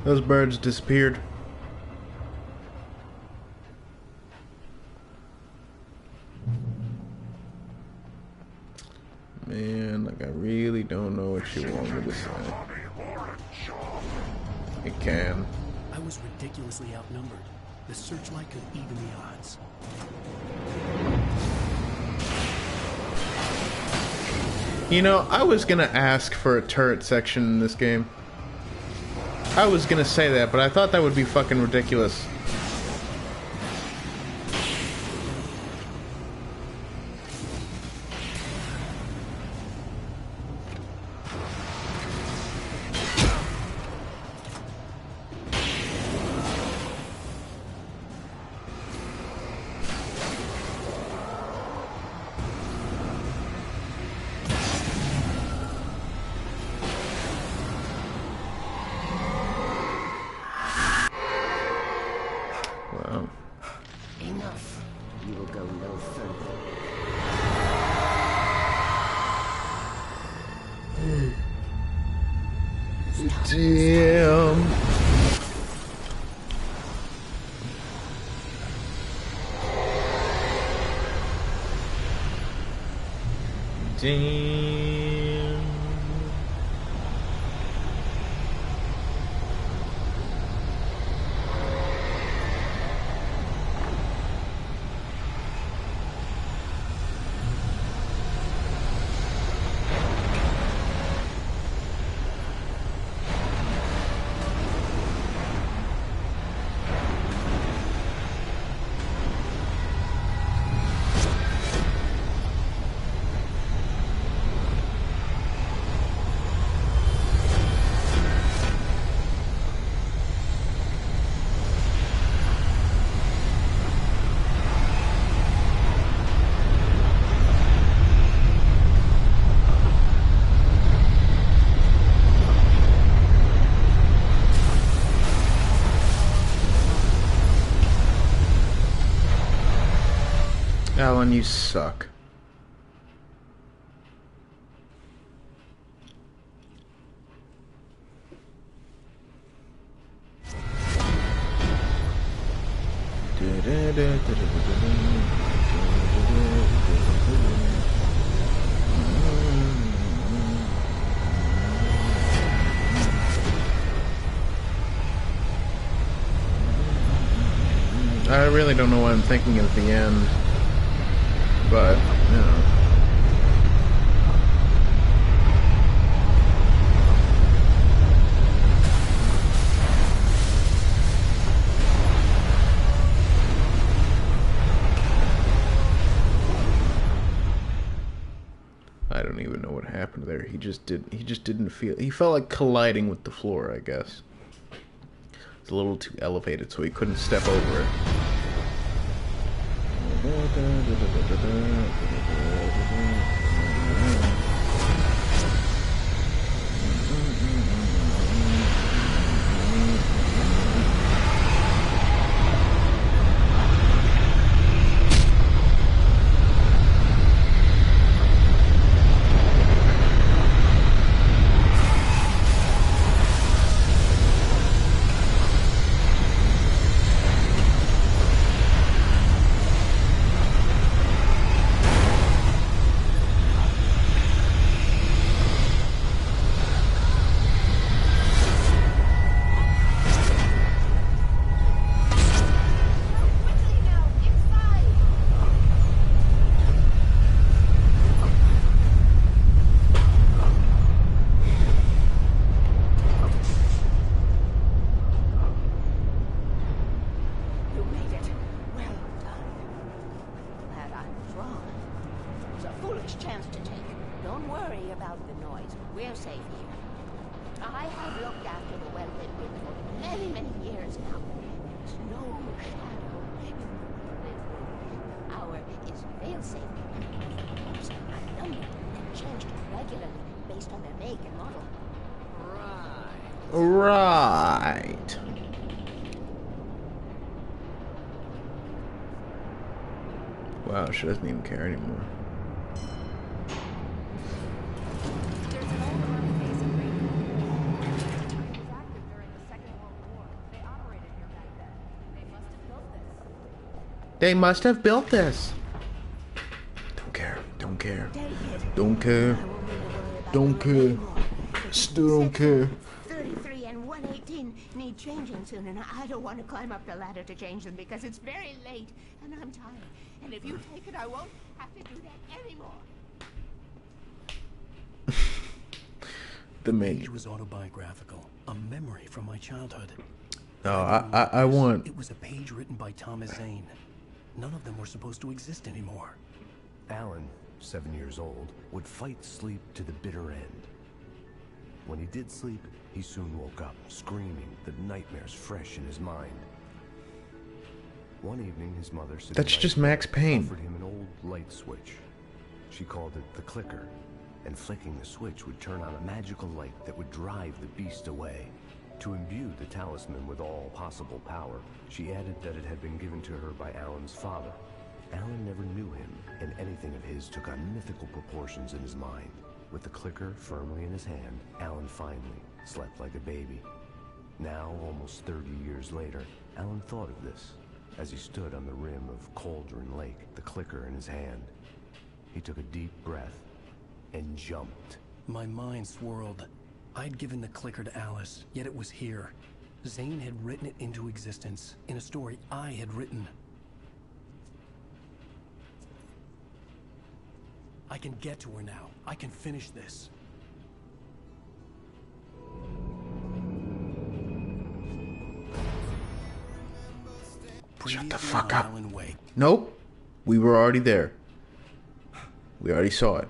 Those birds disappeared. Man, like I really don't know what you want me to say. It can. I was ridiculously outnumbered. The searchlight could even the odds. You know, I was gonna ask for a turret section in this game. I was gonna say that, but I thought that would be fucking ridiculous. Enough. You will go no further. Damn. Damn. Alan, you suck. I really don't know what I'm thinking at the end. But, you know. I don't even know what happened there. He just didn't feel, he felt like colliding with the floor, I guess. It's a little too elevated, so he couldn't step over it. chance to take. Don't worry about the noise. We're safe here. I have looked after the well-lit wing for many, many years now. There's no shadow in the well-lit wing. Our is fail-safe. Bulbs are numbered and changed regularly based on their make and model. Right. Wow, she doesn't even care anymore. They must have built this. Don't care. Don't care. Don't care. Don't care. Still don't care. 33 and 118 need changing soon, and I don't want to climb up the ladder to change them because it's very late and I'm tired. And if you take it, I won't have to do that anymore. The page was autobiographical, a memory from my childhood. No, I want. It was a page written by Thomas Zane. None of them were supposed to exist anymore. Alan, 7 years old, would fight sleep to the bitter end. When he did sleep, he soon woke up, screaming, the nightmares fresh in his mind. One evening, his mother That's just Max Payne. Offered him an old light switch. She called it the clicker, and flicking the switch would turn on a magical light that would drive the beast away. To imbue the talisman with all possible power, she added that it had been given to her by Alan's father. Alan never knew him, and anything of his took on mythical proportions in his mind. With the clicker firmly in his hand, Alan finally slept like a baby. Now, almost 30 years later, Alan thought of this as he stood on the rim of Cauldron Lake, the clicker in his hand. He took a deep breath and jumped. My mind swirled. I'd given the clicker to Alice, yet it was here. Zane had written it into existence in a story I had written. I can get to her now. I can finish this. Shut the fuck up. Nope. We were already there. We already saw it.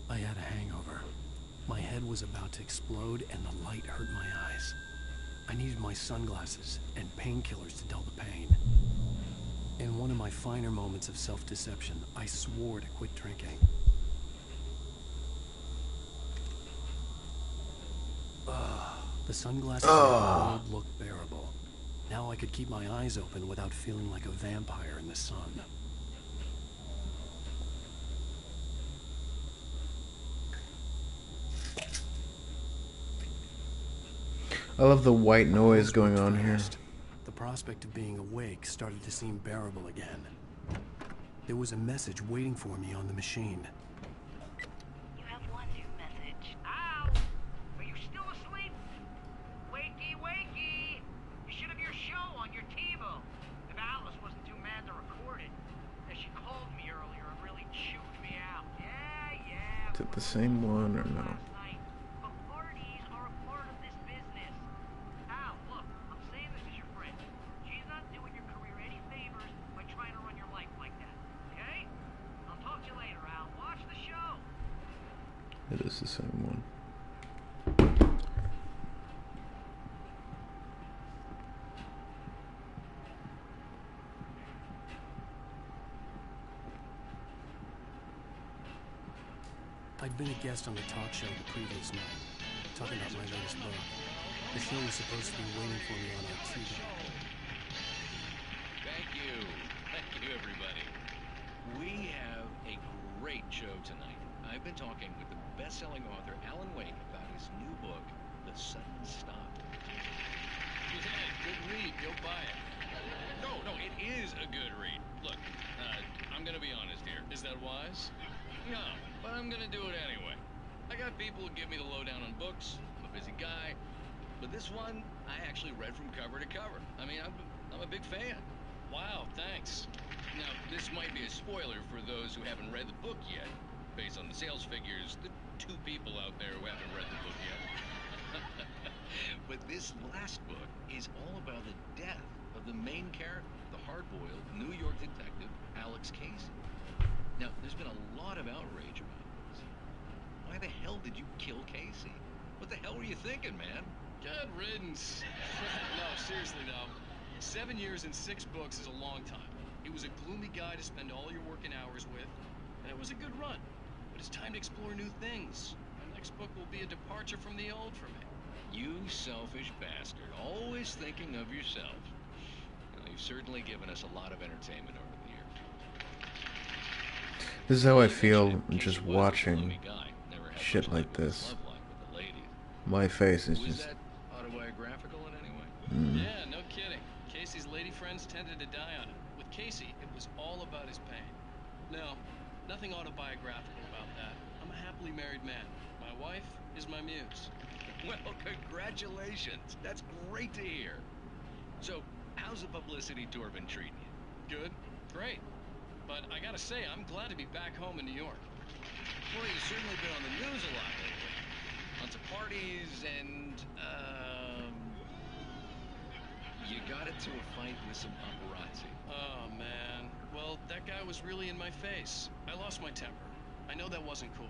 I had a hangover. My head was about to explode and the light hurt my eyes. I needed my sunglasses and painkillers to dull the pain. In one of my finer moments of self-deception, I swore to quit drinking. The sunglasses made the world look bearable. Now I could keep my eyes open without feeling like a vampire in the sun. I love the white noise going on here. The prospect of being awake started to seem bearable again. There was a message waiting for me on the machine. You have one new message. Ow! Are you still asleep? Wakey, wakey! You should have your show on your TiVo. If Alice wasn't too mad to record it. And she called me earlier and really chewed me out. Yeah. Is it the same one or no? It is the same one. I'd been a guest on the talk show the previous night, talking about my latest book. The show was supposed to be waiting for me on our TV. Thank you, everybody. We have a great show tonight. I've been talking with the best-selling author Alan Wake about his new book, The Sudden Stop. Yeah, good read. Go buy it. No, it is a good read. Look, I'm gonna be honest here. Is that wise? No, but I'm gonna do it anyway. I got people who give me the lowdown on books. I'm a busy guy. But this one, I actually read from cover to cover. I mean, I'm a big fan. Wow, thanks. Now, this might be a spoiler for those who haven't read the book yet. Based on the sales figures, the 2 people out there who haven't read the book yet. But this last book is all about the death of the main character, the hard-boiled New York detective, Alex Casey. Now, there's been a lot of outrage about this. Why the hell did you kill Casey? What the hell were you thinking, man? Good riddance. No, seriously though. 7 years and 6 books is a long time. He was a gloomy guy to spend all your working hours with, and it was a good run. But it's time to explore new things. My next book will be a departure from the old for me. You selfish bastard, always thinking of yourself. Well, you've certainly given us a lot of entertainment over the years. This is how I feel just watching shit like this. My face is just... autobiographical in any way? Yeah, no kidding. Casey's lady friends tended to die on it. With Casey, it was all about his pain. No, nothing autobiographical about that. I'm a happily married man. My wife is my muse. Well, congratulations. That's great to hear. So, how's the publicity tour been treating you? Good. Great. But I gotta say, I'm glad to be back home in New York. Well, you've certainly been on the news a lot lately. Lots of parties and, you got into a fight with some paparazzi. Oh, man. Well, that guy was really in my face. I lost my temper. I know that wasn't cool.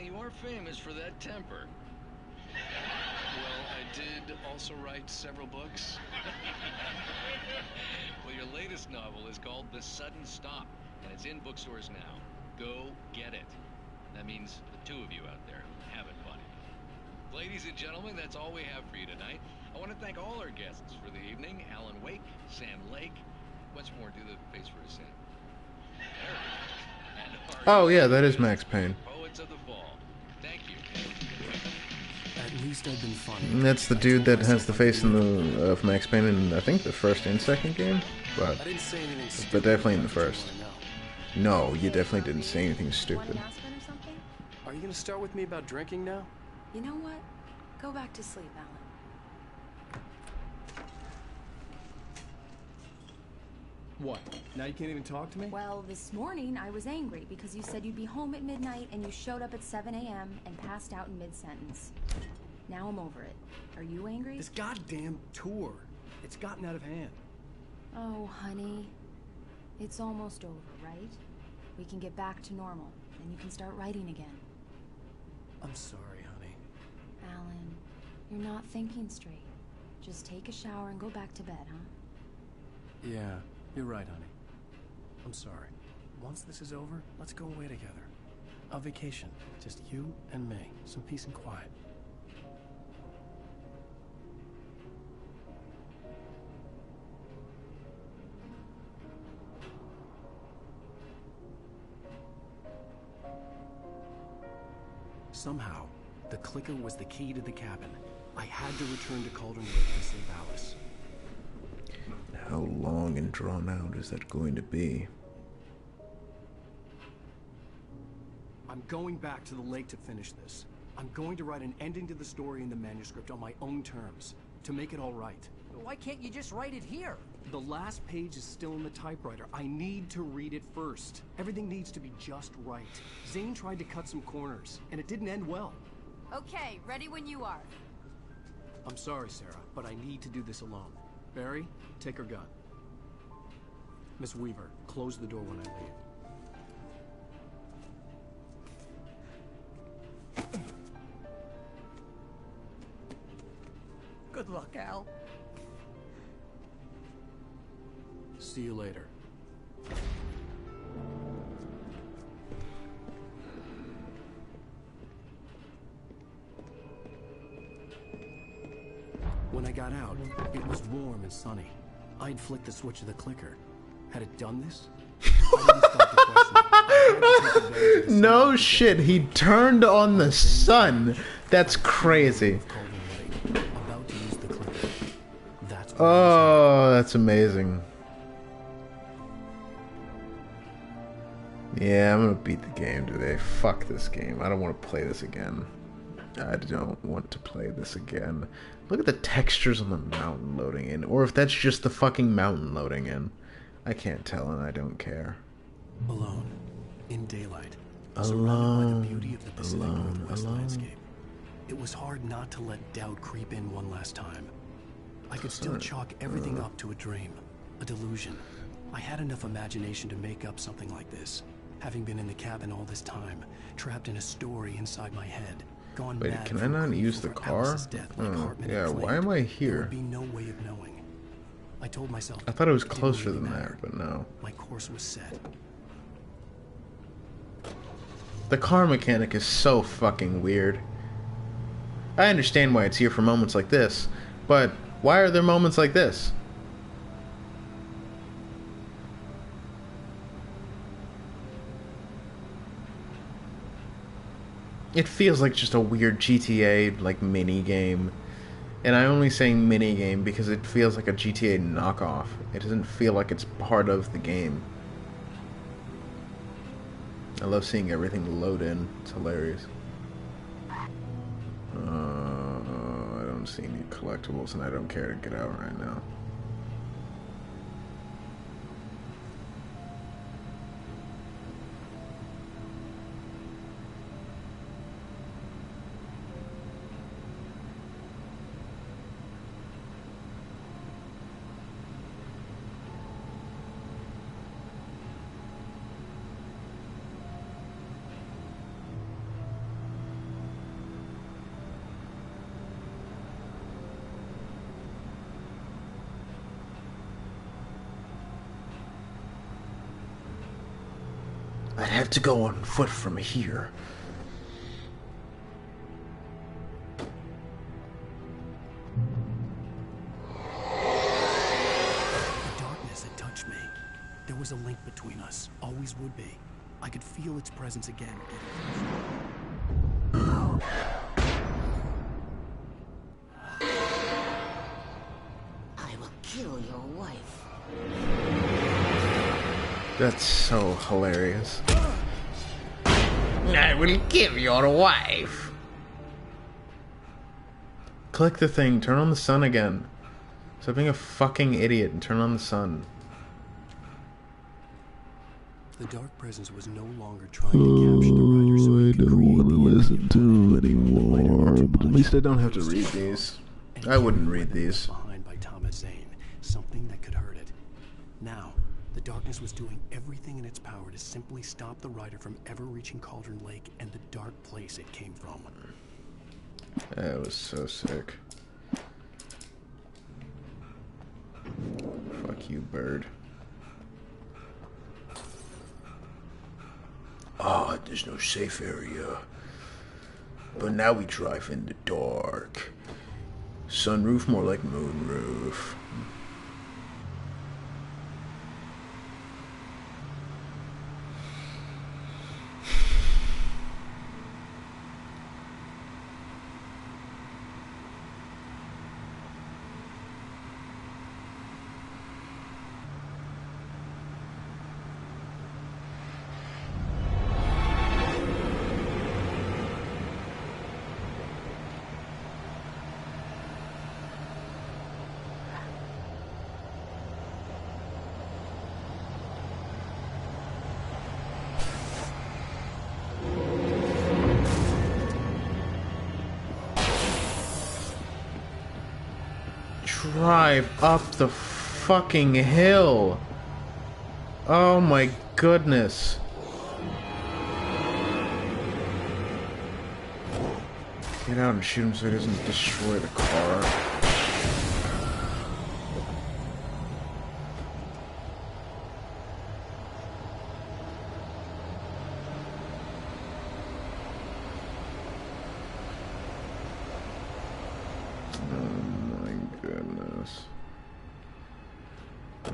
You are famous for that temper. Well, I did also write several books. Well, your latest novel is called The Sudden Stop, and it's in bookstores now. Go get it. That means the 2 of you out there having fun. Ladies and gentlemen, that's all we have for you tonight. I want to thank all our guests for the evening. Alan Wake, Sam Lake. Once more, do the face for a sin. Oh yeah, that is Max Payne. Poets of the Fall. Thank you. At least I've been funny. That's the dude that has the face in the of Max Payne in, I think, the first and second game, but definitely in the first. No, you definitely didn't say anything stupid. Are you gonna start with me about drinking now? You know what? Go back to sleep, Alan. What? Now you can't even talk to me? Well, this morning I was angry because you said you'd be home at midnight and you showed up at 7 a.m. and passed out in mid-sentence. Now I'm over it. Are you angry? This goddamn tour. It's gotten out of hand. Oh, honey. It's almost over, right? We can get back to normal, and you can start writing again. I'm sorry, honey. Alan, you're not thinking straight. Just take a shower and go back to bed, huh? Yeah, you're right, honey. I'm sorry. Once this is over, let's go away together. A vacation. Just you and me. Some peace and quiet. Somehow, the clicker was the key to the cabin. I had to return to Cauldron Lake to save Alice. How long and drawn out is that going to be? I'm going back to the lake to finish this. I'm going to write an ending to the story in the manuscript on my own terms, to make it all right. Why can't you just write it here? The last page is still in the typewriter. I need to read it first. Everything needs to be just right. Zane tried to cut some corners, and it didn't end well. Okay, ready when you are. I'm sorry, Sarah, but I need to do this alone. Barry, take her gun. Miss Weaver, close the door when I leave. Good luck, Al. See you later. When I got out, it was warm and sunny. I'd flicked the switch of the clicker. Had it done this? No shit, he turned on the sun. That's crazy. Oh, that's amazing. Yeah, I'm gonna beat the game today. Fuck this game. I don't want to play this again. I don't want to play this again. Look at the textures on the mountain loading in. Or if that's just the fucking mountain loading in. I can't tell and I don't care. Alone, in daylight, Alone, surrounded by the beauty of the Pacific Northwest landscape. It was hard not to let doubt creep in one last time. I could still chalk everything up to a dream, a delusion. I had enough imagination to make up something like this. Having been in the cabin all this time, trapped in a story inside my head, gone Wait, mad can I not use the car? Yeah, why am I here? There would be no way of knowing. I told myself I thought it was didn't closer really than matter. that, but no. My course was set. The car mechanic is so fucking weird. I understand why it's here for moments like this, but why are there moments like this? It feels like just a weird GTA like mini game. And I only say mini game because it feels like a GTA knockoff. It doesn't feel like it's part of the game. I love seeing everything load in. It's hilarious. I don't see any collectibles and I don't care to get out right now. I'd have to go on foot from here. The darkness had touched me. There was a link between us. Always would be. I could feel its presence again. I will kill your wife. That's so hilarious. I will kill your wife. Click the thing, turn on the sun again. Stop being a fucking idiot and turn on the sun. The dark presence was no longer trying to capture the writer, so I don't want to listen to him anymore. But at least I don't have to read these. I wouldn't read these. Behind by Thomas Zane, something that could hurt it. Now, the darkness was doing everything in its power to simply stop the writer from ever reaching Cauldron Lake and the dark place it came from. That was so sick. Fuck you, bird. Ah, there's no safe area. But now we drive in the dark. Sunroof more like moonroof. Drive up the fucking hill. Oh my goodness. Get out and shoot him so he doesn't destroy the car.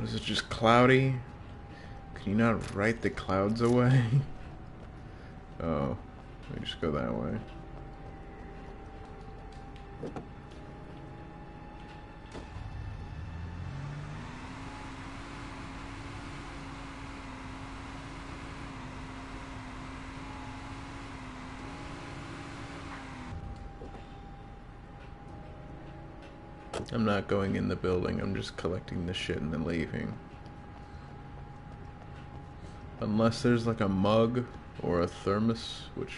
Is it just cloudy? Can you not write the clouds away? Oh, let me just go that way. I'm not going in the building, I'm just collecting the shit and then leaving. Unless there's like a mug or a thermos, which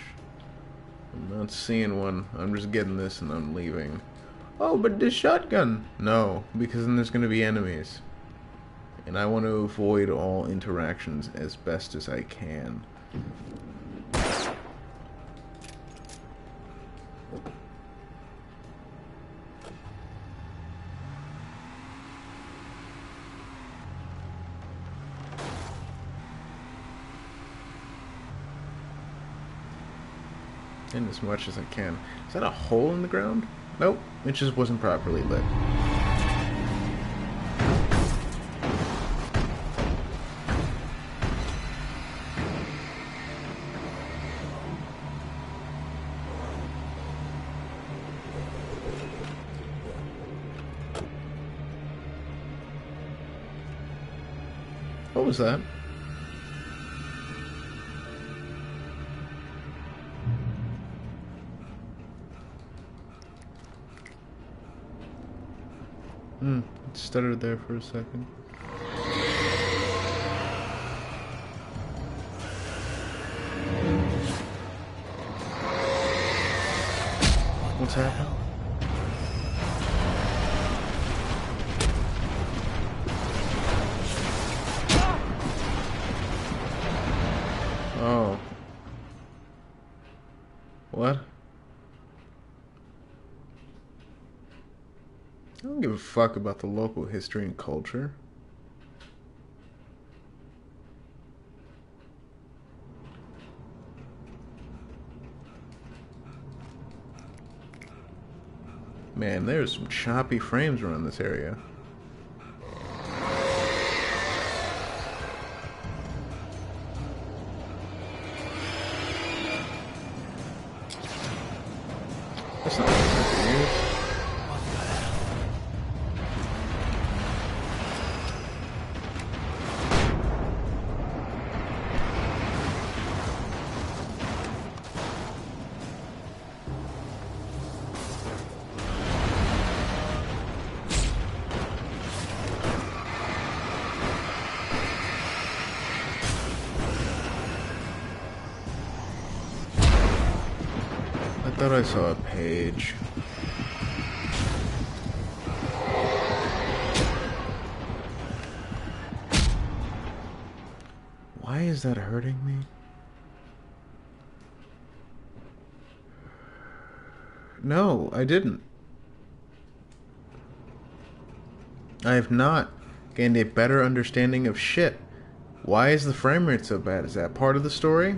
I'm not seeing one. I'm just getting this and I'm leaving. Oh, but the shotgun! No, because then there's gonna be enemies. And I want to avoid all interactions as best as I can. In as much as I can. Is that a hole in the ground? Nope, it just wasn't properly lit. What was that? It stuttered there for a second. What's happening? Oh. What? I don't give a fuck about the local history and culture. Man, there's some choppy frames around this area. That's not what I meant to use. I thought I saw a page. Why is that hurting me? No, I didn't. I have not gained a better understanding of shit. Why is the frame rate so bad? Is that part of the story?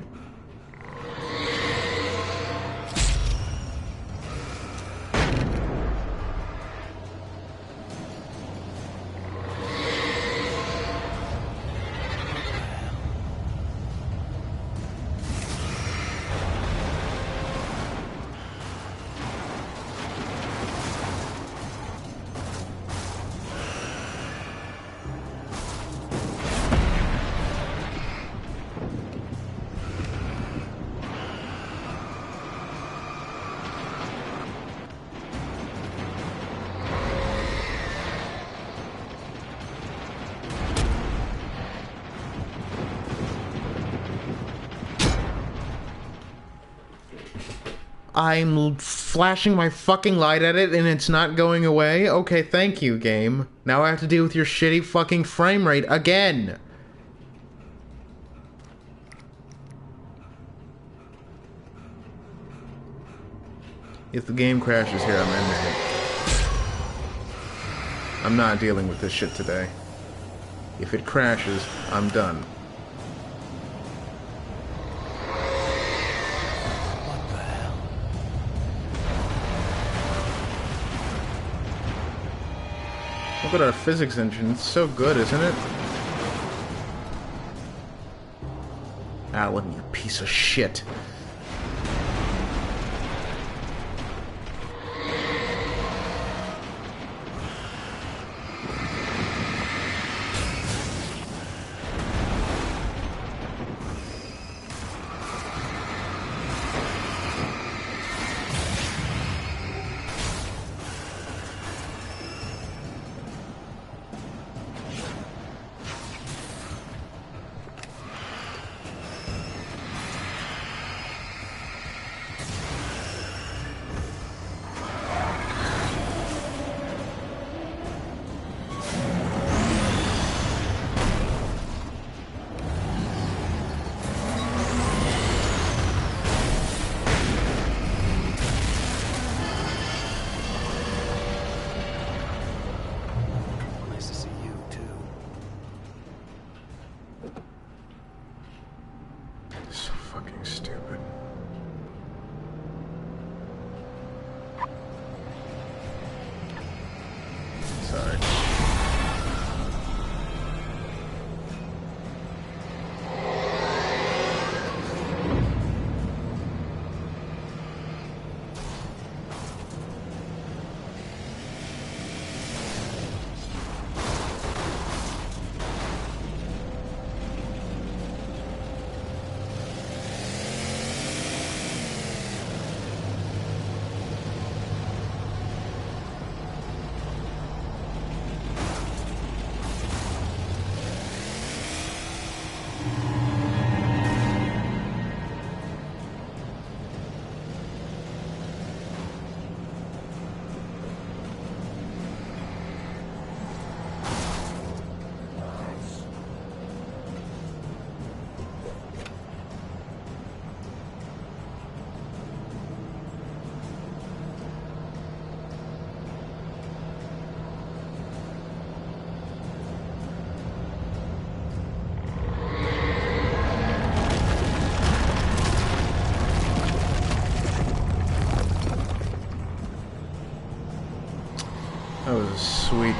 I'm flashing my fucking light at it and it's not going away? Okay, thank you, game. Now I have to deal with your shitty fucking frame rate again. If the game crashes here, I'm ending it. I'm not dealing with this shit today. If it crashes, I'm done. Look at our physics engine. It's so good, isn't it? Alan, you piece of shit.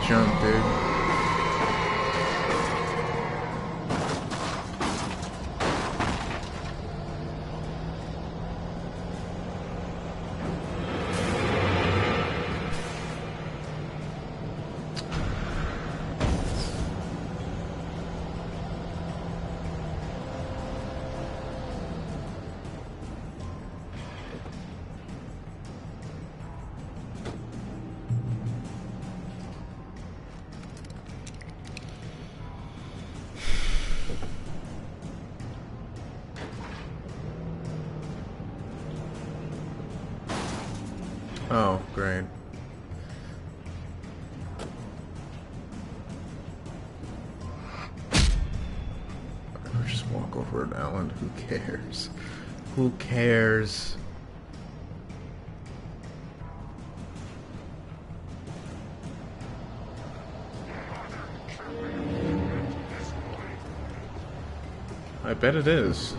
jump, dude. Oh, great. I'll just walk over an Alan. Who cares? Who cares? I bet it is.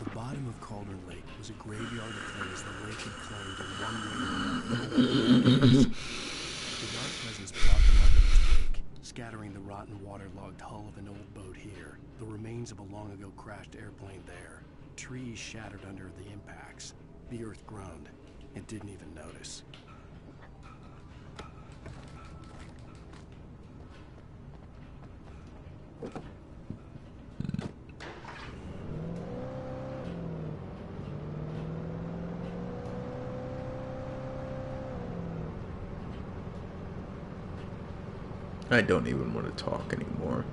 The bottom of Cauldron Lake was a graveyard of things the lake had claimed in one way or another. The dark presence brought them up in its wake, scattering the rotten waterlogged hull of an old boat here, the remains of a long-ago crashed airplane there, trees shattered under the impacts. The earth groaned and didn't even notice. I don't even want to talk anymore.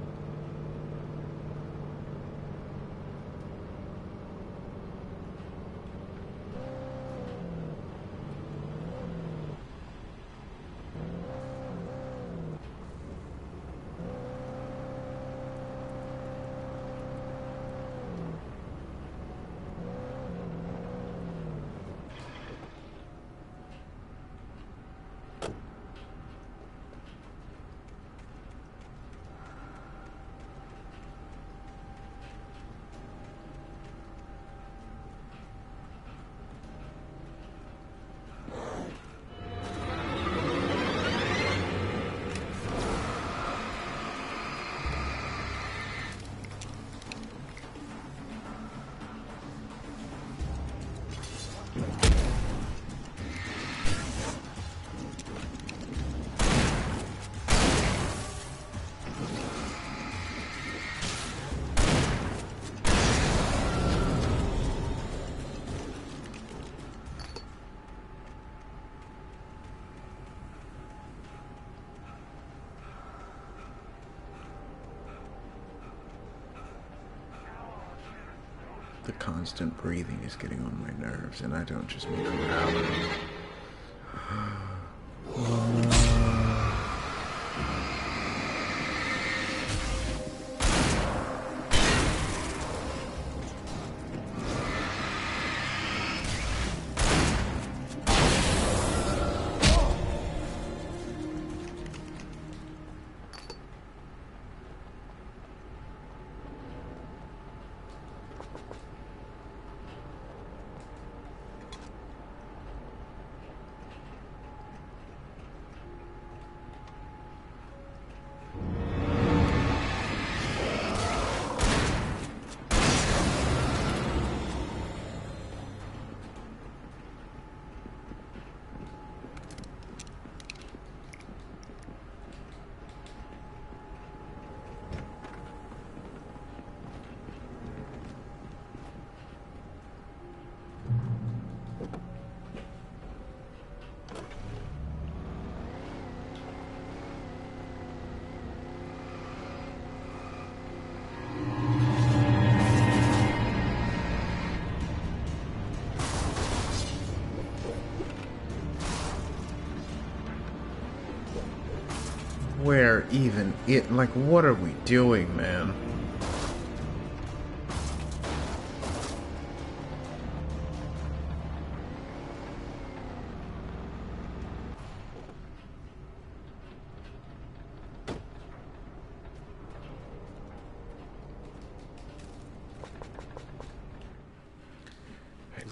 The constant breathing is getting on my nerves, and I don't just mean from Alan. where even it, like, what are we doing, man?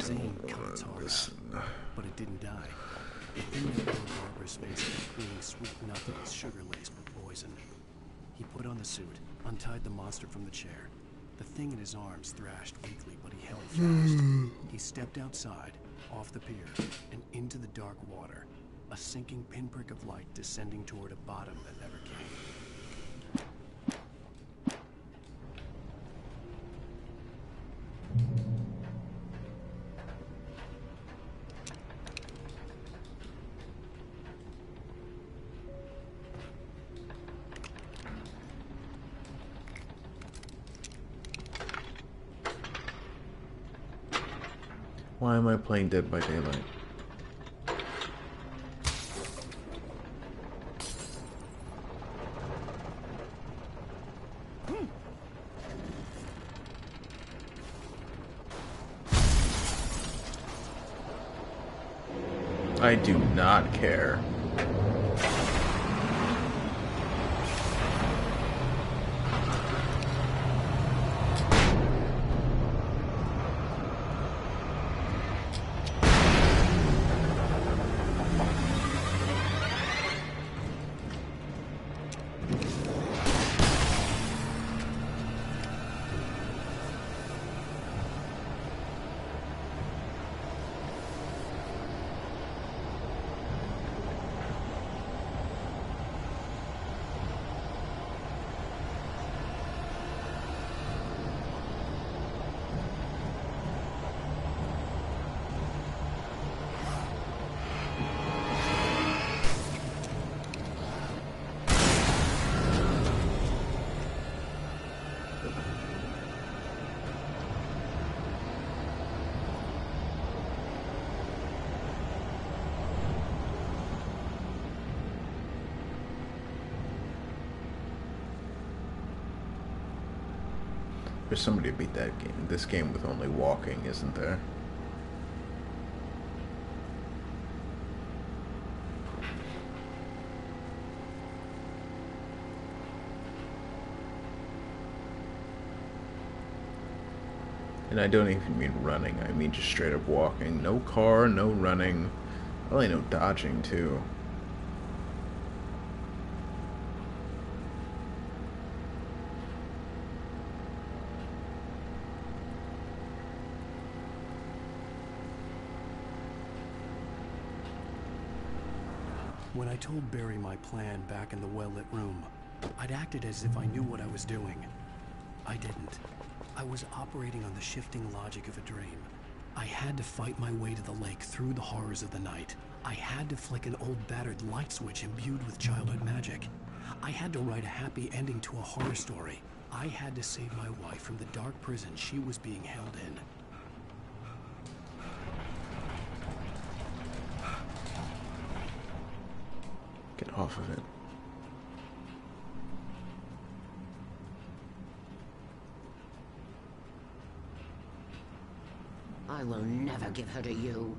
Zane cut its arm out, but it didn't die. The thing that broke Barbara's face kept screaming sweet nothings, sugar-laced with poison. He put on the suit, untied the monster from the chair. The thing in his arms thrashed weakly, but he held fast. He stepped outside, off the pier, and into the dark water, a sinking pinprick of light descending toward a bottom that never came. Why am I playing Dead by Daylight? I do not care. There's somebody to beat that game. This game with only walking, isn't there? And I don't even mean running. I mean just straight up walking. No car, no running. Probably no dodging, too. When I told Barry my plan back in the well-lit room, I'd acted as if I knew what I was doing. I didn't. I was operating on the shifting logic of a dream. I had to fight my way to the lake through the horrors of the night. I had to flick an old battered light switch imbued with childhood magic. I had to write a happy ending to a horror story. I had to save my wife from the dark prison she was being held in. Get off of it. I will never give her to you.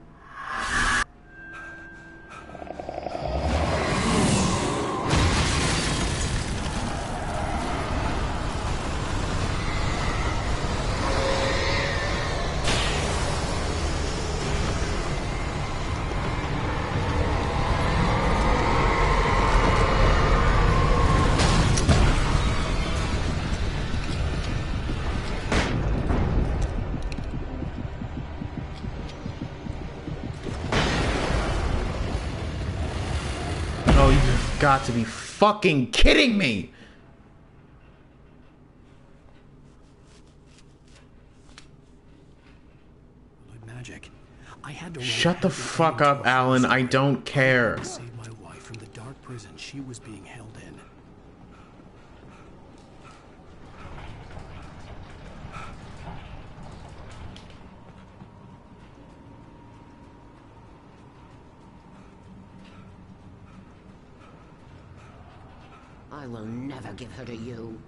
Got to be fucking kidding me! Magic. I had to shut the fuck up, Alan. I don't care. Save my wife from the dark prison she was being held in. I will never give her to you.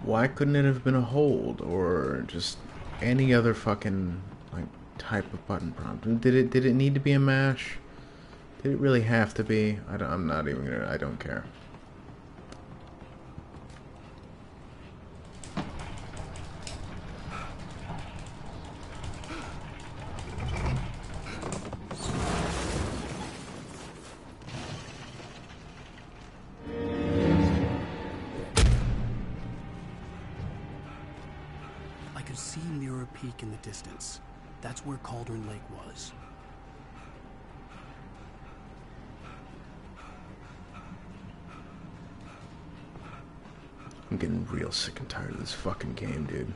Why couldn't it have been a hold or just any other fucking like type of button prompt? Did it need to be a mash? Did it really have to be? I'm not even gonna. I don't care. I could see Mirror Peak in the distance. That's where Cauldron Lake was. I'm getting real sick and tired of this fucking game, dude.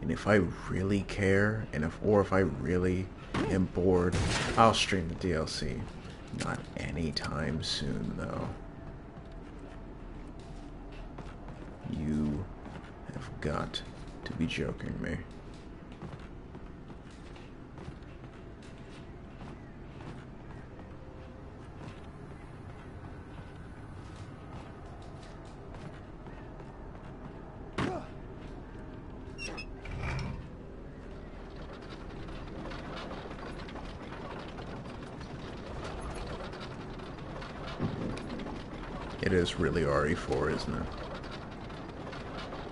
And if I really care, and if I really am bored, I'll stream the DLC. Not anytime soon, though. You have got to be joking me. It is really RE4, isn't it?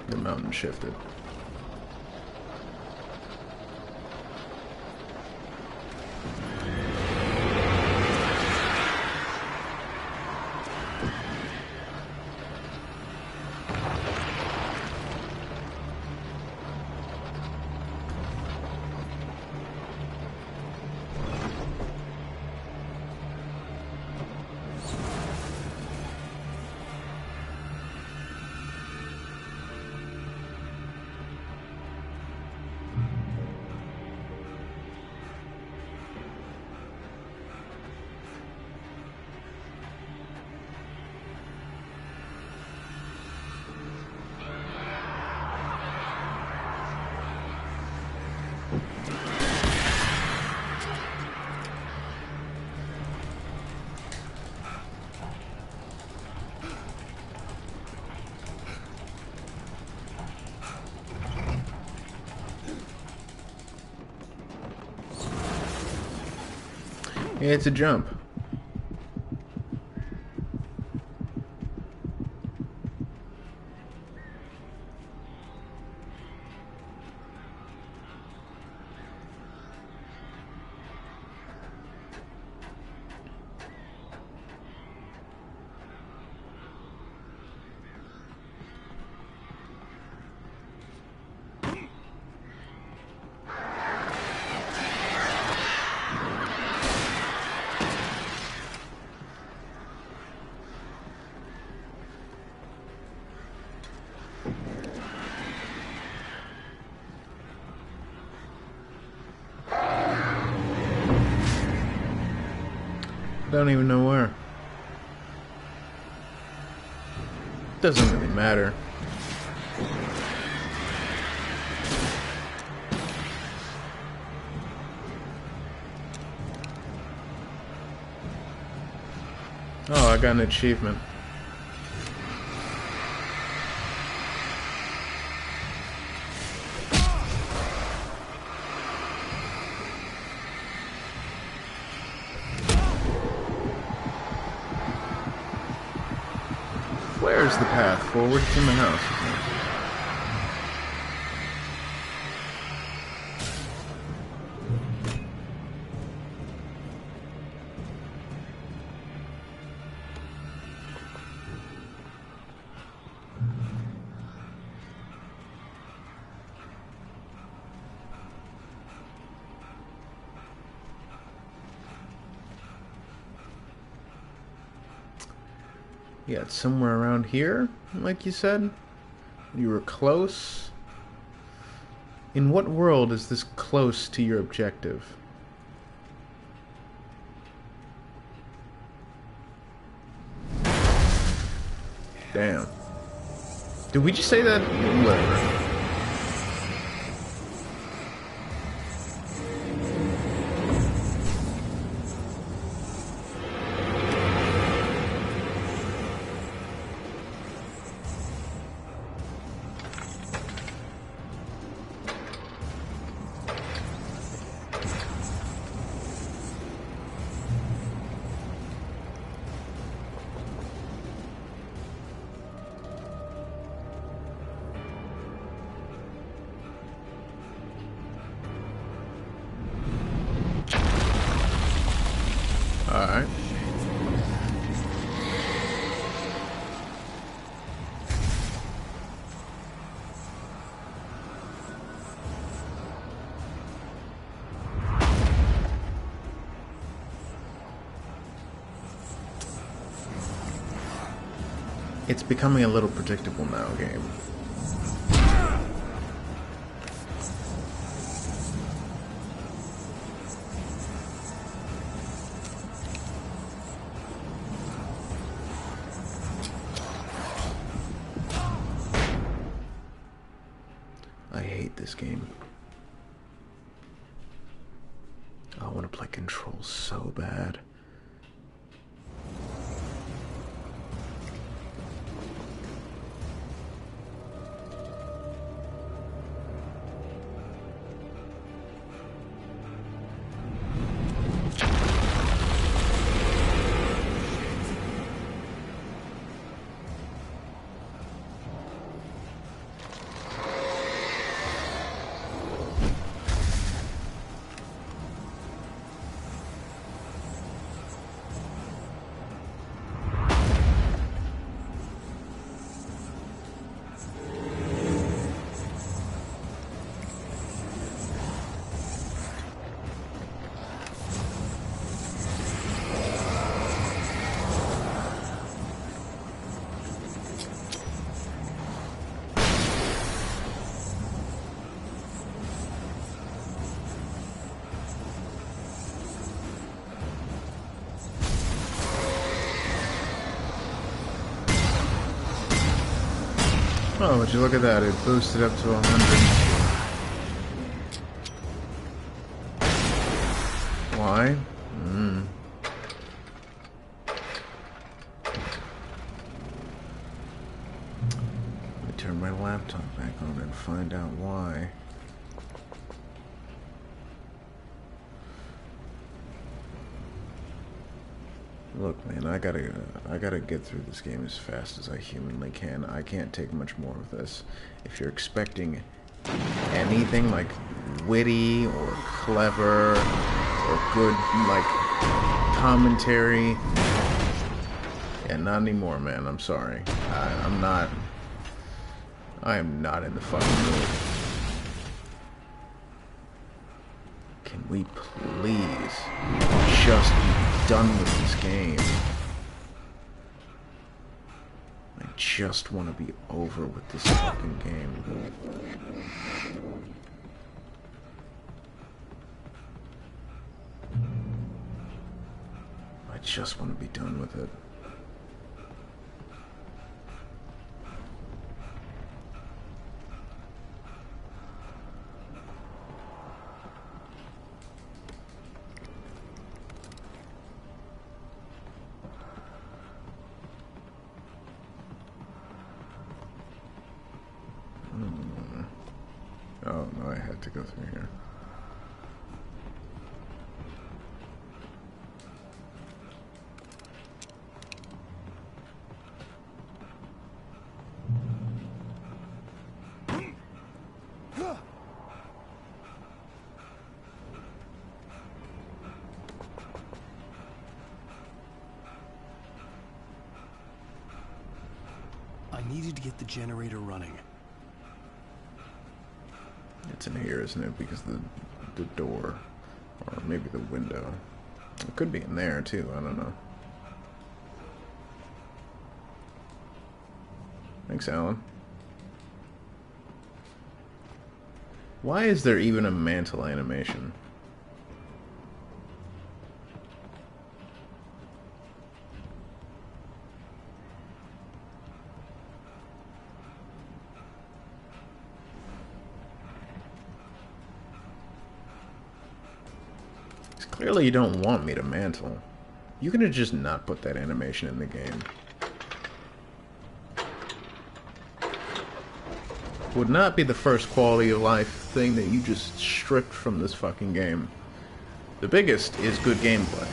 The mountain shifted. Yeah, it's a jump. Don't even know where. Doesn't really matter. Oh, I got an achievement. Where's the path forward? It's in the house, isn't it? Yeah, it's somewhere around here, like you said. You were close. In what world is this close to your objective? Damn. Did we just say that? Whatever. Alright. It's becoming a little predictable now, game. I hate this game. I want to play Control so bad. Oh, would you look at that? It boosted up to 100. Why? Let me turn my laptop back on and find out why. Look, man, I gotta get through this game as fast as I humanly can. I can't take much more of this. If you're expecting anything like witty or clever or good, like, commentary, yeah, not anymore, man. I'm sorry. I am not in the fucking mood. Can we please just be done with this game? I just want to be over with this fucking game. just want to be done with it. Oh no, I had to go through here. I needed to get the generator running. It's in here, isn't it? Because the door, or maybe the window. It could be in there too. I don't know. Thanks, Alan. Why is there even a mantle animation? Clearly you don't want me to mantle. You could have just not put that animation in the game. Would not be the first quality of life thing that you just stripped from this fucking game. The biggest is good gameplay.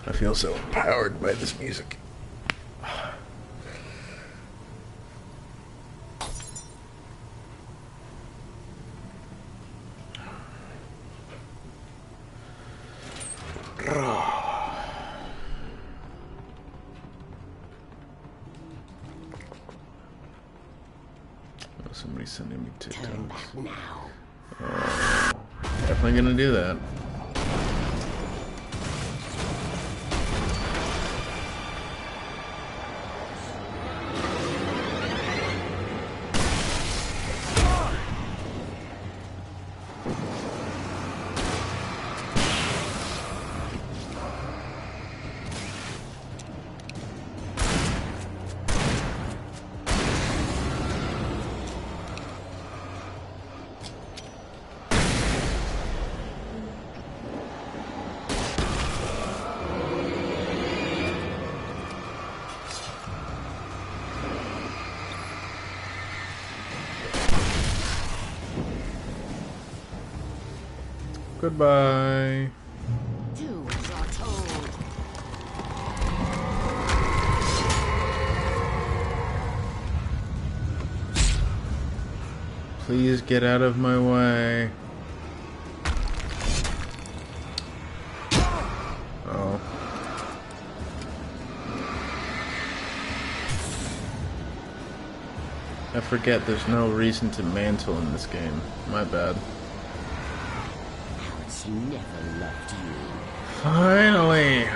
I feel so empowered by this music. Somebody's sending me TikToks. Turn back now. Oh, definitely gonna do that. Goodbye. Do as you're told. Please get out of my way. Oh. I forget there's no reason to mantle in this game. My bad. Alex never loved you. Finally!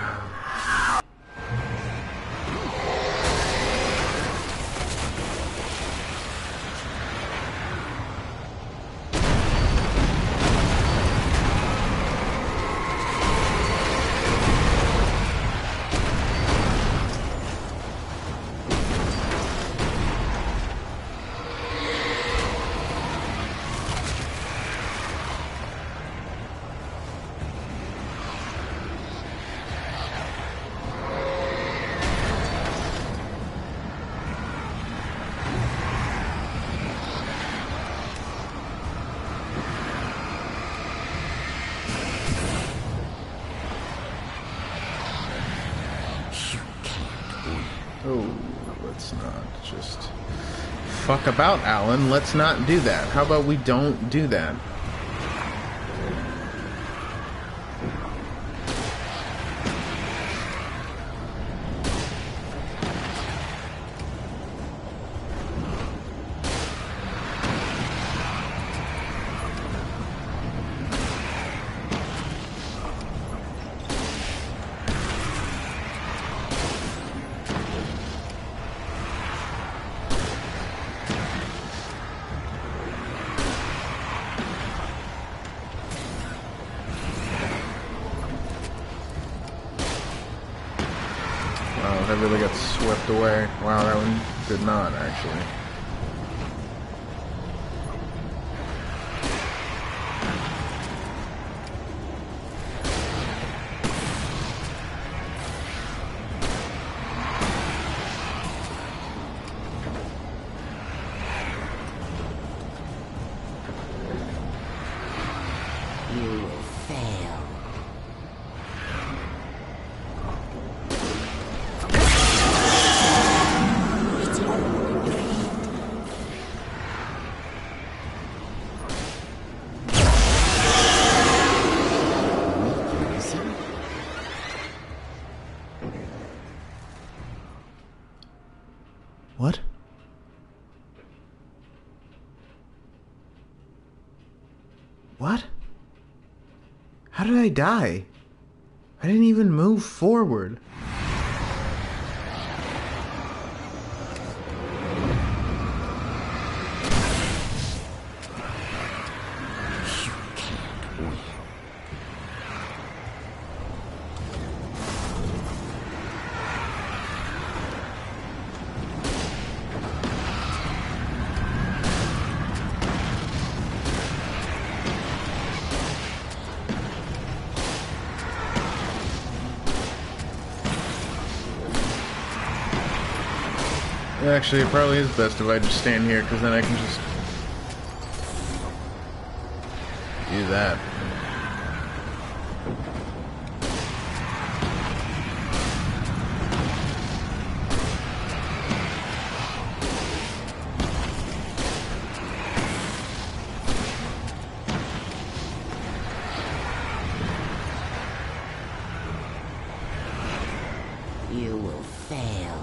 Oh, let's not just fuck about, Alan. Let's not do that. How about we don't do that? that really got swept away. Wow, that one did not, actually. You will fail. It's over. What? What? How did I die? I didn't even move forward. Actually, it probably is best if I just stand here, because then I can just do that. You will fail.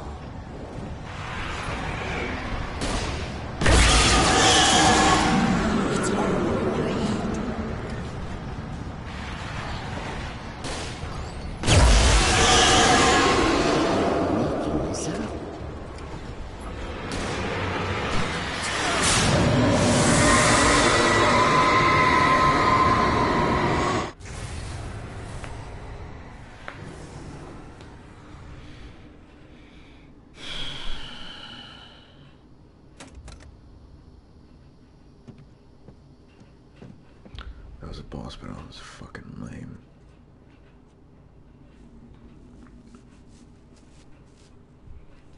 That was a boss battle. It was fucking lame.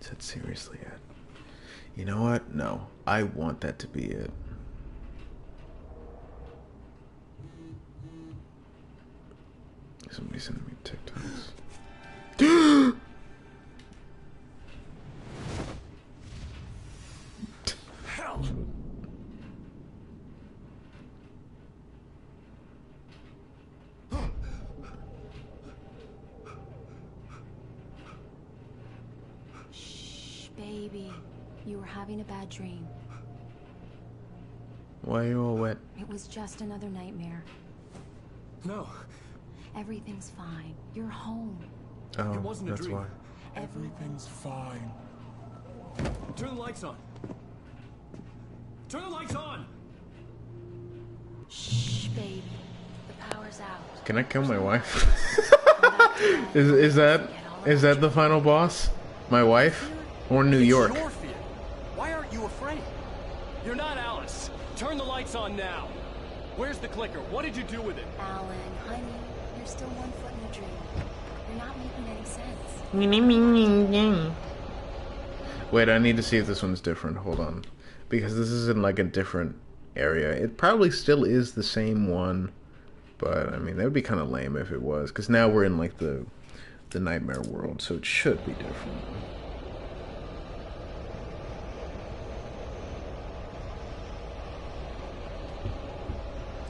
Said seriously, Ed. You know what? No. I want that to be it. Somebody sending me TikToks. Hell! Shh, baby. You were having a bad dream. Why are you all wet? It was just another nightmare. No. Everything's fine. You're home. Oh, It wasn't a that's dream. why. Everything's fine. Turn the lights on. Turn the lights on! Shh, baby. The power's out. Can I kill my wife? is that the final boss? My wife? Or New York? It's your fear. Why aren't you afraid? You're not Alice. Turn the lights on now. Where's the clicker? What did you do with it? Alan, honey, you're still 1 foot in a dream. You're not making any sense. Wait, I need to see if this one's different. Hold on. Because this is in like a different area. It probably still is the same one. But, I mean, that would be kind of lame if it was. Because now we're in like the nightmare world. So it should be different.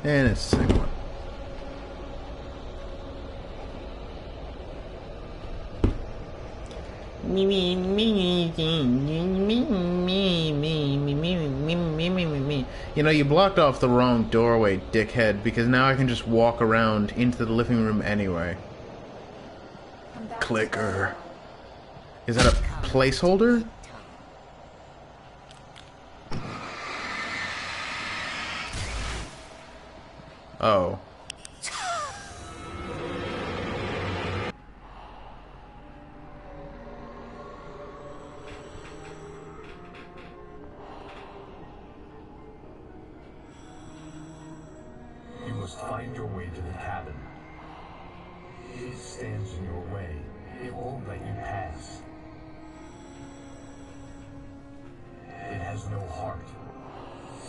And it's the same one. You know, you blocked off the wrong doorway, dickhead, because now I can just walk around into the living room anyway. Clicker. Is that a placeholder? Oh. must find your way to the cabin. If it stands in your way, it won't let you pass. It has no heart.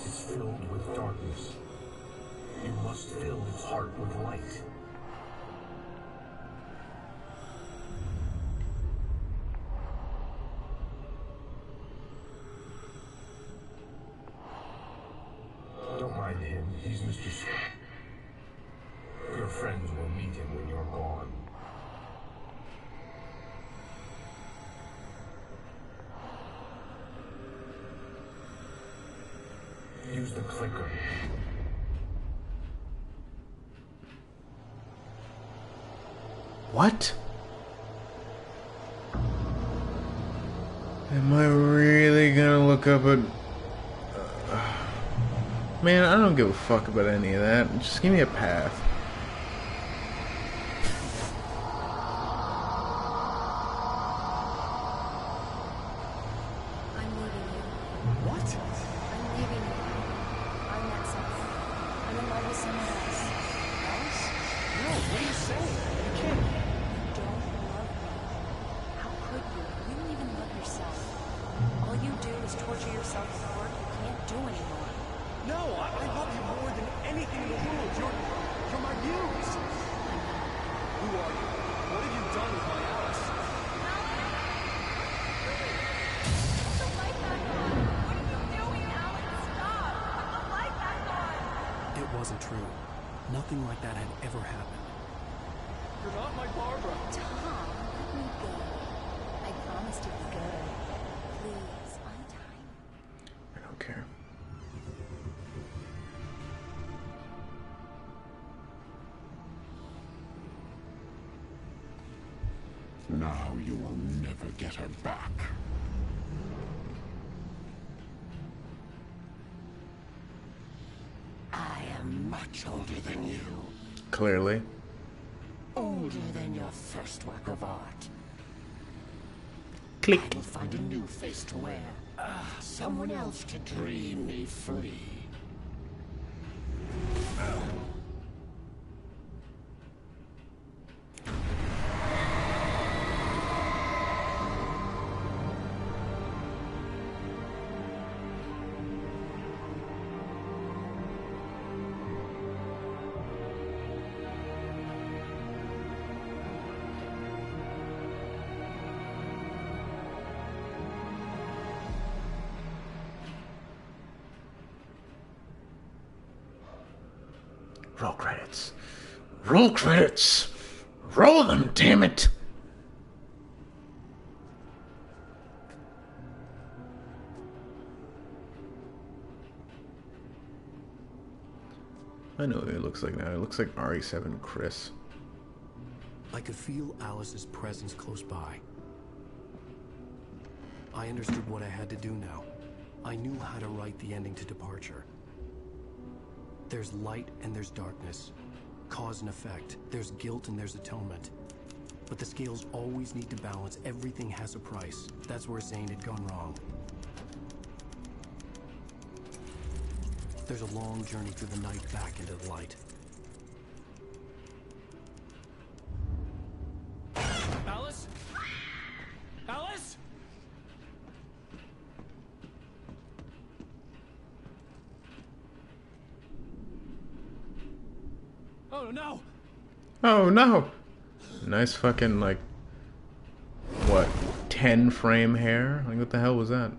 It's filled with darkness. You must fill its heart with light. Don't mind him. He's Mr. Scott. Your friends will meet him when you're gone. Use the clicker. What? Am I really gonna look up a... Man, I don't give a fuck about any of that. Just give me a path. I'm leaving you. What? I'm leaving you. I'm not safe. I'm in love with someone else. Alice? No, what are you saying? You can't. You don't love me. How could you? You don't even love yourself. All you do is torture yourself with work you can't do anymore. No, I love you more than anything in the world. You're my muse. Who are you? What have you done with my Alice? Put the light back on. What are you doing, Alex? Stop. Put the light back on. It wasn't true. Nothing like that had ever happened. You're not my Barbara. Tom, let me go. I promised to be good. Please, on time. I don't care. Now you will never get her back. I am much older than you. Clearly. Older than your first work of art. Click. I will find a new face to wear. Someone else to dream me free. Roll credits. Roll credits. Roll them, damn it. I know what it looks like now. It looks like RE7 Chris. I could feel Alice's presence close by. I understood what I had to do now. I knew how to write the ending to Departure. There's light and there's darkness. Cause and effect. There's guilt and there's atonement. But the scales always need to balance. Everything has a price. That's where Zane had gone wrong. There's a long journey through the night back into the light. Alice? Alice? Oh no! Oh no! Nice fucking, like, what, 10 frame hair? Like, what the hell was that?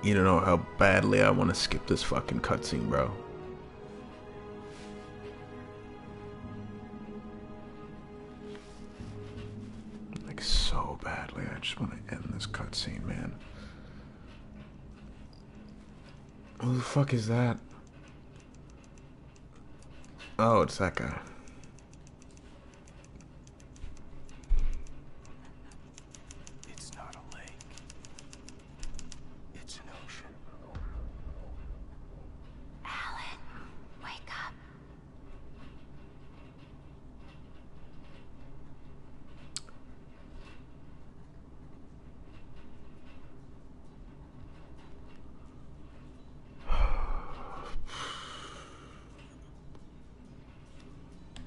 You don't know how badly I want to skip this fucking cutscene, bro. Like, so badly. I just want to end this cutscene, man. Who the fuck is that? Oh, it's that guy. It's not a lake. It's an ocean. Alan, wake up.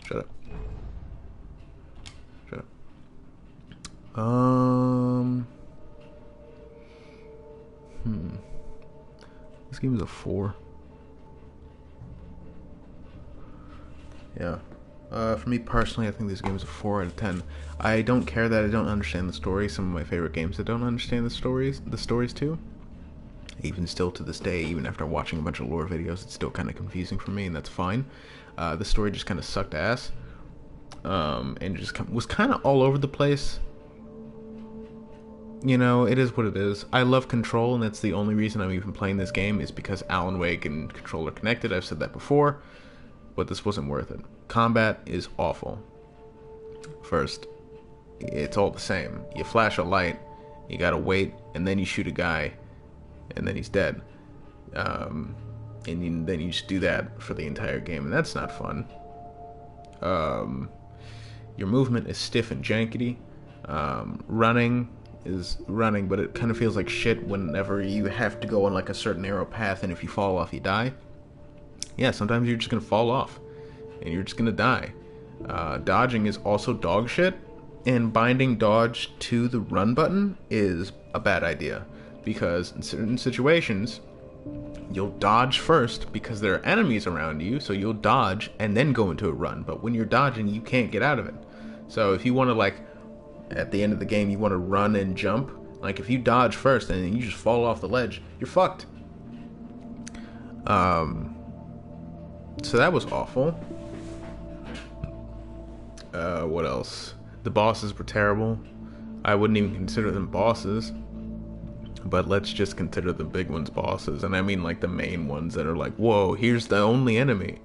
Shut up. Shut up. This game is a 4. Yeah. For me personally, I think this game is a 4 out of 10. I don't care that I don't understand the story. Some of my favorite games that don't understand the stories too. Even still to this day, even after watching a bunch of lore videos, it's still kind of confusing for me, and that's fine. The story just kind of sucked ass. And just was kind of all over the place. You know, it is what it is. I love Control, and that's the only reason I'm even playing this game, is because Alan Wake and Control are connected. I've said that before, but this wasn't worth it. Combat is awful. First, it's all the same. You flash a light, you gotta wait, and then you shoot a guy, and then he's dead. And then you just do that for the entire game, and that's not fun. Your movement is stiff and jankety. Running is running, but it kind of feels like shit whenever you have to go on like a certain narrow path, and if you fall off, you die. Yeah, sometimes you're just gonna fall off, and you're just gonna die. Dodging is also dog shit, and binding dodge to the run button is a bad idea, because in certain situations, you'll dodge first because there are enemies around you, so you'll dodge and then go into a run, but when you're dodging, you can't get out of it. So if you want to, like, at the end of the game, you want to run and jump, like, if you dodge first and then you just fall off the ledge, you're fucked. So that was awful. What else? The bosses were terrible. I wouldn't even consider them bosses, but let's just consider the big ones bosses, and I mean like the main ones that are like, whoa, here's the only enemy.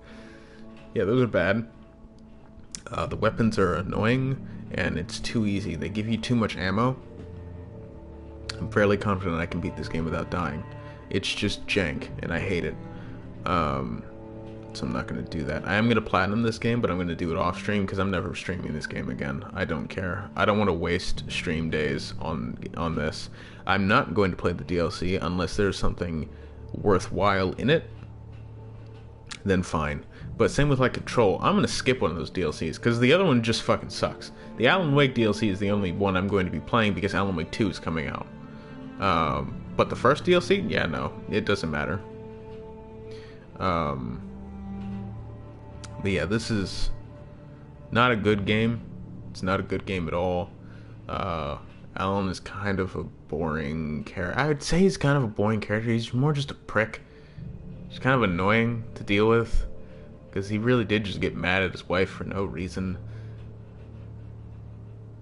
Yeah, those are bad. The weapons are annoying, and it's too easy. They give you too much ammo. I'm fairly confident I can beat this game without dying. It's just jank, and I hate it. So I'm not going to do that. I am going to platinum this game, but I'm going to do it off stream because I'm never streaming this game again. I don't care. I don't want to waste stream days on this. I'm not going to play the DLC unless there's something worthwhile in it. Then fine. But same with like Control. I'm going to skip one of those DLCs because the other one just fucking sucks. The Alan Wake DLC is the only one I'm going to be playing because Alan Wake 2 is coming out. But the first DLC? Yeah, no. It doesn't matter. But yeah, this is not a good game. It's not a good game at all. Alan is kind of a boring character. I would say he's kind of a boring character. He's more just a prick. He's kind of annoying to deal with, because he really did just get mad at his wife for no reason.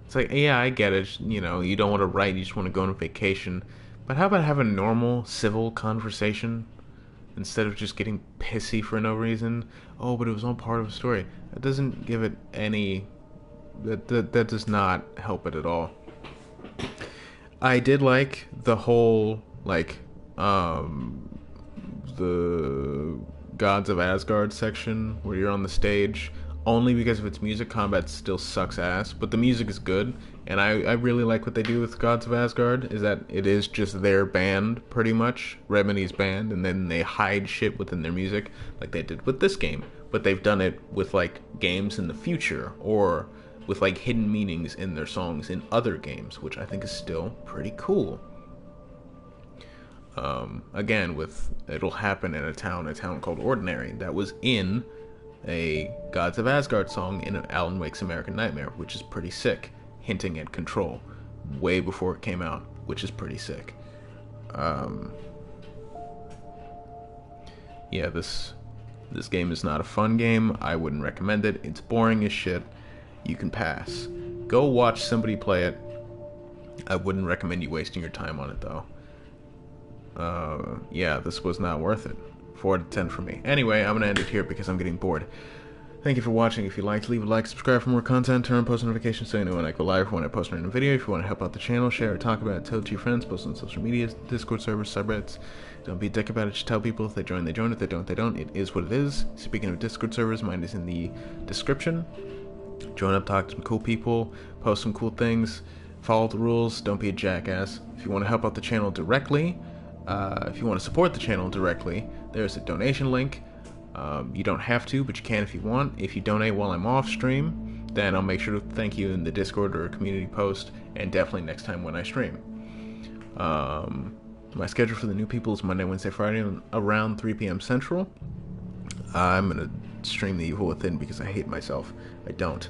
It's like, yeah, I get it. You know, you don't want to write, you just want to go on a vacation. But how about have a normal, civil conversation instead of just getting pissy for no reason? Oh, but it was all part of a story. That doesn't give it any... That does not help it at all. I did like the whole, like, the Gods of Asgard section where you're on the stage, only because of its music. Combat still sucks ass, but the music is good, and I really like what they do with Gods of Asgard, is that it is just their band, pretty much, Remedy's band, and then they hide shit within their music, like they did with this game, but they've done it with, like, games in the future, or with, like, hidden meanings in their songs in other games, which I think is still pretty cool. Again, it'll happen in a town called Ordinary, that was in a Gods of Asgard song in Alan Wake's American Nightmare, which is pretty sick, hinting at Control way before it came out, which is pretty sick. yeah, this game is not a fun game. I wouldn't recommend it. It's boring as shit. You can pass. Go watch somebody play it. I wouldn't recommend you wasting your time on it, though. Yeah, this was not worth it. 4 out of 10 for me. Anyway, I'm gonna end it here because I'm getting bored. Thank you for watching. If you liked, leave a like, subscribe for more content, turn on post notifications so you know when I go live, when I post a new video. If you want to help out the channel, share or talk about it, tell it to your friends, post on social media, Discord servers, subreddits. Don't be a dick about it, just tell people. If they join, they join. If they don't, they don't. It is what it is. Speaking of Discord servers, mine is in the description. Join up, talk to some cool people, post some cool things, follow the rules, don't be a jackass. If you want to help out the channel directly, if you want to support the channel directly, there's a donation link. You don't have to, but you can if you want. If you donate while I'm off stream, then I'll make sure to thank you in the Discord or a community post, and definitely next time when I stream. My schedule for the new people is Monday, Wednesday, Friday, around 3 p.m. Central. I'm going to stream The Evil Within because I hate myself. I don't.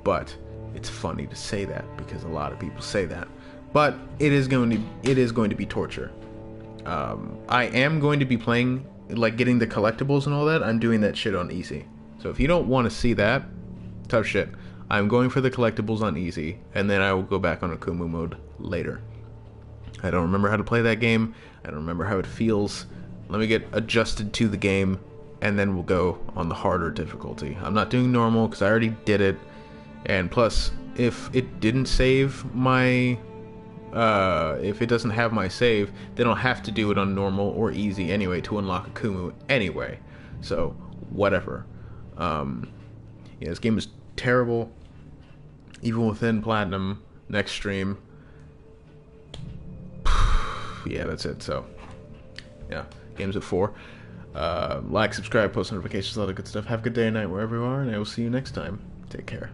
But it's funny to say that because a lot of people say that. But it is going to be torture. I am going to be playing, like, getting the collectibles and all that. I'm doing that shit on easy. So if you don't want to see that, tough shit. I'm going for the collectibles on easy, and then I will go back on Akumu mode later. I don't remember how to play that game. I don't remember how it feels. Let me get adjusted to the game, and then we'll go on the harder difficulty. I'm not doing normal because I already did it. And plus, if it didn't save my... if it doesn't have my save, then I'll have to do it on normal or easy anyway to unlock Akumu anyway. So, whatever. Yeah, this game is terrible. Evil Within Platinum, next stream. Yeah, that's it. So, yeah, game's at 4. Like, subscribe, post notifications, all that good stuff. Have a good day and night wherever you are, and I will see you next time. Take care.